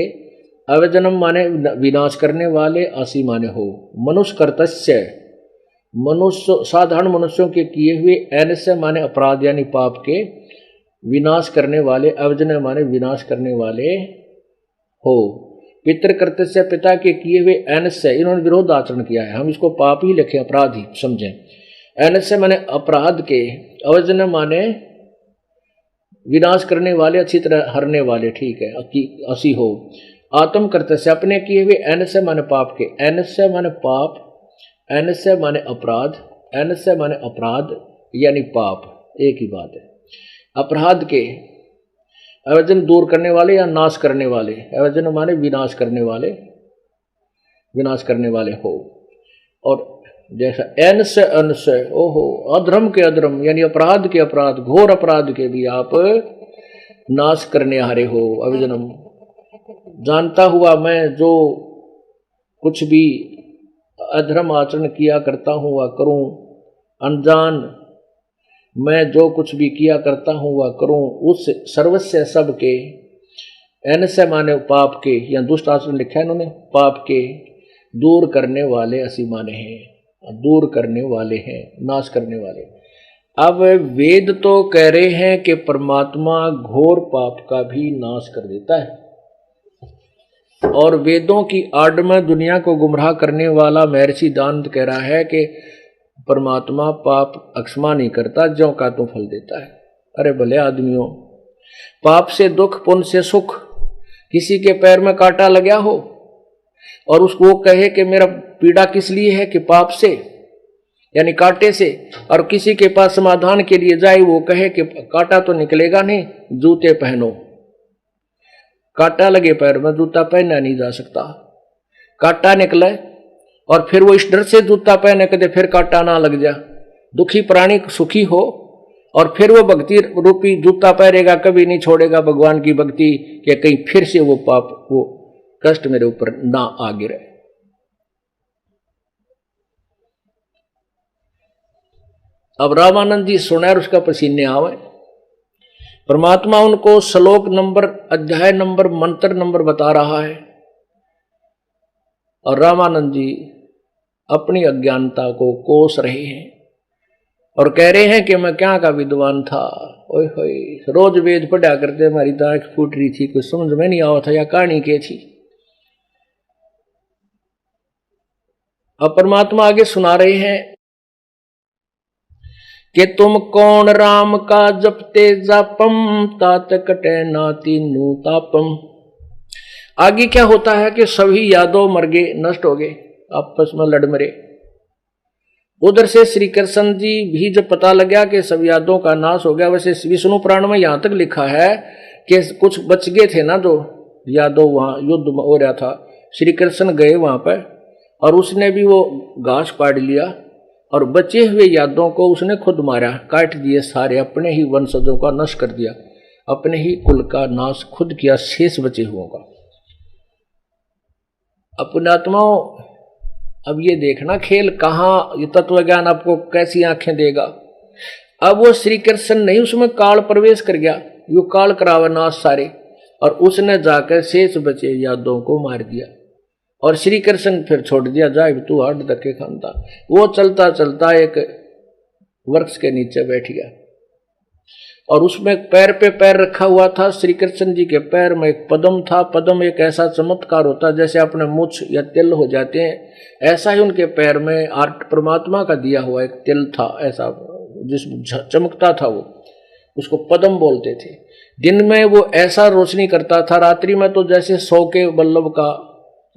Speaker 2: अवजनम माने विनाश करने वाले, आसी माने हो, मनुष्य कर्तस्य मनुष्य साधारण मनुष्यों के किए हुए, एन से माने अपराध यानी पाप के, विनाश करने वाले, अवजन माने विनाश करने वाले हो। पितृकृत्य से पिता के किए हुए, एन से इन्होंने विरोध आचरण किया है, हम इसको पाप ही लिखें, अपराध ही समझें। एन से माने अपराध के, अवजन माने विनाश करने वाले, अच्छी तरह हरने वाले, ठीक है, असी हो। आत्म कर्तव्य से अपने किए हुए, एन से माने पाप के, एन से माने पाप, एन से माने अपराध, एन से माने अपराध यानी पाप, एक ही बात है। अपराध के अवजन दूर करने वाले या नाश करने वाले, अवजन माने विनाश करने वाले, विनाश करने वाले हो। और जैसा एन से अन से, ओहो, अधर्म के अधर्म यानी अपराध के अपराध, घोर अपराध के भी आप नाश करने हारे हो। अभिजनम, जानता हुआ मैं जो कुछ भी अधर्म आचरण किया करता हूँ वह करूं, अनजान मैं जो कुछ भी किया करता हूँ वह करूं, उस सर्वस्व सबके, एन से माने पाप के, या दुष्ट आचरण लिखा है इन्होंने, पाप के दूर करने वाले असी माने हैं, दूर करने वाले हैं, नाश करने वाले। अब वेद तो कह रहे हैं कि परमात्मा घोर पाप का भी नाश कर देता है, और वेदों की आड़ में दुनिया को गुमराह करने वाला महर्षि दांत कह रहा है कि परमात्मा पाप अक्षमा नहीं करता, ज्यों का तो फल देता है। अरे भले आदमियों, पाप से दुख, पुण्य से सुख। किसी के पैर में कांटा लगा हो और उसको वो कहे कि मेरा पीड़ा किस लिए है, कि पाप से यानी कांटे से, और किसी के पास समाधान के लिए जाए, वो कहे कि कांटा तो निकलेगा नहीं, जूते पहनो। कांटा लगे पैर में, जूता पहना नहीं जा सकता। कांटा निकले और फिर वो इस डर से जूता पहने कदे फिर कांटा ना लग जा। दुखी प्राणी सुखी हो और फिर वो भक्ति रूपी जूता पहनेगा, कभी नहीं छोड़ेगा भगवान की भक्ति, कि कहीं फिर से वो पाप, वो कष्ट मेरे ऊपर ना आ गिरे। अब रामानंद जी सुने और उसका पसीने आवे। परमात्मा उनको श्लोक नंबर, अध्याय नंबर, मंत्र नंबर बता रहा है, और रामानंद जी अपनी अज्ञानता को कोस रहे हैं और कह रहे हैं कि मैं क्या का विद्वान था। ओए होए, रोज वेद पढ़ा करते, हमारी तो आंख फूट रही थी, कुछ समझ में नहीं आवा था, या कहानी क्या थी। अब परमात्मा आगे सुना रहे हैं कि तुम कौन राम का जपते जापम, तात कटे नाती नूतापम। आगे क्या होता है कि सभी यादव मर गए, नष्ट हो गए, आपस में लड़ मरे। उधर से श्री कृष्ण जी भी जब पता लगा कि सब यादों का नाश हो गया, वैसे विष्णु पुराण में यहां तक लिखा है कि कुछ बच गए थे ना, जो यादव वहां युद्ध हो रहा था, श्री कृष्ण गए वहां पर और उसने भी वो घास पाड़ लिया और बचे हुए यादों को उसने खुद मारा, काट दिए सारे, अपने ही वंशजों का नष्ट कर दिया, अपने ही कुल का नाश खुद किया, शेष बचे हुओं का। अपनात्माओं, अब ये देखना खेल कहाँ, ये तत्व ज्ञान आपको कैसी आंखें देगा। अब वो श्री कृष्ण नहीं, उसमें काल प्रवेश कर गया, यो काल करावा नाश सारे, और उसने जाकर शेष बचे यादों को मार दिया, और श्री कृष्ण फिर छोड़ दिया, जाए तू हट धक्के खानता। वो चलता चलता एक वृक्ष के नीचे बैठ गया और उसमें पैर पे पैर रखा हुआ था। श्री कृष्ण जी के पैर में एक पद्म था। पद्म एक ऐसा चमत्कार होता है, जैसे अपने मुछ या तिल हो जाते हैं, ऐसा ही उनके पैर में आर्ट परमात्मा का दिया हुआ एक तिल था, ऐसा जिसमें चमकता था, वो उसको पद्म बोलते थे। दिन में वो ऐसा रोशनी करता था, रात्रि में तो जैसे 100 के बल्लभ का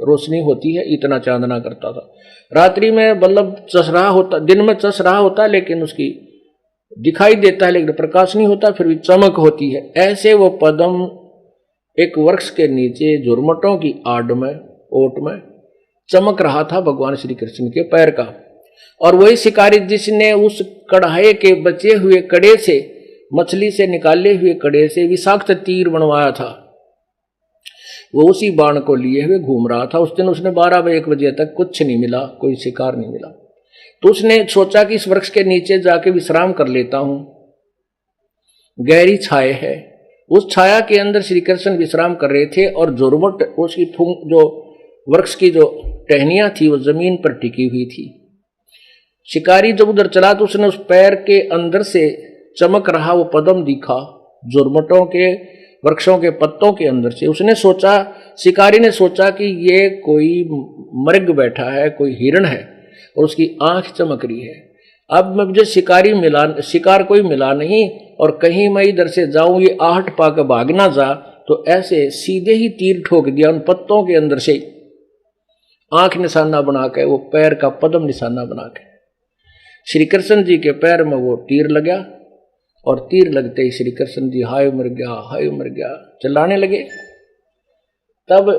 Speaker 2: रोशनी होती है, इतना चांदना करता था। रात्रि में बल्लभ चस रहा होता, दिन में चस रहा होता, लेकिन उसकी दिखाई देता है लेकिन प्रकाश नहीं होता, फिर भी चमक होती है। ऐसे वो पद्म एक वृक्ष के नीचे झुरमटों की आड़ में, ओट में चमक रहा था भगवान श्री कृष्ण के पैर का। और वही शिकारी जिसने उस कढ़ाई के बचे हुए कड़े से, मछली से निकाले हुए कड़े से विषाक्त तीर बनवाया था, वो उसी बाण को लिए हुए घूम रहा था। उस दिन उसने 12-1 बजे तक कुछ नहीं मिला, कोई शिकार नहीं मिला। तो उसने सोचा कि इस वृक्ष के नीचे जाके विश्राम कर लेता हूं, गहरी छाया है। उस छाया के अंदर श्री कृष्ण विश्राम कर रहे थे और झुरमुट, उसकी जो वृक्ष की जो टहनियां थी वो जमीन पर टिकी हुई थी। शिकारी जब उधर चला तो उसने उस पैर के अंदर से चमक रहा वो पद्म दिखा, झुरमुटों के वृक्षों के पत्तों के अंदर से। उसने सोचा, शिकारी ने सोचा कि ये कोई मृग बैठा है, कोई हिरण है, और उसकी आंख चमक रही है। अब मुझे शिकार कोई मिला नहीं, और कहीं मैं इधर से जाऊं, ये आहट पाकर भाग ना जा, तो ऐसे सीधे ही तीर ठोक दिया उन पत्तों के अंदर से, आंख निशाना बना के, वो पैर का पद्म निशाना बना के। श्री कृष्ण जी के पैर में वो तीर लगा, और तीर लगते ही श्री कृष्ण जी हाय मर गया, हाय मर गया चिल्लाने लगे। तब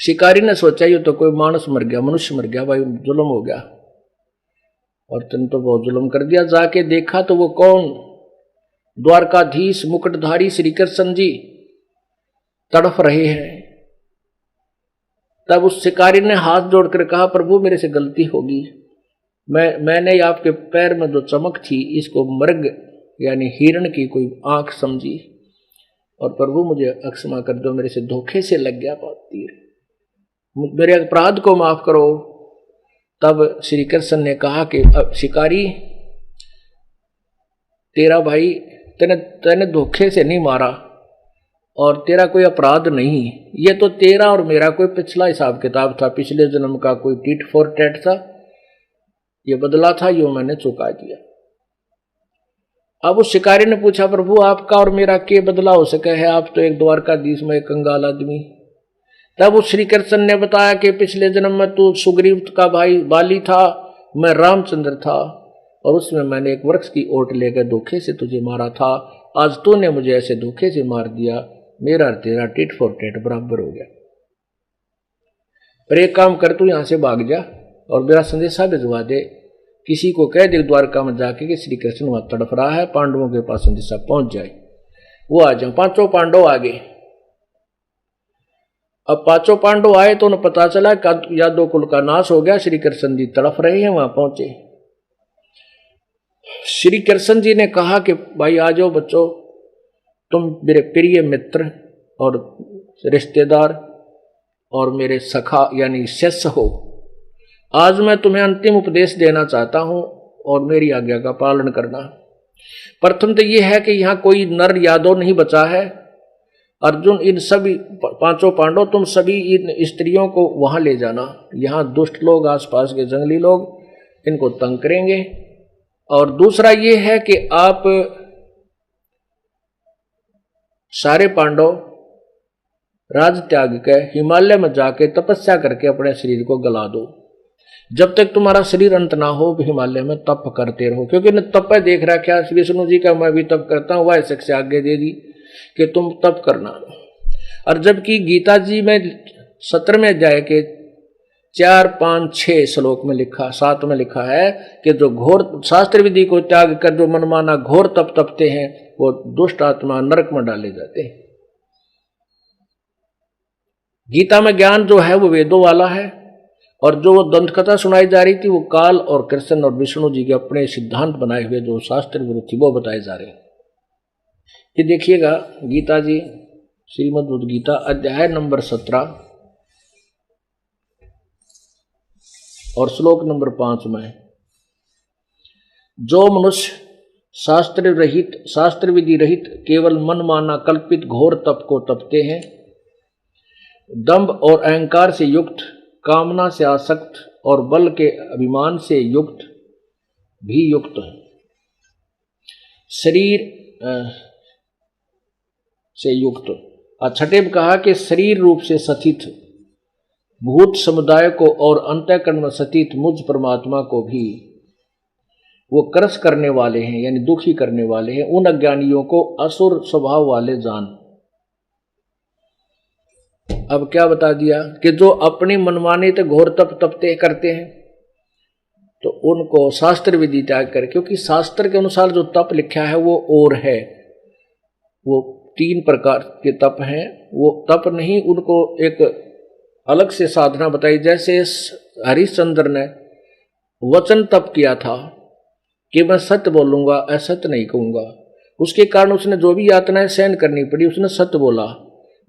Speaker 2: शिकारी ने सोचा ये तो कोई मानस मर गया, मनुष्य मर गया, भाई जुल्म हो गया, और तुम तो बहुत जुल्म कर दिया। जाके देखा तो वो कौन, द्वारकाधीश मुकुटधारी श्री कृष्ण जी तड़फ रहे हैं। तब उस शिकारी ने हाथ जोड़कर कहा, प्रभु मेरे से गलती होगी, मैंने आपके पैर में जो चमक थी इसको मृग यानी हिरण की कोई आंख समझी, और प्रभु मुझे क्षमा कर दो, मेरे से धोखे से लग गया तीर, मेरे अपराध को माफ करो। तब श्री कृष्ण ने कहा कि शिकारी तेरा भाई तेने धोखे से नहीं मारा और तेरा कोई अपराध नहीं, ये तो तेरा और मेरा कोई पिछला हिसाब किताब था, पिछले जन्म का कोई टिट फॉर टैट था, ये बदला था, यो मैंने चुका दिया। अब उस शिकारी ने पूछा, प्रभु आपका और मेरा क्या बदला हो सका है, आप तो एक द्वारकाधीश में एक कंगाल आदमी। तब उस श्री कृष्ण ने बताया कि पिछले जन्म में तू सुग्रीव का भाई बाली था, मैं रामचंद्र था, और उसमें मैंने एक वृक्ष की ओट लेकर धोखे से तुझे मारा था, आज तूने मुझे ऐसे धोखे से मार दिया, मेरा और तेरा टिट फॉर टेट बराबर हो गया। पर एक काम कर, तू यहां से भाग जा और मेरा संदेशा भिजवा दे, किसी को कह दे द्वारका में जाके कि श्री कृष्ण वहां तड़फ रहा है, पांडवों के पास संदेशा पहुंच जाए, वो आ जाए। पांचों पांडव आ गए। अब पांचों पांडव आए तो उन्हें पता चला यादव कुल का नाश हो गया, श्री कृष्ण जी तड़फ रहे हैं। वहां पहुंचे, श्री कृष्ण जी ने कहा कि भाई आ जाओ बच्चों, तुम मेरे प्रिय मित्र और रिश्तेदार और मेरे सखा यानी शिष्य हो, आज मैं तुम्हें अंतिम उपदेश देना चाहता हूं और मेरी आज्ञा का पालन करना। प्रथम तो यह है कि यहां कोई नर यादव नहीं बचा है। अर्जुन, इन सभी पांचों पांडव, तुम सभी इन स्त्रियों को वहां ले जाना, यहां दुष्ट लोग, आसपास के जंगली लोग इनको तंग करेंगे। और दूसरा ये है कि आप सारे पांडव राज त्याग के हिमालय में जाके तपस्या करके अपने शरीर को गला दो, जब तक तुम्हारा शरीर अंत ना हो हिमालय में तप करते रहो, क्योंकि न तप देख रहा क्या विष्णु जी का मैं भी तप करता हूं, वह से आगे दे दी कि तुम तप करना। और जबकि गीता जी में 17वें अध्याय के 4, 5, 6 श्लोक में लिखा, 7 में लिखा है कि जो घोर शास्त्र विधि को त्याग कर जो मनमाना घोर तप तपते हैं वो दुष्ट आत्मा नरक में डाले जाते हैं। गीता में ज्ञान जो है वो वेदों वाला है, और जो वो दंत कथा सुनाई जा रही थी वो काल और कृष्ण और विष्णु जी के अपने सिद्धांत बनाए हुए जो शास्त्र विरुद्ध थी वो बताए जा रहे हैं। ये देखिएगा गीता जी, श्रीमद् भगवद गीता अध्याय नंबर 17 और श्लोक नंबर 5 में, जो मनुष्य शास्त्र विधि रहित केवल मनमाना कल्पित घोर तप को तपते हैं, दंभ और अहंकार से युक्त, कामना से आसक्त और बल के अभिमान से युक्त भी युक्त है, शरीर से युक्त। छठे में कहा कि शरीर रूप से स्थित भूत समुदाय को और अंतःकरण में स्थित मुझ परमात्मा को भी वो क्रस करने वाले हैं, यानी दुखी करने वाले हैं। उन अज्ञानियों को असुर स्वभाव वाले जान। अब क्या बता दिया कि जो अपनी मनमानी तो घोर तप तपते करते हैं तो उनको शास्त्र विधि त्याग कर, क्योंकि शास्त्र के अनुसार जो तप लिखा है वो और है, वो 3 प्रकार के तप हैं। वो तप नहीं, उनको एक अलग से साधना बताई। जैसे हरिश्चंद्र ने वचन तप किया था कि मैं सत्य बोलूंगा, असत्य नहीं कहूंगा, उसके कारण उसने जो भी यातनाएं सहन करनी पड़ी उसने सत्य बोला,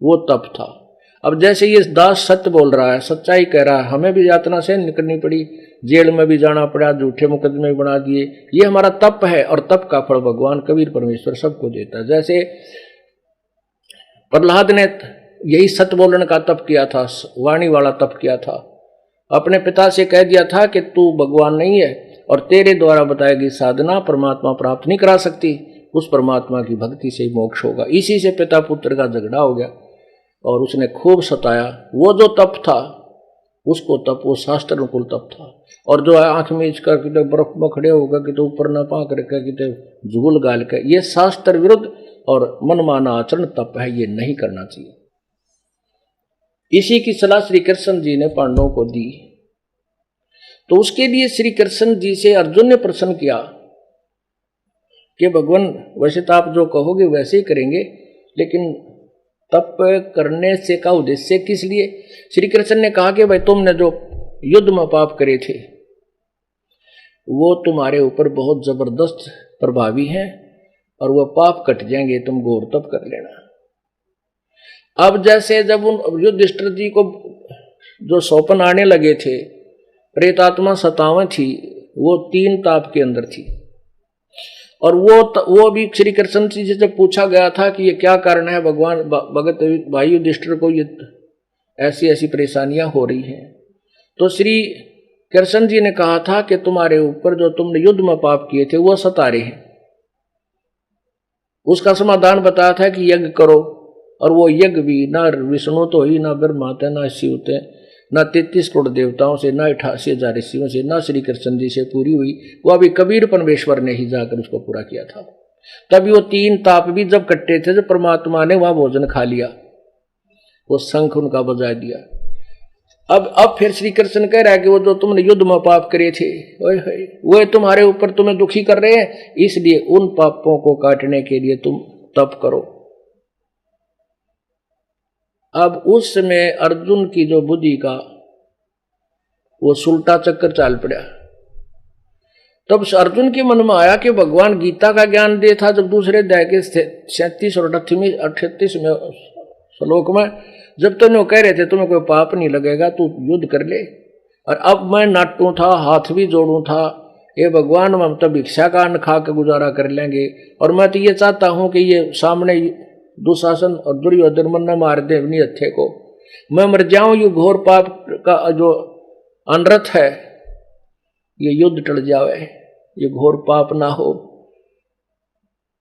Speaker 2: वो तप था। अब जैसे ये दास सत्य बोल रहा है, सच्चाई कह रहा है, हमें भी यातना सहन करनी पड़ी, जेल में भी जाना पड़ा, झूठे मुकदमे भी बना दिए, ये हमारा तप है। और तप का फल भगवान कबीर परमेश्वर सबको देता है। जैसे प्रहलाद ने यही सत्य बोलने का तप किया था, वाणी वाला तप किया था, अपने पिता से कह दिया था कि तू भगवान नहीं है और तेरे द्वारा बताई गई साधना परमात्मा प्राप्त नहीं करा सकती, उस परमात्मा की भक्ति से ही मोक्ष होगा। इसी से पिता पुत्र का झगड़ा हो गया और उसने खूब सताया। वो जो तप था उसको तप, वो शास्त्र अनुकूल तप था। और जो आंख मीच कर कितने बर्फ में खड़े होगा, कितने ऊपर न पाक रखा, कितने झूल गाल कर, ये शास्त्र विरुद्ध और मनमाना आचरण तप है, ये नहीं करना चाहिए। इसी की सलाह श्री कृष्ण जी ने पांडवों को दी। तो उसके लिए श्री कृष्ण जी से अर्जुन ने प्रश्न किया कि भगवान वैसे तो आप जो कहोगे वैसे ही करेंगे, लेकिन तप करने से का उद्देश्य किस लिए? श्री कृष्ण ने कहा कि भाई तुमने जो युद्ध में पाप करे थे वो तुम्हारे ऊपर बहुत जबरदस्त प्रभावी हैं और वह पाप कट जाएंगे, तुम घोर तप कर लेना। अब जैसे जब उन युधिष्ठिर जी को जो सौपन आने लगे थे, प्रेतात्मा 57 थी, वो 3 ताप के अंदर थी। और वो भी श्री कृष्ण जी से जब पूछा गया था कि ये क्या कारण है भगवान भगत भाई युधिष्ठिर को ये ऐसी ऐसी परेशानियां हो रही हैं, तो श्री कृष्ण जी ने कहा था कि तुम्हारे ऊपर जो तुमने युद्ध में पाप किए थे वो सतारे हैं। उसका समाधान बताया था कि यज्ञ करो, और वो यज्ञ भी ना विष्णु तो ही, ना ब्रह्मा थे, ना शिव थे, ना 33 करोड़ देवताओं से, ना 88,000 ऋषियों से, ना श्री कृष्ण जी से पूरी हुई, वो अभी कबीर परमेश्वर ने ही जाकर उसको पूरा किया था। तभी वो 3 ताप भी जब कट्टे थे, जब परमात्मा ने वहां भोजन खा लिया, वो शंख उनका बजा दिया। अब फिर श्री कृष्ण कह रहा है कि वो जो तुमने युद्ध में पाप करे थे वो तुम्हारे ऊपर तुम्हें दुखी कर रहे हैं, इसलिए उन पापों को काटने के लिए तुम तप करो। अब उस समय अर्जुन की जो बुद्धि का वो सुलटा चक्कर चाल पड़ा। तब अर्जुन के मन में आया कि भगवान गीता का ज्ञान दे था जब दूसरे अध्याय के 37 और 38 में श्लोक में, जब तो कह रहे थे तुम्हें कोई पाप नहीं लगेगा, तू युद्ध कर ले, और अब मैं नाटू था, हाथ भी जोड़ू था, ये भगवान हम तो भिक्षा का अन्न खा के गुजारा कर लेंगे, और मैं तो ये चाहता हूं कि ये सामने दुशासन और दुर्योधन मन न मार दे अपनी हत्या को, मैं मर जाऊं, ये घोर पाप का जो अनर्थ है ये युद्ध टल जावे, ये घोर पाप ना हो।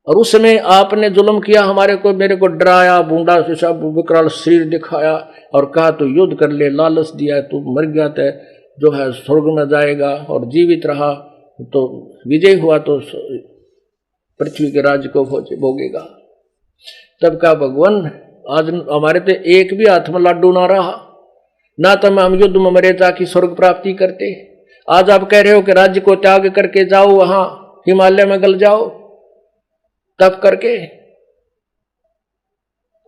Speaker 2: और उस समय आपने जुल्म किया हमारे को, मेरे को डराया, बूंदा शीशा विकराल शरीर दिखाया और कहा तो युद्ध कर ले, लालच दिया, तू मर गया तो जो है स्वर्ग में जाएगा, और जीवित रहा तो विजय हुआ तो पृथ्वी के राज्य को भोगेगा। तब का भगवान आज हमारे तो एक भी हाथ में लाडू ना रहा, ना तो हम युद्ध में मरे ताकि स्वर्ग प्राप्ति करते। आज आप कह रहे हो कि राज्य को त्याग करके जाओ, वहां हिमालय में गल जाओ तप करके।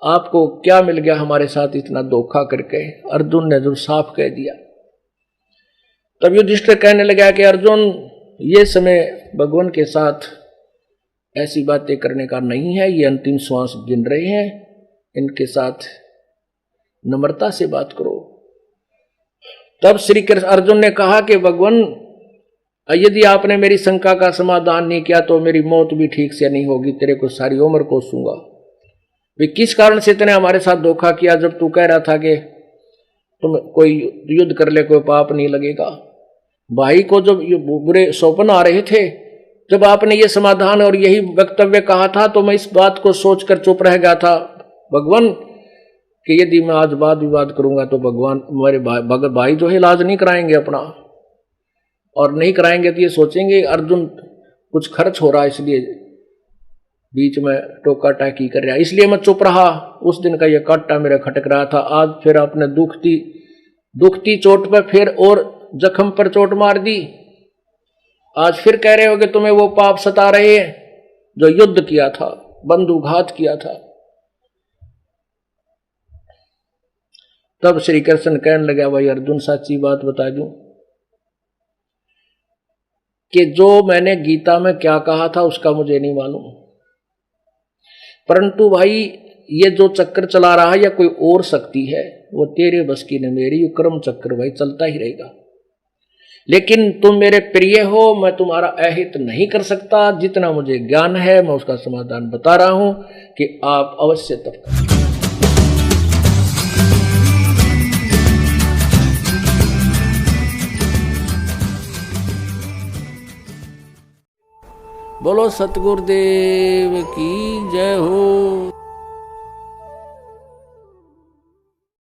Speaker 2: आपको क्या मिल गया हमारे साथ इतना धोखा करके? अर्जुन ने जो साफ कह दिया। तब युधिष्ठिर कहने लगा कि अर्जुन, ये समय भगवान के साथ ऐसी बातें करने का नहीं है, ये अंतिम श्वास गिन रहे हैं, इनके साथ नम्रता से बात करो। तब श्री कृष्ण अर्जुन ने कहा कि भगवान, यदि आपने मेरी शंका का समाधान नहीं किया तो मेरी मौत भी ठीक से नहीं होगी, तेरे को सारी उम्र कोसूंगा। वे किस कारण से तूने हमारे साथ धोखा किया जब तू कह रहा था कि तुम कोई युद्ध कर ले, कोई पाप नहीं लगेगा। भाई को जब ये बुरे सौपन आ रहे थे, जब आपने ये समाधान और यही वक्तव्य कहा था, तो मैं इस बात को सोचकर चुप रह गया था भगवान कि यदि मैं आज वाद विवाद करूंगा तो भगवान मेरे भगत भाई जो है इलाज नहीं कराएंगे अपना, और नहीं कराएंगे तो ये सोचेंगे अर्जुन कुछ खर्च हो रहा है, इसलिए बीच में टोका टाकी कर रहा है, इसलिए मैं चुप रहा। उस दिन का ये कांटा मेरा खटक रहा था। आज फिर आपने दुखती चोट पर फिर और जख्म पर चोट मार दी। आज फिर कह रहे हो कि तुम्हें वो पाप सता रहे हैं जो युद्ध किया था, बंधुघात किया था। तब श्री कृष्ण कहने लगा, भाई अर्जुन सच्ची बात बता दूं कि जो मैंने गीता में क्या कहा था उसका मुझे नहीं मालूम, परंतु भाई ये जो चक्कर चला रहा है या कोई और शक्ति है वो तेरे बस की न मेरी, क्रम चक्र भाई चलता ही रहेगा। लेकिन तुम मेरे प्रिय हो, मैं तुम्हारा अहित नहीं कर सकता। जितना मुझे ज्ञान है मैं उसका समाधान बता रहा हूं कि आप अवश्य तप करें। बोलो सतगुरुदेव की जय हो।